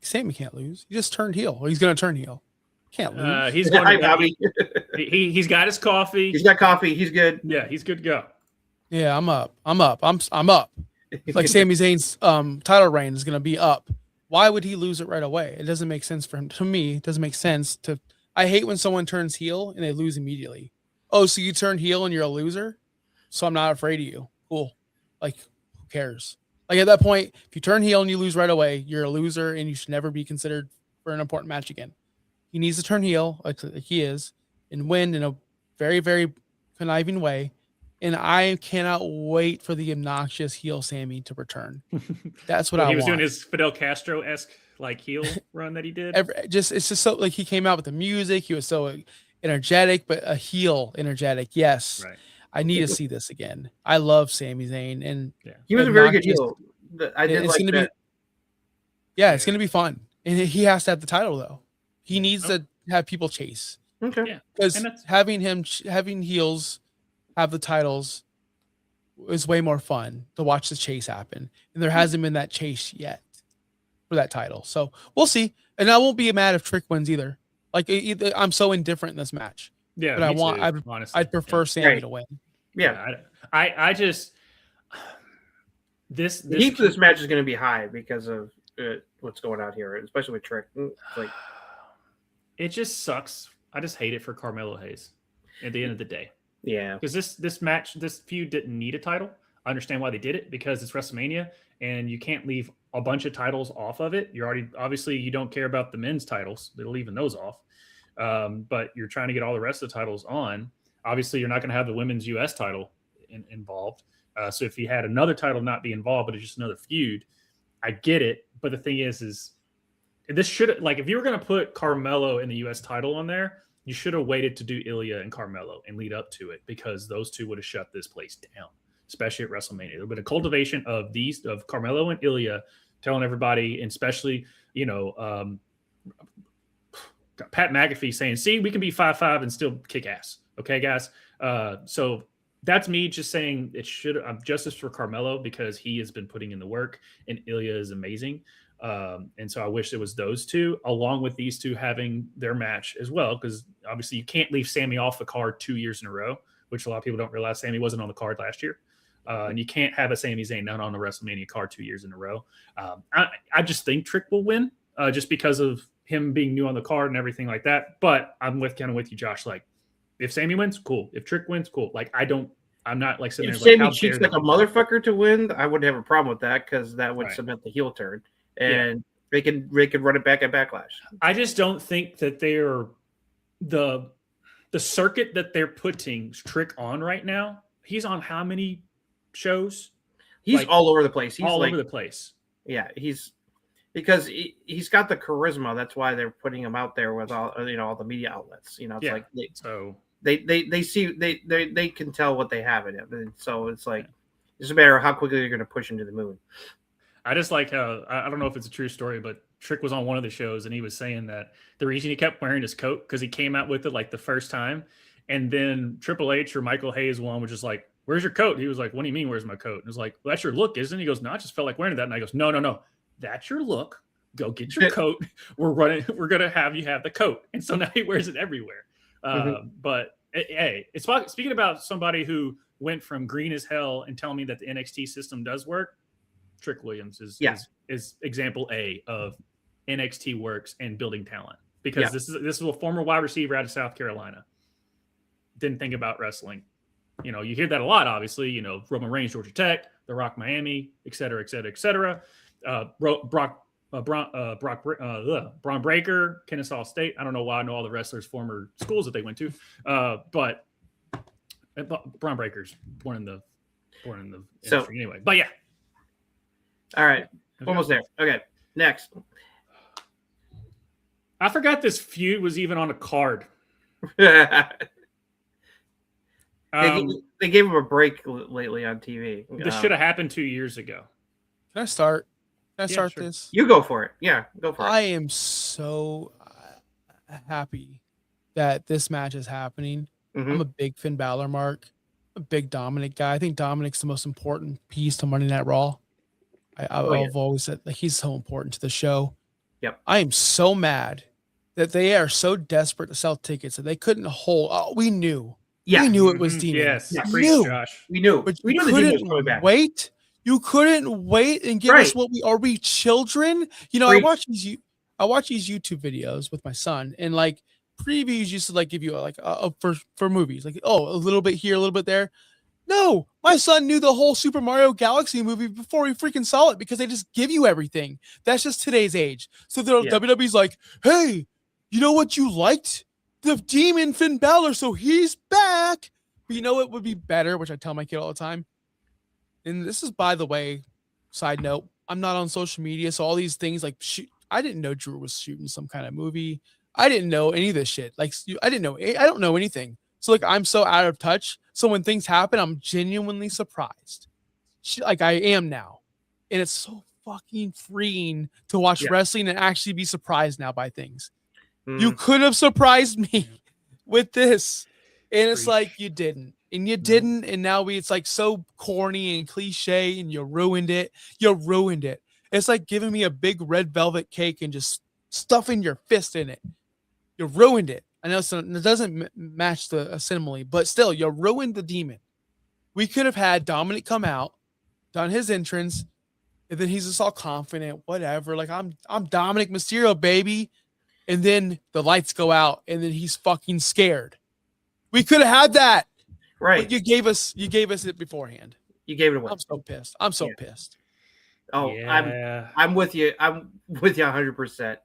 Sammy can't lose. He just turned heel. He's going to turn heel. Can't lose. He's going to he's got his coffee. He's got coffee. He's good. Yeah, he's good to go. Yeah, I'm up. I'm up. Like Sami Zayn's title reign is going to be up. Why would he lose it right away? It doesn't make sense for him. To me, it doesn't make sense to. I hate when someone turns heel and they lose immediately. Oh, so you turned heel and you're a loser? So I'm not afraid of you. Cool. Like, who cares? Like at that point, if you turn heel and you lose right away, you're a loser and you should never be considered for an important match again. He needs to turn heel like he is and win in a very, very conniving way. And I cannot wait for the obnoxious heel Sammy to return. That's what I want. He was doing his Fidel Castro-esque like heel run that he did. It's just so like he came out with the music. He was so energetic, but a heel energetic. Yes. Right. I need to see this again. I love Sami Zayn, and he was a very good heel. I did like that. It's going to be fun, and he has to have the title though. He needs to have people chase. Okay. Because having heels have the titles is way more fun to watch the chase happen, and there hasn't been that chase yet for that title. So we'll see, and I won't be mad if Trick wins either. Like I'm so indifferent in this match. Yeah, but I'd prefer Sammy to win. Yeah, I just this heat for this match is going to be high because of what's going on here, especially with Trick. It just sucks. I just hate it for Carmelo Hayes. At the end of the day, yeah, because this feud didn't need a title. I understand why they did it because it's WrestleMania, and you can't leave a bunch of titles off of it. Obviously you don't care about the men's titles. They're leaving those off. But you're trying to get all the rest of the titles on. Obviously, you're not going to have the women's U.S. title involved. So if you had another title not be involved, but it's just another feud, I get it. But the thing is this should if you were going to put Carmelo and the U.S. title on there, you should have waited to do Ilya and Carmelo and lead up to it because those two would have shut this place down, especially at WrestleMania. There would have been a cultivation of Carmelo and Ilya telling everybody, and especially Pat McAfee saying, see, we can be 5'5" and still kick ass. Okay, guys. So that's me just saying justice for Carmelo because he has been putting in the work and Ilya is amazing. And so I wish it was those two along with these two having their match as well. Because obviously you can't leave Sammy off the card 2 years in a row, which a lot of people don't realize Sammy wasn't on the card last year. And you can't have a Sami Zayn not on the WrestleMania card 2 years in a row. I just think Trick will win just because of him being new on the card and everything like that. But I'm with you, Josh. Like, if Sammy wins, cool. If Trick wins, cool. Like, I'm not like sitting there. If Sammy cheats like a motherfucker to win, I wouldn't have a problem with that because that would cement the heel turn, and they could run it back at Backlash. I just don't think that they're the circuit that they're putting Trick on right now. He's on how many shows? He's all over the place. He's all over the place. Yeah, because he's got the charisma. That's why they're putting him out there with all the media outlets. They can tell what they have in him, and so it's like it's a matter of how quickly they're going to push him to the moon. I just like how I don't know if it's a true story, but Trick was on one of the shows and he was saying that the reason he kept wearing his coat because he came out with it like the first time, and then Triple H or Michael Hayes one was just like, "Where's your coat?" He was like, "What do you mean, where's my coat?" And it was like, "Well, that's your look, isn't it?" He goes, "No, I just felt like wearing that." And I goes, No. That's your look. Go get your coat. We're going to have you have the coat. And so now he wears it everywhere. But hey, it's speaking about somebody who went from green as hell and telling me that the NXT system does work. Trick Williams is example A of NXT works and building talent because this is a former wide receiver out of South Carolina. Didn't think about wrestling. you hear that a lot, obviously, Roman Reigns, Georgia Tech, The Rock, Miami, et cetera, et cetera, et cetera. Braun Breaker, Kennesaw State. I don't know why I know all the wrestlers' former schools that they went to, but Braun Breaker's born in the industry anyway. But yeah. All right, almost there. Okay, next. I forgot this feud was even on a card. They gave him a break lately on TV. This should have happened 2 years ago. Can I start? Can I Yeah, start sure. this? You go for it. Yeah, go for it. I am so happy that this match is happening. I'm a big Finn Balor mark. I'm a big Dominic guy. I think Dominic's the most important piece to Monday Night Raw. I've always said he's so important to the show. Yep. I am so mad that they are so desperate to sell tickets that they couldn't hold. Oh, we knew. Yeah. We knew it was Demon. Yes. We Preach, knew. Josh. We knew. But We you knew the Demon was coming couldn't back. wait. You couldn't wait and give us what we are. We children. I watch these YouTube videos with my son, and like previews used to like give you like for movies, like a little bit here, a little bit there. No, my son knew the whole Super Mario Galaxy movie before he freaking saw it because they just give you everything. That's just today's age. So WWE's like, hey, you know what you liked? The Demon Finn Balor, so he's back. But you know what would be better, which I tell my kid all the time? And this is, by the way, side note, I'm not on social media, so all these things like I didn't know Drew was shooting some kind of movie. I didn't know any of this shit. Like I don't know anything. So like I'm so out of touch. So when things happen, I'm genuinely surprised. Like I am now. And it's so fucking freeing to watch wrestling and actually be surprised now by things. You could have surprised me with this. And it's like you didn't. And you didn't. And now it's like so corny and cliche and you ruined it. You ruined it. It's like giving me a big red velvet cake and just stuffing your fist in it. You ruined it. I know it doesn't match the simile, but still, you ruined the Demon. We could have had Dominic come out, done his entrance, and then he's just all confident, whatever. Like I'm Dominic Mysterio, baby. And then the lights go out, and then he's fucking scared. We could have had that. Right. But you gave us it beforehand. You gave it away. I'm so pissed. I'm so pissed. Oh, yeah. I'm with you. I'm with you 100%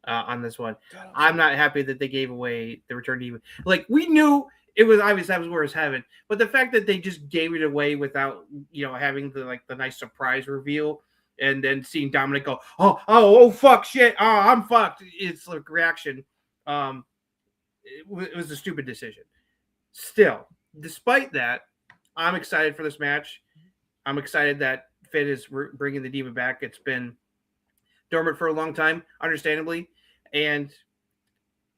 on this one. God, I'm not happy that they gave away the return to even. Like we knew it was obvious that was where it's heaven, but the fact that they just gave it away without having the nice surprise reveal and then seeing Dominic go, oh fuck shit, I'm fucked. It's like reaction. It was a stupid decision. Still, despite that, I'm excited for this match. I'm excited that Finn is bringing the Demon back. It's been dormant for a long time, understandably, and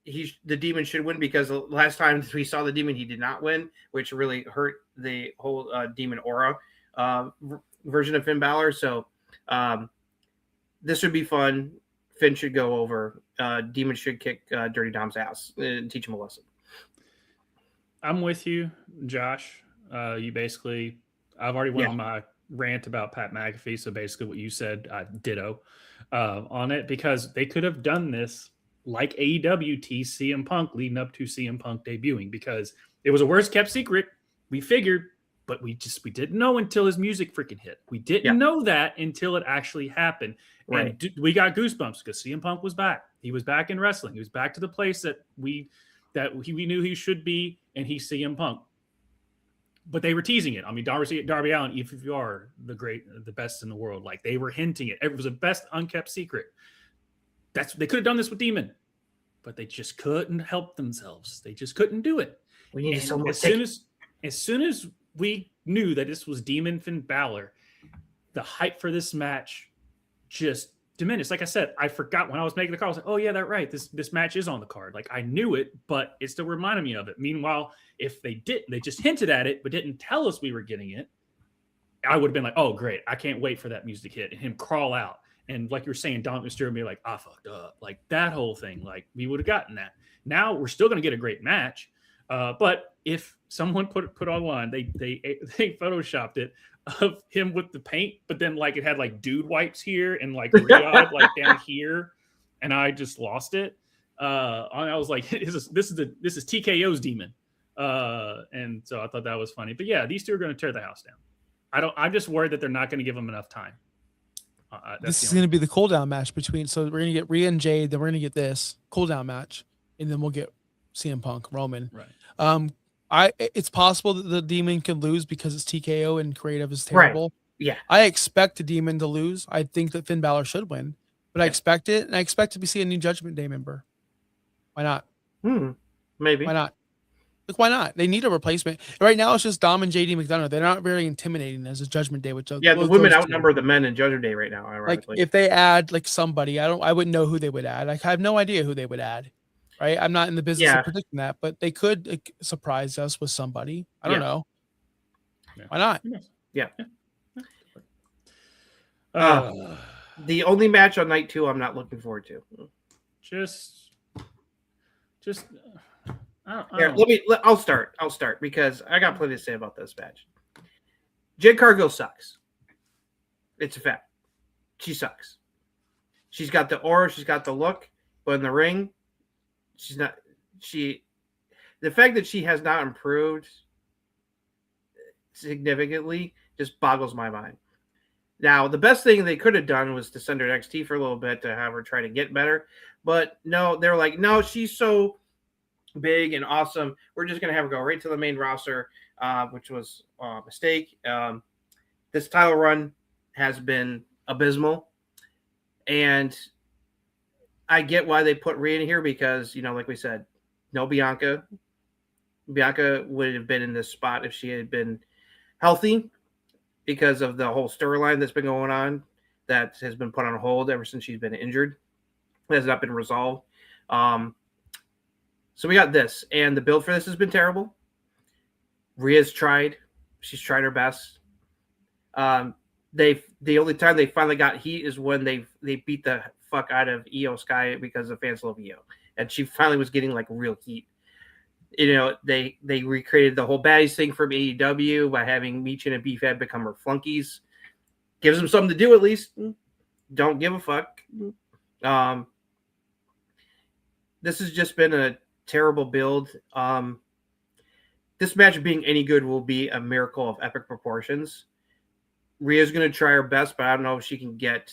the Demon should win because the last time we saw the Demon, he did not win, which really hurt the whole Demon aura version of Finn Balor. So this would be fun. Finn should go over. Demon should kick Dirty Dom's ass and teach him a lesson. I'm with you, Josh. You basically, I've already went on my rant about Pat McAfee. So basically what you said, ditto on it, because they could have done this like AEW teased CM Punk leading up to CM Punk debuting, because it was a worst kept secret. We figured, but we didn't know until his music freaking hit. We didn't know that until it actually happened. Right. And we got goosebumps because CM Punk was back. He was back in wrestling. He was back to the place that we knew he should be, and he's CM Punk. But they were teasing it. I mean, Darby Allin, if you are the best in the world, like they were hinting it. It was a best unkept secret. They could have done this with Demon, but they just couldn't help themselves. They just couldn't do it. We need someone. As soon as we knew that this was Demon Finn Balor, the hype for this match just diminished. Like I said, I forgot when I was making the call. I was like, oh yeah, that's right. This match is on the card. Like I knew it, but it still reminded me of it. Meanwhile, if they just hinted at it, but didn't tell us we were getting it, I would have been like, oh great, I can't wait for that music hit and him crawl out. And like you're saying, Dominic Mysterio be like, I fucked up. Like that whole thing, like we would have gotten that. Now we're still going to get a great match. But if someone put online, they photoshopped it of him with the paint, but then like it had like dude wipes here and like Riyadh like down here, and I just lost it. I was like, this is TKO's Demon. And so I thought that was funny. But yeah, these two are going to tear the house down. I'm just worried that they're not going to give them enough time. This is going to be the cool down match between. So we're going to get Rhea and Jade. Then we're going to get this cool down match, and then we'll get CM Punk, Roman. Right. It's possible that the Demon can lose because it's TKO and creative is terrible. Right. Yeah. I expect the Demon to lose. I think that Finn Balor should win, but I expect it, and I expect to see a new Judgment Day member. Why not? Maybe. Why not? Look, why not? They need a replacement. Right now, it's just Dom and JD McDonough. They're not very intimidating as a Judgment Day. The women outnumber the men in Judgment Day right now. Ironically. Like if they add like somebody, I wouldn't know who they would add. Like I have no idea who they would add. Right? I'm not in the business of predicting that, but they could surprise us with somebody. I don't know. Yeah. Why not? Yeah. The only match on night 2 I'm not looking forward to. I'll start because I got plenty to say about this match. Jade Cargill sucks. It's a fact. She sucks. She's got the aura, she's got the look, but in the ring, she's not. The fact that she has not improved significantly just boggles my mind. Now, the best thing they could have done was to send her to NXT for a little bit to have her try to get better. But no, they're like, no, she's so big and awesome. We're just going to have her go right to the main roster, which was a mistake. This title run has been abysmal. And I get why they put Rhea in here because, like we said, no Bianca. Bianca would have been in this spot if she had been healthy, because of the whole storyline that's been going on that has been put on hold ever since she's been injured. It has not been resolved. So we got this, and the build for this has been terrible. Rhea's tried. She's tried her best. The only time they finally got heat is when they beat the fuck out of Io Sky because the fans love Io. And she finally was getting like real heat. They recreated the whole baddies thing from AEW by having Michin and B-Fab become her flunkies. Gives them something to do at least. Don't give a fuck. This has just been a terrible build. This match being any good will be a miracle of epic proportions. Rhea's going to try her best, but I don't know if she can get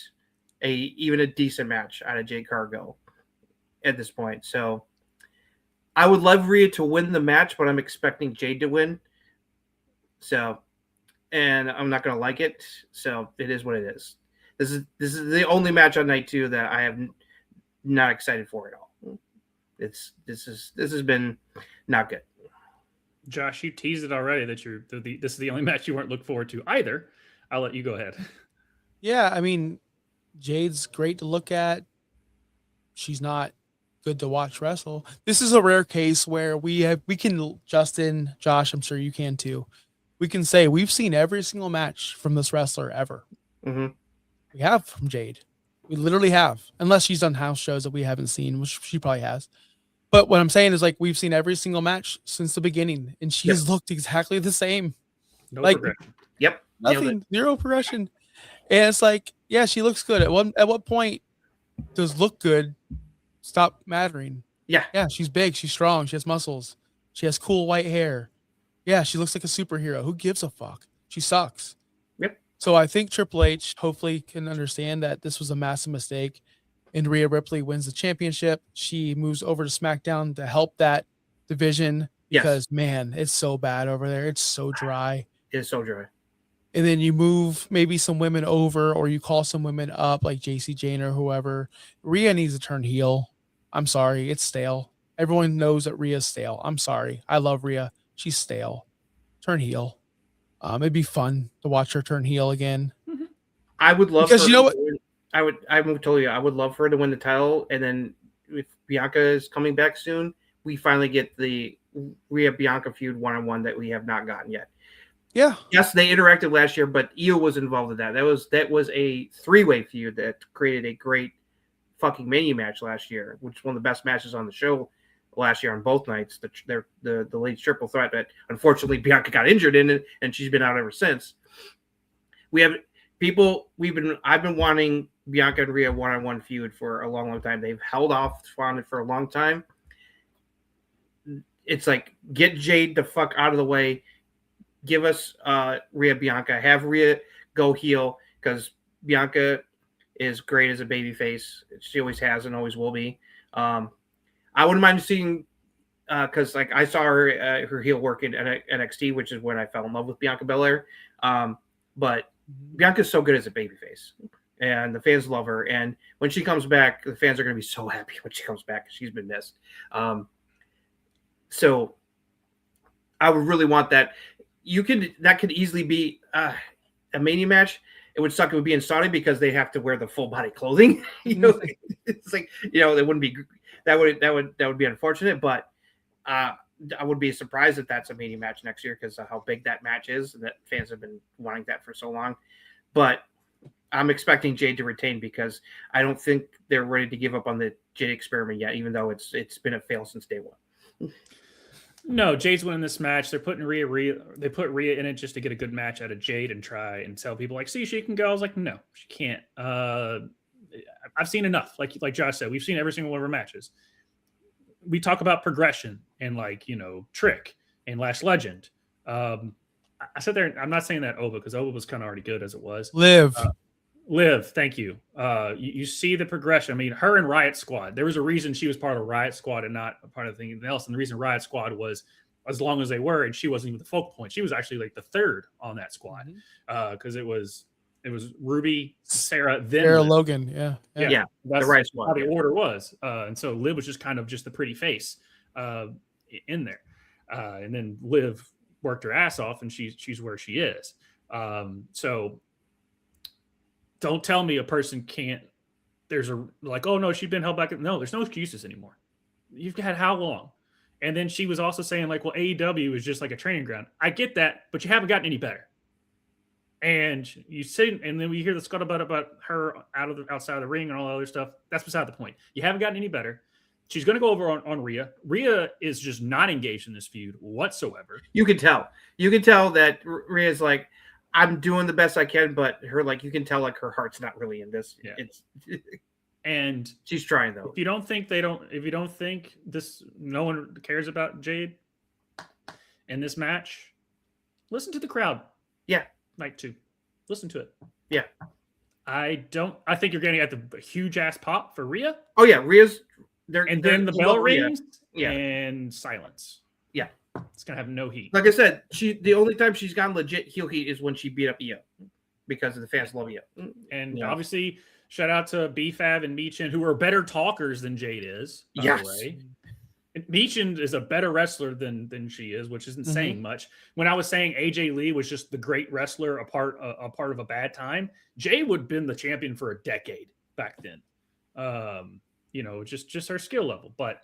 even a decent match out of Jade Cargill at this point. So I would love Rhea to win the match, but I'm expecting Jade to win. So, and I'm not going to like it. So it is what it is. This is the only match on night 2 that I have not excited for at all. This has been not good. Josh, you teased it already that this is the only match you weren't looking forward to either. I'll let you go ahead. Yeah, I mean, Jade's great to look at. She's not good to watch wrestle. This is a rare case where we can, Justin, Josh, I'm sure you can too. We can say we've seen every single match from this wrestler ever. Mm-hmm. We have from Jade. We literally have, unless she's done house shows that we haven't seen, which she probably has. But what I'm saying is, like, we've seen every single match since the beginning, and she's looked exactly the same. No progression. Yep. Nothing. Zero progression. And it's like, yeah, she looks good. At what point does look good stop mattering? Yeah. Yeah, she's big. She's strong. She has muscles. She has cool white hair. Yeah, she looks like a superhero. Who gives a fuck? She sucks. Yep. So I think Triple H hopefully can understand that this was a massive mistake. And Rhea Ripley wins the championship. She moves over to SmackDown to help that division because, man, it's so bad over there. It's so dry. It's so dry. And then you move maybe some women over or you call some women up like JC Jane or whoever. Rhea needs to turn heel. I'm sorry. It's stale. Everyone knows that Rhea's stale. I'm sorry. I love Rhea. She's stale. Turn heel. It'd be fun to watch her turn heel again. I would love because you know what? I would love for her to win the title, and then if Bianca is coming back soon, we finally get the Rhea Bianca feud 1-on-1 that we have not gotten yet. Yeah. Yes, they interacted last year, but Io was involved in that. That was a 3-way feud that created a great fucking Mania match last year, which is one of the best matches on the show last year on both nights. The ladies triple threat that unfortunately Bianca got injured in it, and she's been out ever since. I've been wanting Bianca and Rhea 1-on-1 feud for a long, long time. They've held off on it for a long time. it's like get Jade the fuck out of the way. Give us Rhea Bianca. Have Rhea go heel because Bianca is great as a babyface. She always has and always will be. I wouldn't mind seeing because like I saw her heel work in NXT, which is when I fell in love with Bianca Belair. But Bianca's so good as a babyface, and the fans love her. And when she comes back, the fans are going to be so happy when she comes back. She's been missed. So I would really want that. That could easily be a Mania match. It would suck. It would be in Saudi because they have to wear the full body clothing. It's like it wouldn't be. That would be unfortunate. But I would be surprised if that's a Mania match next year because of how big that match is. And that fans have been wanting that for so long. But I'm expecting Jade to retain because I don't think they're ready to give up on the Jade experiment yet, even though it's been a fail since day one. No, Jade's winning this match. They're putting Rhea. They put Rhea in it just to get a good match out of Jade and try and tell people like, see, she can go. I was like, no, she can't. I've seen enough. Like Josh said, we've seen every single one of her matches. We talk about progression and Trick and Lash Legend. I sit there. I'm not saying that Ova because Ova was kind of already good as it was. Liv, thank you. You see the progression. I mean, her and Riot Squad, there was a reason she was part of Riot Squad and not a part of anything else. And the reason Riot Squad was as long as they were, and she wasn't even the focal point. She was actually like the third on that squad because it was Ruby, Sarah, then Sarah Liv. Logan. Yeah. That's the Riot Squad. how the order was. And so Liv was just kind of just the pretty face in there. And then Liv worked her ass off, and she's where she is. So don't tell me a person can't. There's oh no, she's been held back. No, there's no excuses anymore. You've had how long? And then she was also saying well, AEW is just like a training ground. I get that, but you haven't gotten any better. And you say, and then we hear the scuttlebutt about her outside of the ring and all that other stuff. That's beside the point. You haven't gotten any better. She's going to go over on Rhea. Rhea is just not engaged in this feud whatsoever. You can tell. You can tell that Rhea's like, I'm doing the best I can, but her you can tell her heart's not really in this. Yeah. And she's trying though. If you don't think this, no one cares about Jade in this match, listen to the crowd. Yeah. Listen to it. Yeah. I think you're going to get the huge ass pop for Rhea. Oh yeah. Rhea's there. And then the bell rings yeah. And silence. Yeah. It's going to have no heat. Like I said, the only time she's gotten legit heel heat is when she beat up Io because the fans love Io. And obviously, shout out to BFAB and Meechin, who are better talkers than Jade is. By the way. Meechin is a better wrestler than she is, which isn't saying much. When I was saying AJ Lee was just the great wrestler, a part of a bad time, Jade would have been the champion for a decade back then. Just her skill level. But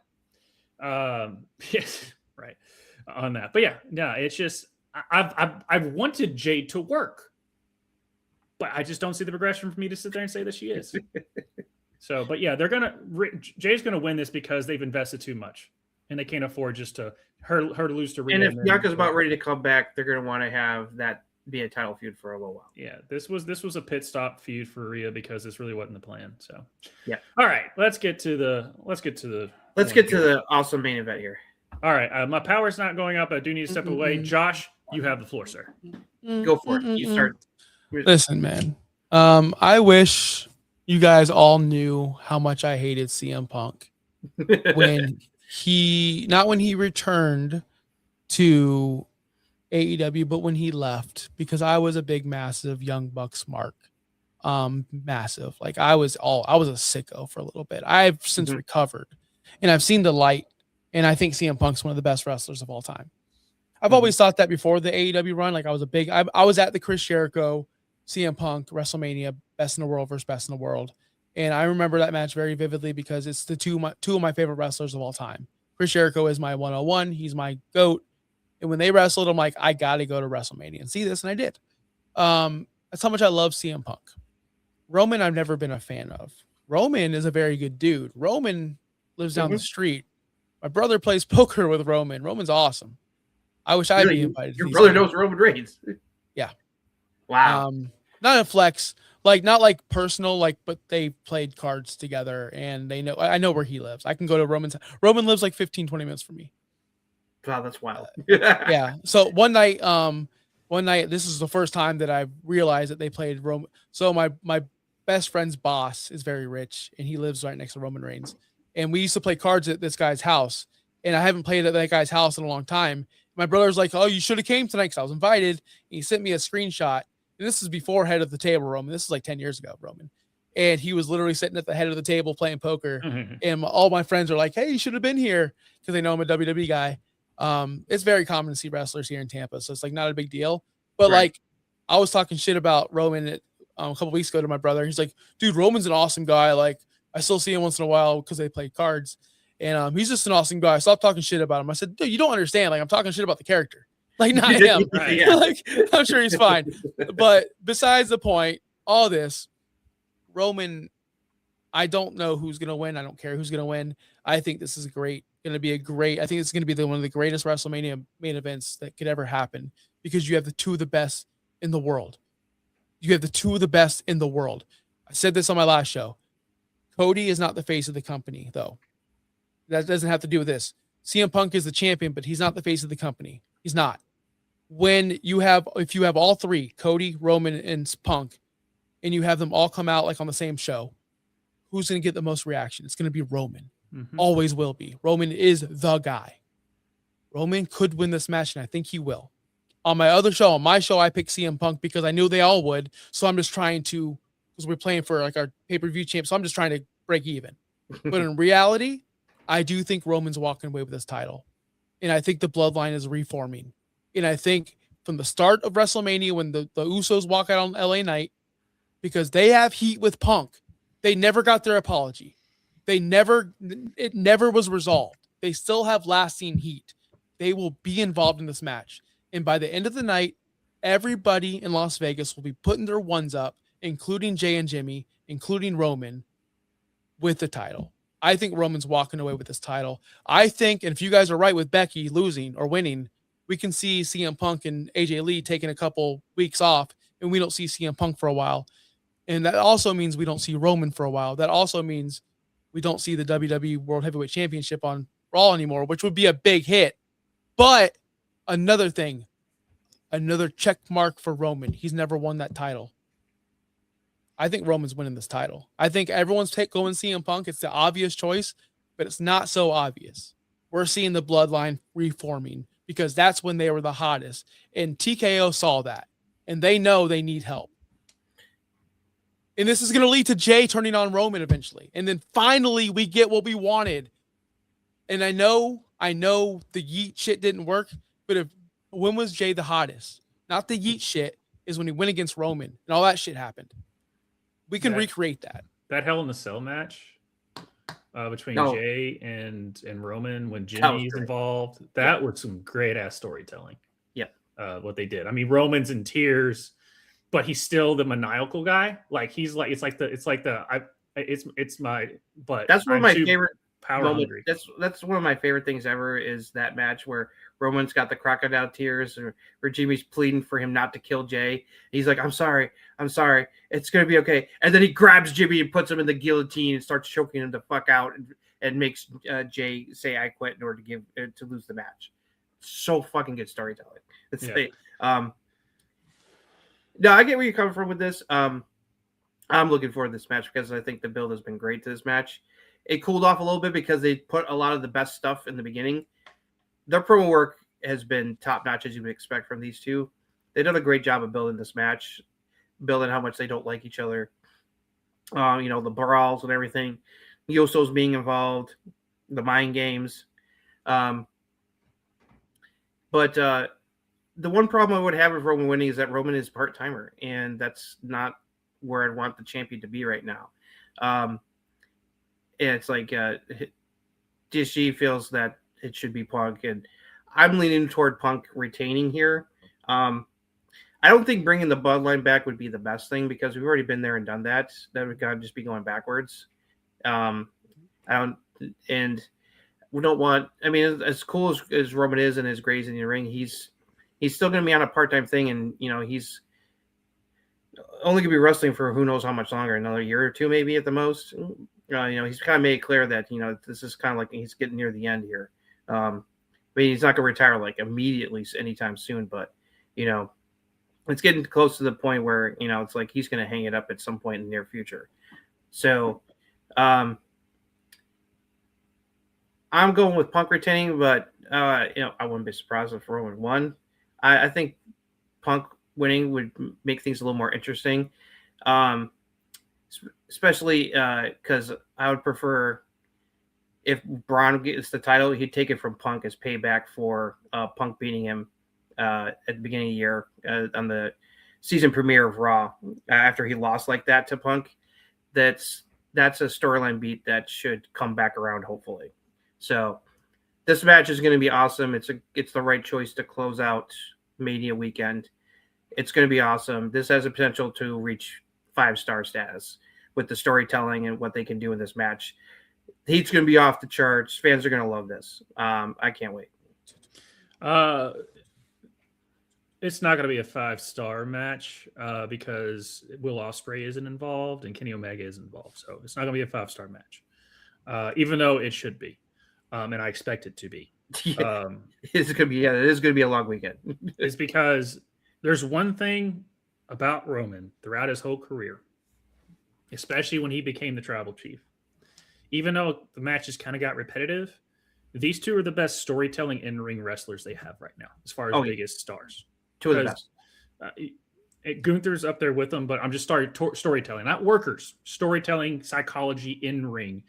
yes, right. On that. But yeah, it's just I've wanted Jade to work, but I just don't see the progression for me to sit there and say that she is. So, but yeah, Jay's gonna win this because they've invested too much, and they can't afford just to her to lose to Rhea. And if Bianca's about ready to come back, they're gonna want to have that be a title feud for a little while. Yeah, this was a pit stop feud for Rhea because this really wasn't the plan. So yeah. All right, let's get to the awesome main event here. All right, my power's not going up. I do need to step away. Josh, you have the floor, sir. Go for it. You start. Listen, man. I wish you guys all knew how much I hated CM Punk when he returned to AEW, but when he left, because I was a big, massive Young Bucks mark. Massive. I was a sicko for a little bit. I've since recovered, and I've seen the light. And I think CM Punk's one of the best wrestlers of all time. I've always thought that before the AEW run. I was at the Chris Jericho, CM Punk, WrestleMania, best in the world versus best in the world. And I remember that match very vividly because it's the two of my favorite wrestlers of all time. Chris Jericho is my 101. He's my GOAT. And when they wrestled, I'm like, I got to go to WrestleMania and see this. And I did. That's how much I love CM Punk. Roman, I've never been a fan of. Roman is a very good dude. Roman lives down the street. My brother plays poker with Roman. Roman's awesome. I wish I'd be invited. Your brother knows Roman Reigns. Yeah. Wow. Not a flex, not personal, but they played cards together and they know. I know where he lives. I can go to Roman's. Roman lives 15, 20 minutes from me. Wow, that's wild. Yeah. So one night, this is the first time that I realized that they played Roman. So my best friend's boss is very rich, and he lives right next to Roman Reigns. And we used to play cards at this guy's house, and I haven't played at that guy's house in a long time. My brother's like, "Oh, you should have came tonight because I was invited." And he sent me a screenshot, and this is before head of the table, Roman. This is like 10 years ago, Roman. And he was literally sitting at the head of the table playing poker, and all my friends are like, "Hey, you should have been here," because they know I'm a WWE guy. It's very common to see wrestlers here in Tampa, so it's like not a big deal. But like, I was talking shit about Roman a couple weeks ago to my brother. He's like, "Dude, Roman's an awesome guy. Like, I still see him once in a while because they play cards, and he's just an awesome guy. Stop talking shit about him." I said, "Dude, you don't understand. Like, I'm talking shit about the character, like not him. Like, I'm sure he's fine." But besides the point, all this, Roman, I don't know who's gonna win. I don't care who's gonna win. I think this is going to be a great. I think it's going to be one of the greatest WrestleMania main events that could ever happen because you have the two of the best in the world. You have the two of the best in the world. I said this on my last show. Cody is not the face of the company, though. That doesn't have to do with this. CM Punk is the champion, but he's not the face of the company. He's not. If you have all three, Cody, Roman, and Punk, and you have them all come out like on the same show, who's going to get the most reaction? It's going to be Roman. Always will be. Roman is the guy. Roman could win this match, and I think he will. On my show, I picked CM Punk because I knew they all would. So I'm just trying to, because we're playing for like our pay-per-view champ. So I'm just trying to break even. But in reality, I do think Roman's walking away with this title. And I think the bloodline is reforming. And I think from the start of WrestleMania, when the Usos walk out on LA Night, because they have heat with Punk, they never got their apology. It never was resolved. They still have lasting heat. They will be involved in this match. And by the end of the night, everybody in Las Vegas will be putting their ones up, including Jay and Jimmy, including Roman, with the title. I think Roman's walking away with this title. I think, and if you guys are right with Becky losing or winning, we can see CM Punk and AJ Lee taking a couple weeks off, and we don't see CM Punk for a while. And that also means we don't see Roman for a while. That also means we don't see the WWE World Heavyweight Championship on Raw anymore, which would be a big hit. But another thing, another check mark for Roman. He's never won that title. I think Roman's winning this title. I think everyone's going CM Punk. It's the obvious choice, but it's not so obvious. We're seeing the bloodline reforming because that's when they were the hottest. And TKO saw that, and they know they need help. And this is going to lead to Jay turning on Roman eventually. And then finally we get what we wanted. And I know the yeet shit didn't work, but when was Jay the hottest? Not the yeet shit, is when he went against Roman and all that shit happened. We can recreate that. That Hell in the Cell match between Jay and Roman when Jimmy's involved, that was some great ass storytelling. Yeah. What they did. I mean, Roman's in tears, but he's still the maniacal guy. Like he's like it's my but that's one of my favorite power hungry. That's one of my favorite things ever is that match where Roman's got the crocodile tears or Jimmy's pleading for him not to kill Jay. He's like, I'm sorry. It's going to be okay. And then he grabs Jimmy and puts him in the guillotine and starts choking him the fuck out and makes Jay say, I quit in order to lose the match. So fucking good storytelling. No, I get where you're coming from with this. I'm looking forward to this match because I think the build has been great to this match. It cooled off a little bit because they put a lot of the best stuff in the beginning. Their promo work has been top notch, as you would expect from these two. They did a great job of building this match, building how much they don't like each other. The brawls and everything. The Usos being involved, the mind games. But the one problem I would have with Roman winning is that Roman is part-timer, and that's not where I'd want the champion to be right now. And it's like DSG feels that it should be Punk, and I'm leaning toward Punk retaining here. I don't think bringing the bloodline back would be the best thing because we've already been there and done that. That would kind of just be going backwards. And we don't want. I mean, as cool as Roman is and as great in the ring, he's still going to be on a part-time thing, and he's only going to be wrestling for who knows how much longer, another year or two maybe at the most. He's kind of made it clear that this is kind of like he's getting near the end here. mean, he's not going to retire like immediately anytime soon, but it's getting close to the point where it's like he's going to hang it up at some point in the near future. So, I'm going with Punk retaining, but I wouldn't be surprised if Roman won. I think Punk winning would make things a little more interesting, especially because I would prefer if Braun gets the title, he'd take it from Punk as payback for Punk beating him at the beginning of the year on the season premiere of Raw after he lost like that to Punk. That's a storyline beat that should come back around, hopefully. So this match is going to be awesome. It's the right choice to close out Mania weekend. It's going to be awesome. This has a potential to reach 5-star status with the storytelling and what they can do in this match. The heat's going to be off the charts. Fans are going to love this. I can't wait. It's not going to be a 5-star match because Will Ospreay isn't involved and Kenny Omega is involved. So it's not going to be a 5-star match, even though it should be. And I expect it to be. It's going to be, it is going to be a long weekend. It's because there's one thing about Roman throughout his whole career, especially when he became the tribal chief. Even though the matches kind of got repetitive, these two are the best storytelling in-ring wrestlers they have right now, as far as biggest stars. Two of the best. Gunther's up there with them, but I'm just storytelling, not workers. Storytelling, psychology, in-ring.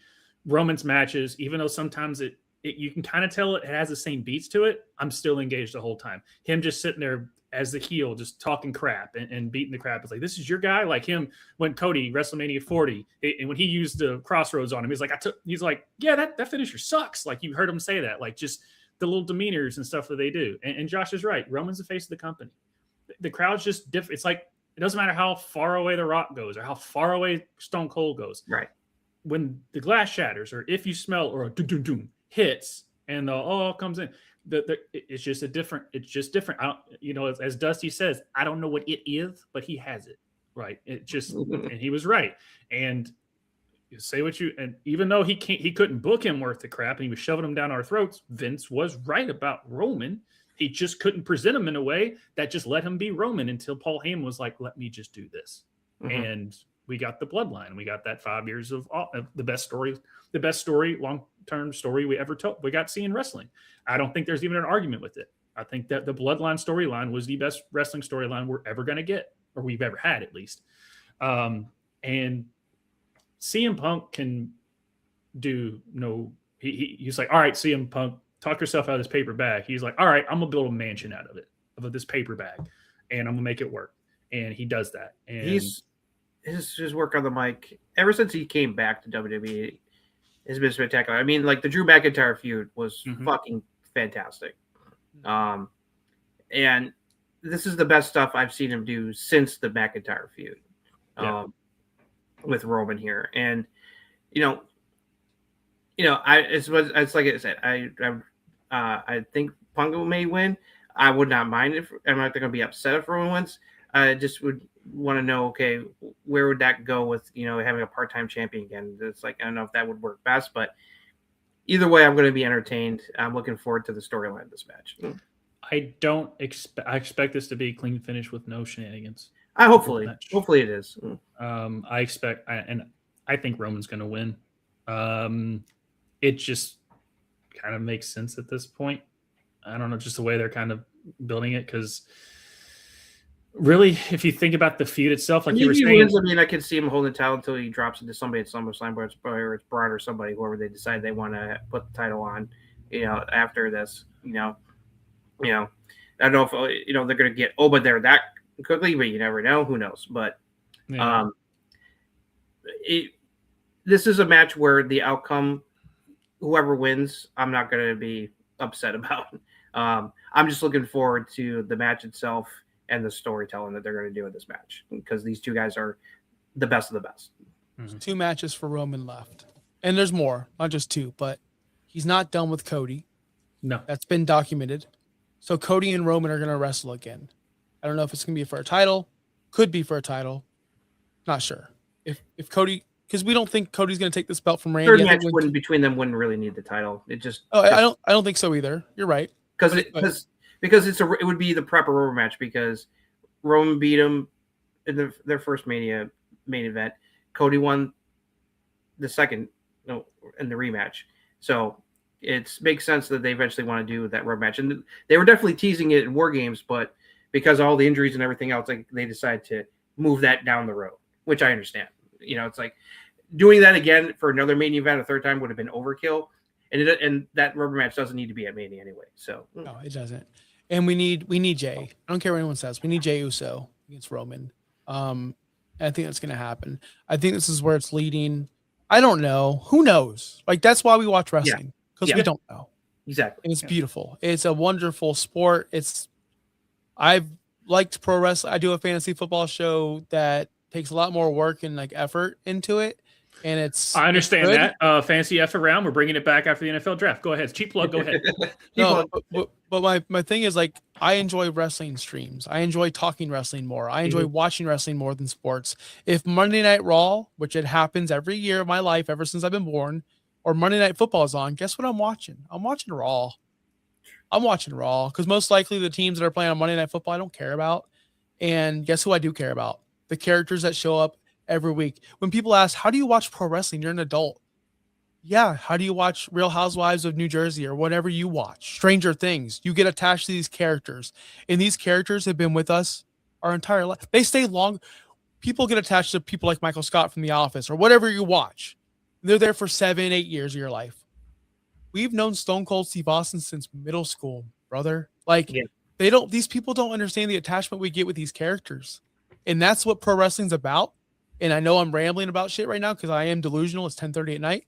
Roman's matches, even though sometimes you can kind of tell it has the same beats to it, I'm still engaged the whole time. Him just sitting there as the heel, just talking crap and beating the crap. It's like, this is your guy? Like him when Cody, WrestleMania 40, and when he used the crossroads on him, he's like, yeah, that finisher sucks. Like you heard him say that, like just the little demeanors and stuff that they do. And Josh is right. Roman's the face of the company. The crowd's just different. It's like, it doesn't matter how far away The Rock goes or how far away Stone Cold goes. Right. When the glass shatters or if you smell or a doom hits and the comes in, it's just different. As Dusty says, I don't know what it is, but he has it. Right. It just, and he was right. And you say what you, and even though he couldn't book him worth the crap and he was shoving him down our throats, Vince was right about Roman. He just couldn't present him in a way that just let him be Roman until Paul Heyman was like, let me just do this. Mm-hmm. And we got the bloodline. We got that 5 years of the best story, long-term story we ever told. We got to see in wrestling. I don't think there's even an argument with it. I think that the bloodline storyline was the best wrestling storyline we're ever going to get, or we've ever had at least. And CM Punk can do he's like, all right, CM Punk, talk yourself out of this paper bag. He's like, all right, I'm going to build a mansion out of it, of this paper bag, and I'm going to make it work. And he does that. And his work on the mic, ever since he came back to WWE, has been spectacular. I mean, like the Drew McIntyre feud was fucking fantastic. And this is the best stuff I've seen him do since the McIntyre feud with Roman here. And, it's like I said, I think Punk may win. I would not mind if I'm not going to be upset if Roman wins. I just would want to know, okay, where would that go with, having a part-time champion again? It's like, I don't know if that would work best, but either way, I'm going to be entertained. I'm looking forward to the storyline of this match. I expect this to be a clean finish with no shenanigans. Hopefully it is. I think Roman's going to win. It just kind of makes sense at this point. I don't know, just the way they're kind of building it, because really, if you think about the feud itself, like you were saying, wins, I mean, I could see him holding the title until he drops it to somebody at SummerSlam, whether it's Braun or somebody, whoever they decide they want to put the title on. After this, I don't know if they're going to get but they're that quickly, but you never know. Who knows? But this is a match where the outcome, whoever wins, I'm not going to be upset about. I'm just looking forward to the match itself and the storytelling that they're going to do in this match, because these two guys are the best of the best. Mm-hmm. 2 matches for Roman left. And there's more, not just 2, but he's not done with Cody. No. That's been documented. So Cody and Roman are going to wrestle again. I don't know if it's going to be for a title. Could be for a title. Not sure. If Cody because we don't think Cody's going to take this belt from Randy. Third I match think between them wouldn't really need the title. It just I don't think so either. You're right. Because it would be the proper Roman match because Roman beat him in their first Mania main event. Cody won the second in the rematch. So it makes sense that they eventually want to do that Roman match. And they were definitely teasing it in War Games, but because of all the injuries and everything else, they decided to move that down the road, which I understand. It's like doing that again for another main event a third time would have been overkill. And that rubber match doesn't need to be at Mania anyway. So no, it doesn't. And we need Jay. I don't care what anyone says. We need Jey Uso against Roman. I think that's going to happen. I think this is where it's leading. I don't know. Who knows? Like that's why we watch wrestling because we don't know. Exactly. And it's beautiful. It's a wonderful sport. I've liked pro wrestling. I do a fantasy football show that takes a lot more work and like effort into it. And I understand that. Fancy F around. We're bringing it back after the NFL draft. Go ahead. Cheap plug. Go ahead. No, but my thing is like I enjoy wrestling streams. I enjoy talking wrestling more. I enjoy watching wrestling more than sports. If Monday Night Raw, which it happens every year of my life ever since I've been born, or Monday Night Football is on, guess what I'm watching? I'm watching Raw. I'm watching Raw because most likely the teams that are playing on Monday Night Football I don't care about. And guess who I do care about? The characters that show up every week. When people ask, how do you watch pro wrestling? You're an adult. Yeah. How do you watch Real Housewives of New Jersey or whatever you watch? Stranger Things. You get attached to these characters. And these characters have been with us our entire life. They stay long. People get attached to people like Michael Scott from The Office or whatever you watch. They're there for 7-8 years of your life. We've known Stone Cold Steve Austin since middle school, brother. Like these people don't understand the attachment we get with these characters. And that's what pro wrestling's about. And I know I'm rambling about shit right now because I am delusional. It's 10:30 at night.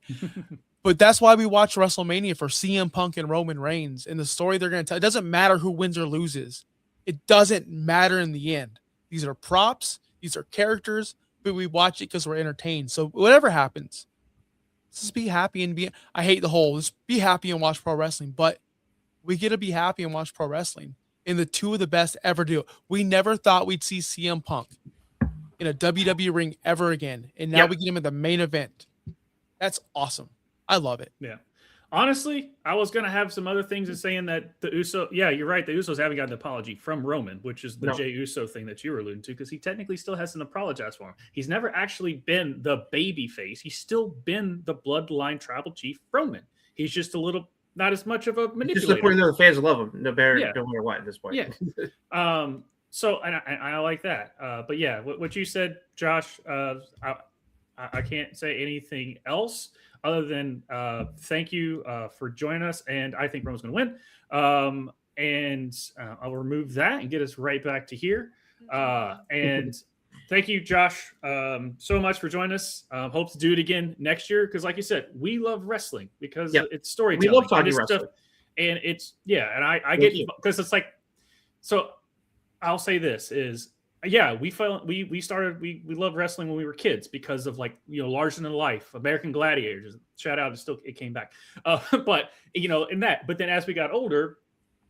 But that's why we watch WrestleMania for CM Punk and Roman Reigns and the story they're going to tell. It doesn't matter who wins or loses. It doesn't matter in the end. These are props. These are characters. But we watch it because we're entertained. So whatever happens, just be happy and I hate the whole, just be happy and watch pro wrestling. But we get to be happy and watch pro wrestling. And the two of the best ever do. We never thought we'd see CM Punk in a WWE ring ever again. And now we get him in the main event. That's awesome. I love it. Yeah. Honestly, I was going to have some other things in saying that the Uso, you're right. The Usos haven't got an apology from Roman, which is the Jey Uso thing that you were alluding to, because he technically still hasn't apologized for him. He's never actually been the baby face. He's still been the bloodline tribal chief Roman. He's just a little, not as much of a manipulator. Just the point that the fans love him, no matter what at this point. Yeah. So, and I like that. But yeah, what you said, Josh, I can't say anything else other than thank you for joining us. And I think Roman's going to win. And I'll remove that and get us right back to here. And thank you, Josh, so much for joining us. Hope to do it again next year. Because like you said, we love wrestling because it's storytelling. We love talking wrestling. Stuff, and it's, and I get, because it's like, so I'll say this is, we love wrestling when we were kids because of larger than life, American Gladiators. Shout out, it came back. But then as we got older,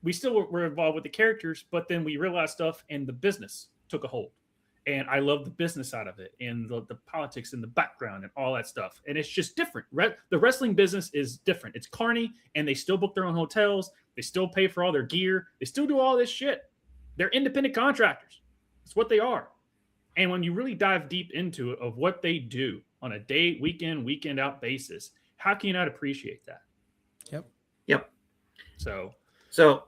we still were involved with the characters, but then we realized stuff and the business took a hold. And I love the business side of it and the politics in the background and all that stuff. And it's just different. The wrestling business is different. It's carny, and they still book their own hotels. They still pay for all their gear. They still do all this shit. They're independent contractors. That's what they are. And when you really dive deep into it of what they do on a day, weekend out basis, how can you not appreciate that? Yep. So a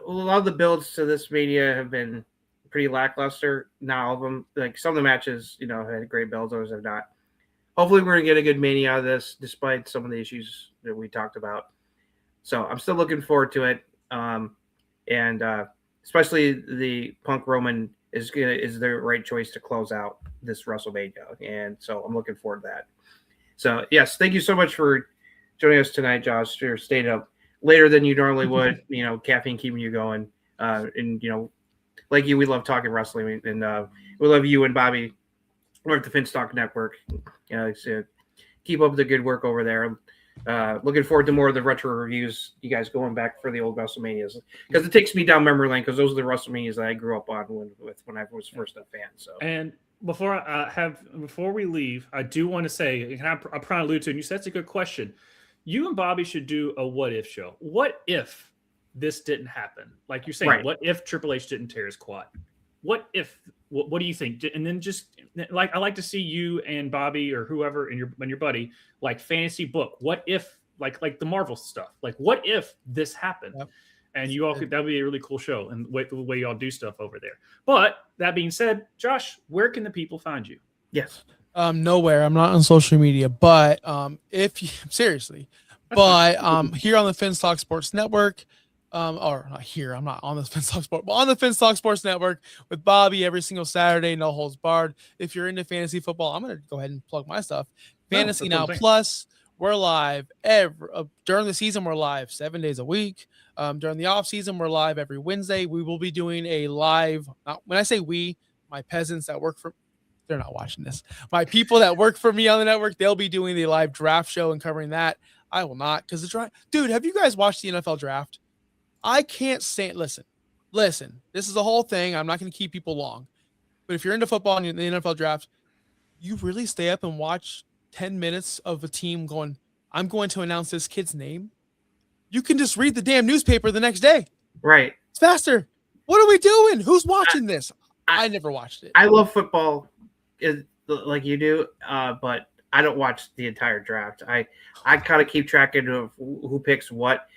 lot of the builds to this Mania have been pretty lackluster. Not all of them. Like some of the matches, have had great builds, others have not. Hopefully we're gonna get a good Mania out of this, despite some of the issues that we talked about. So I'm still looking forward to it. And especially the Punk Roman is the right choice to close out this WrestleMania. And so I'm looking forward to that. So yes, thank you so much for joining us tonight, Josh. You're staying up later than you normally would, caffeine keeping you going. And like you, we love talking wrestling, and we love you and Bobby. We're at the Finstock Network. So keep up the good work over there. Looking forward to more of the retro reviews, you guys going back for the old WrestleManias, because it takes me down memory lane, because those are the WrestleManias that I grew up on when I was first a fan. So, and before we leave, I do want to say, and I'm trying to allude to, and you said it's a good question. You and Bobby should do a what if show. What if this didn't happen? Like you're saying, Right. What if Triple H didn't tear his quad? What if? What do you think? And then just like I like to see you and Bobby or whoever and your buddy like fantasy book. What if like the Marvel stuff? Like what if this happened? Yep. And you all could, that'd be a really cool show and the way y'all do stuff over there. But that being said, Josh, where can the people find you? Yes. Nowhere. I'm not on social media, but if you seriously, but here on the Finstock Sports Network, or not here, I'm not on the Finstock Sport, but on the Finstock Sports Network with Bobby every single Saturday, no holds barred. If you're into fantasy football, I'm gonna go ahead and plug my stuff. Fantasy Now Plus, we're live during the season. We're live 7 days a week. During the off season, we're live every Wednesday. We will be doing a live. When I say we, my peasants that work for, they're not watching this. My people that work for me on the network, they'll be doing the live draft show and covering that. I will not, because the draft. Dude, have you guys watched the NFL draft? I can't stand. Listen. This is the whole thing. I'm not going to keep people long, but if you're into football and you're in the NFL draft, you really stay up and watch 10 minutes of a team going, I'm going to announce this kid's name. You can just read the damn newspaper the next day. Right. It's faster. What are we doing? Who's watching this? I never watched it. I love football like you do, but I don't watch the entire draft. I kind of keep track of who picks what.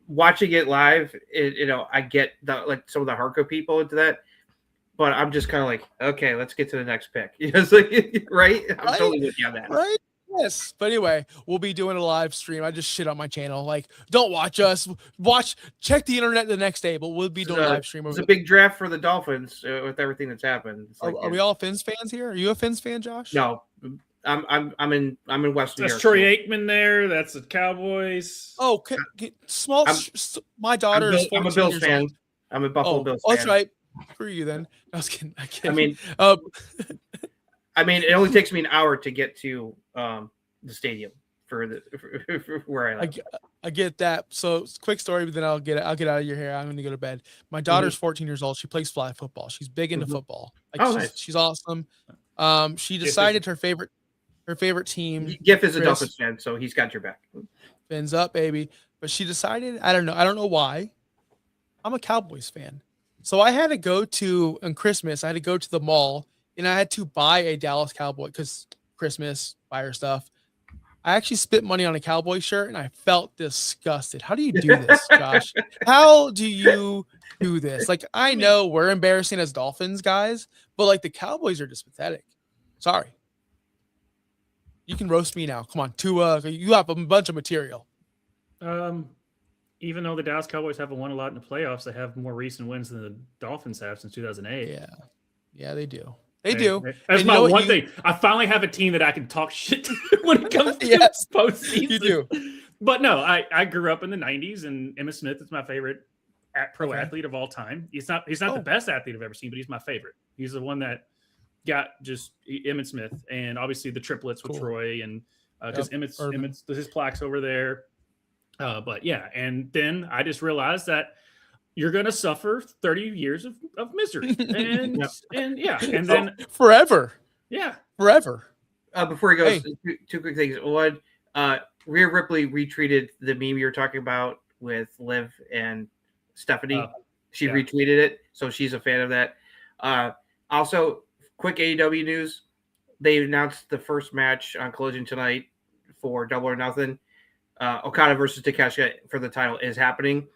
Watching it live, I get some of the hardcore people into that, but I'm just kind of like, okay, let's get to the next pick. It's like, right? I'm totally with you on that. Right? Yes. But anyway, we'll be doing a live stream. I just shit on my channel. Like, don't watch us. Check the internet the next day, but we'll be doing a live stream. It's a big draft for the Dolphins with everything that's happened. Are we all Fins fans here? Are you a Fins fan, Josh? No, I'm in West New York. That's Troy Aikman there. That's the Cowboys. Oh, my daughter is 14 I'm a Bills years fan. old. I'm a Buffalo Bills fan. That's right. For you then. I was kidding. I mean, it only takes me an hour to get to the stadium for where I live. I get that. So quick story, but then I'll get out of your hair. I'm going to go to bed. My daughter's 14 years old. She plays flag football. She's big into football. Nice. She's awesome. She decided her favorite team. Giff is a Dolphins fan, so he's got your back. Fins up, baby. But she decided, I don't know why. I'm a Cowboys fan. So I had to go to, on Christmas, I had to go to the mall and I had to buy a Dallas Cowboy because Christmas, buy her stuff. I actually spent money on a Cowboy shirt and I felt disgusted. How do you do this, Josh? How do you do this? Like, I know we're embarrassing as Dolphins guys, but like the Cowboys are just pathetic. Sorry. You can roast me now. Come on. You have a bunch of material. Even though the Dallas Cowboys haven't won a lot in the playoffs, they have more recent wins than the Dolphins have since 2008. Yeah, they do. They do. That's my one thing. I finally have a team that I can talk shit to when it comes to postseason. You do. But no, I grew up in the 90s, and Emmitt Smith is my favorite pro athlete of all time. He's not the best athlete I've ever seen, but he's my favorite. He's the one that got just Emmitt Smith, and obviously the triplets with Troy, and because Emmitt's his plaques over there. But yeah, and then I just realized that you're going to suffer 30 years of misery. And and then forever. Yeah. Forever. Before he goes, two quick things. One, Rhea Ripley retweeted the meme you were talking about with Liv and Stephanie. She retweeted it, so she's a fan of that. Also, quick AEW news. They announced the first match on Collision tonight for Double or Nothing. Okada versus Takeshita for the title is happening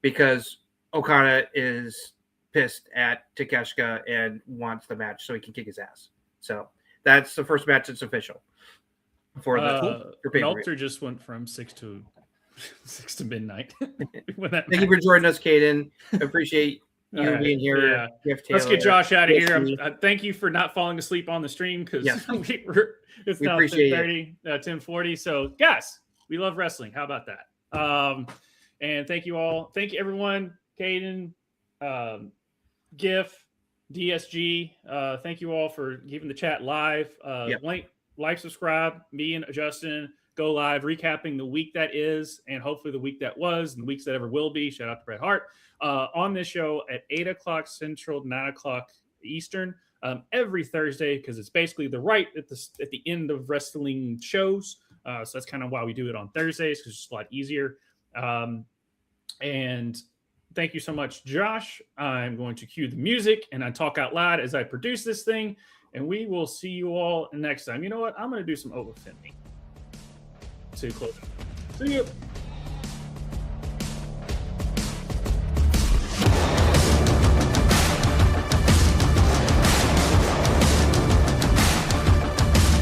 because Okada is pissed at Takeshita and wants the match so he can kick his ass. So that's the first match that's official for the Meltzer just went from 6 to midnight. Thank you for joining us, Caden. Appreciate you being here. Yeah. Let's get Josh out of here. Thank you for not falling asleep on the stream because it's now 10:30, 10:40. So guys, we love wrestling. How about that? And thank you all. Thank you, everyone. Caden, GIF, DSG. Thank you all for keeping the chat live. Like, subscribe. Me and Justin go live, recapping the week that is, and hopefully the week that was, and the weeks that ever will be. Shout out to Bret Hart on this show at 8 o'clock Central, 9 o'clock Eastern every Thursday, because it's basically at the end of wrestling shows. So that's kind of why we do it on Thursdays, because it's a lot easier. And thank you so much, Josh. I'm going to cue the music and I talk out loud as I produce this thing. And we will see you all next time. You know what? I'm going to do some overfitting to close it. See you.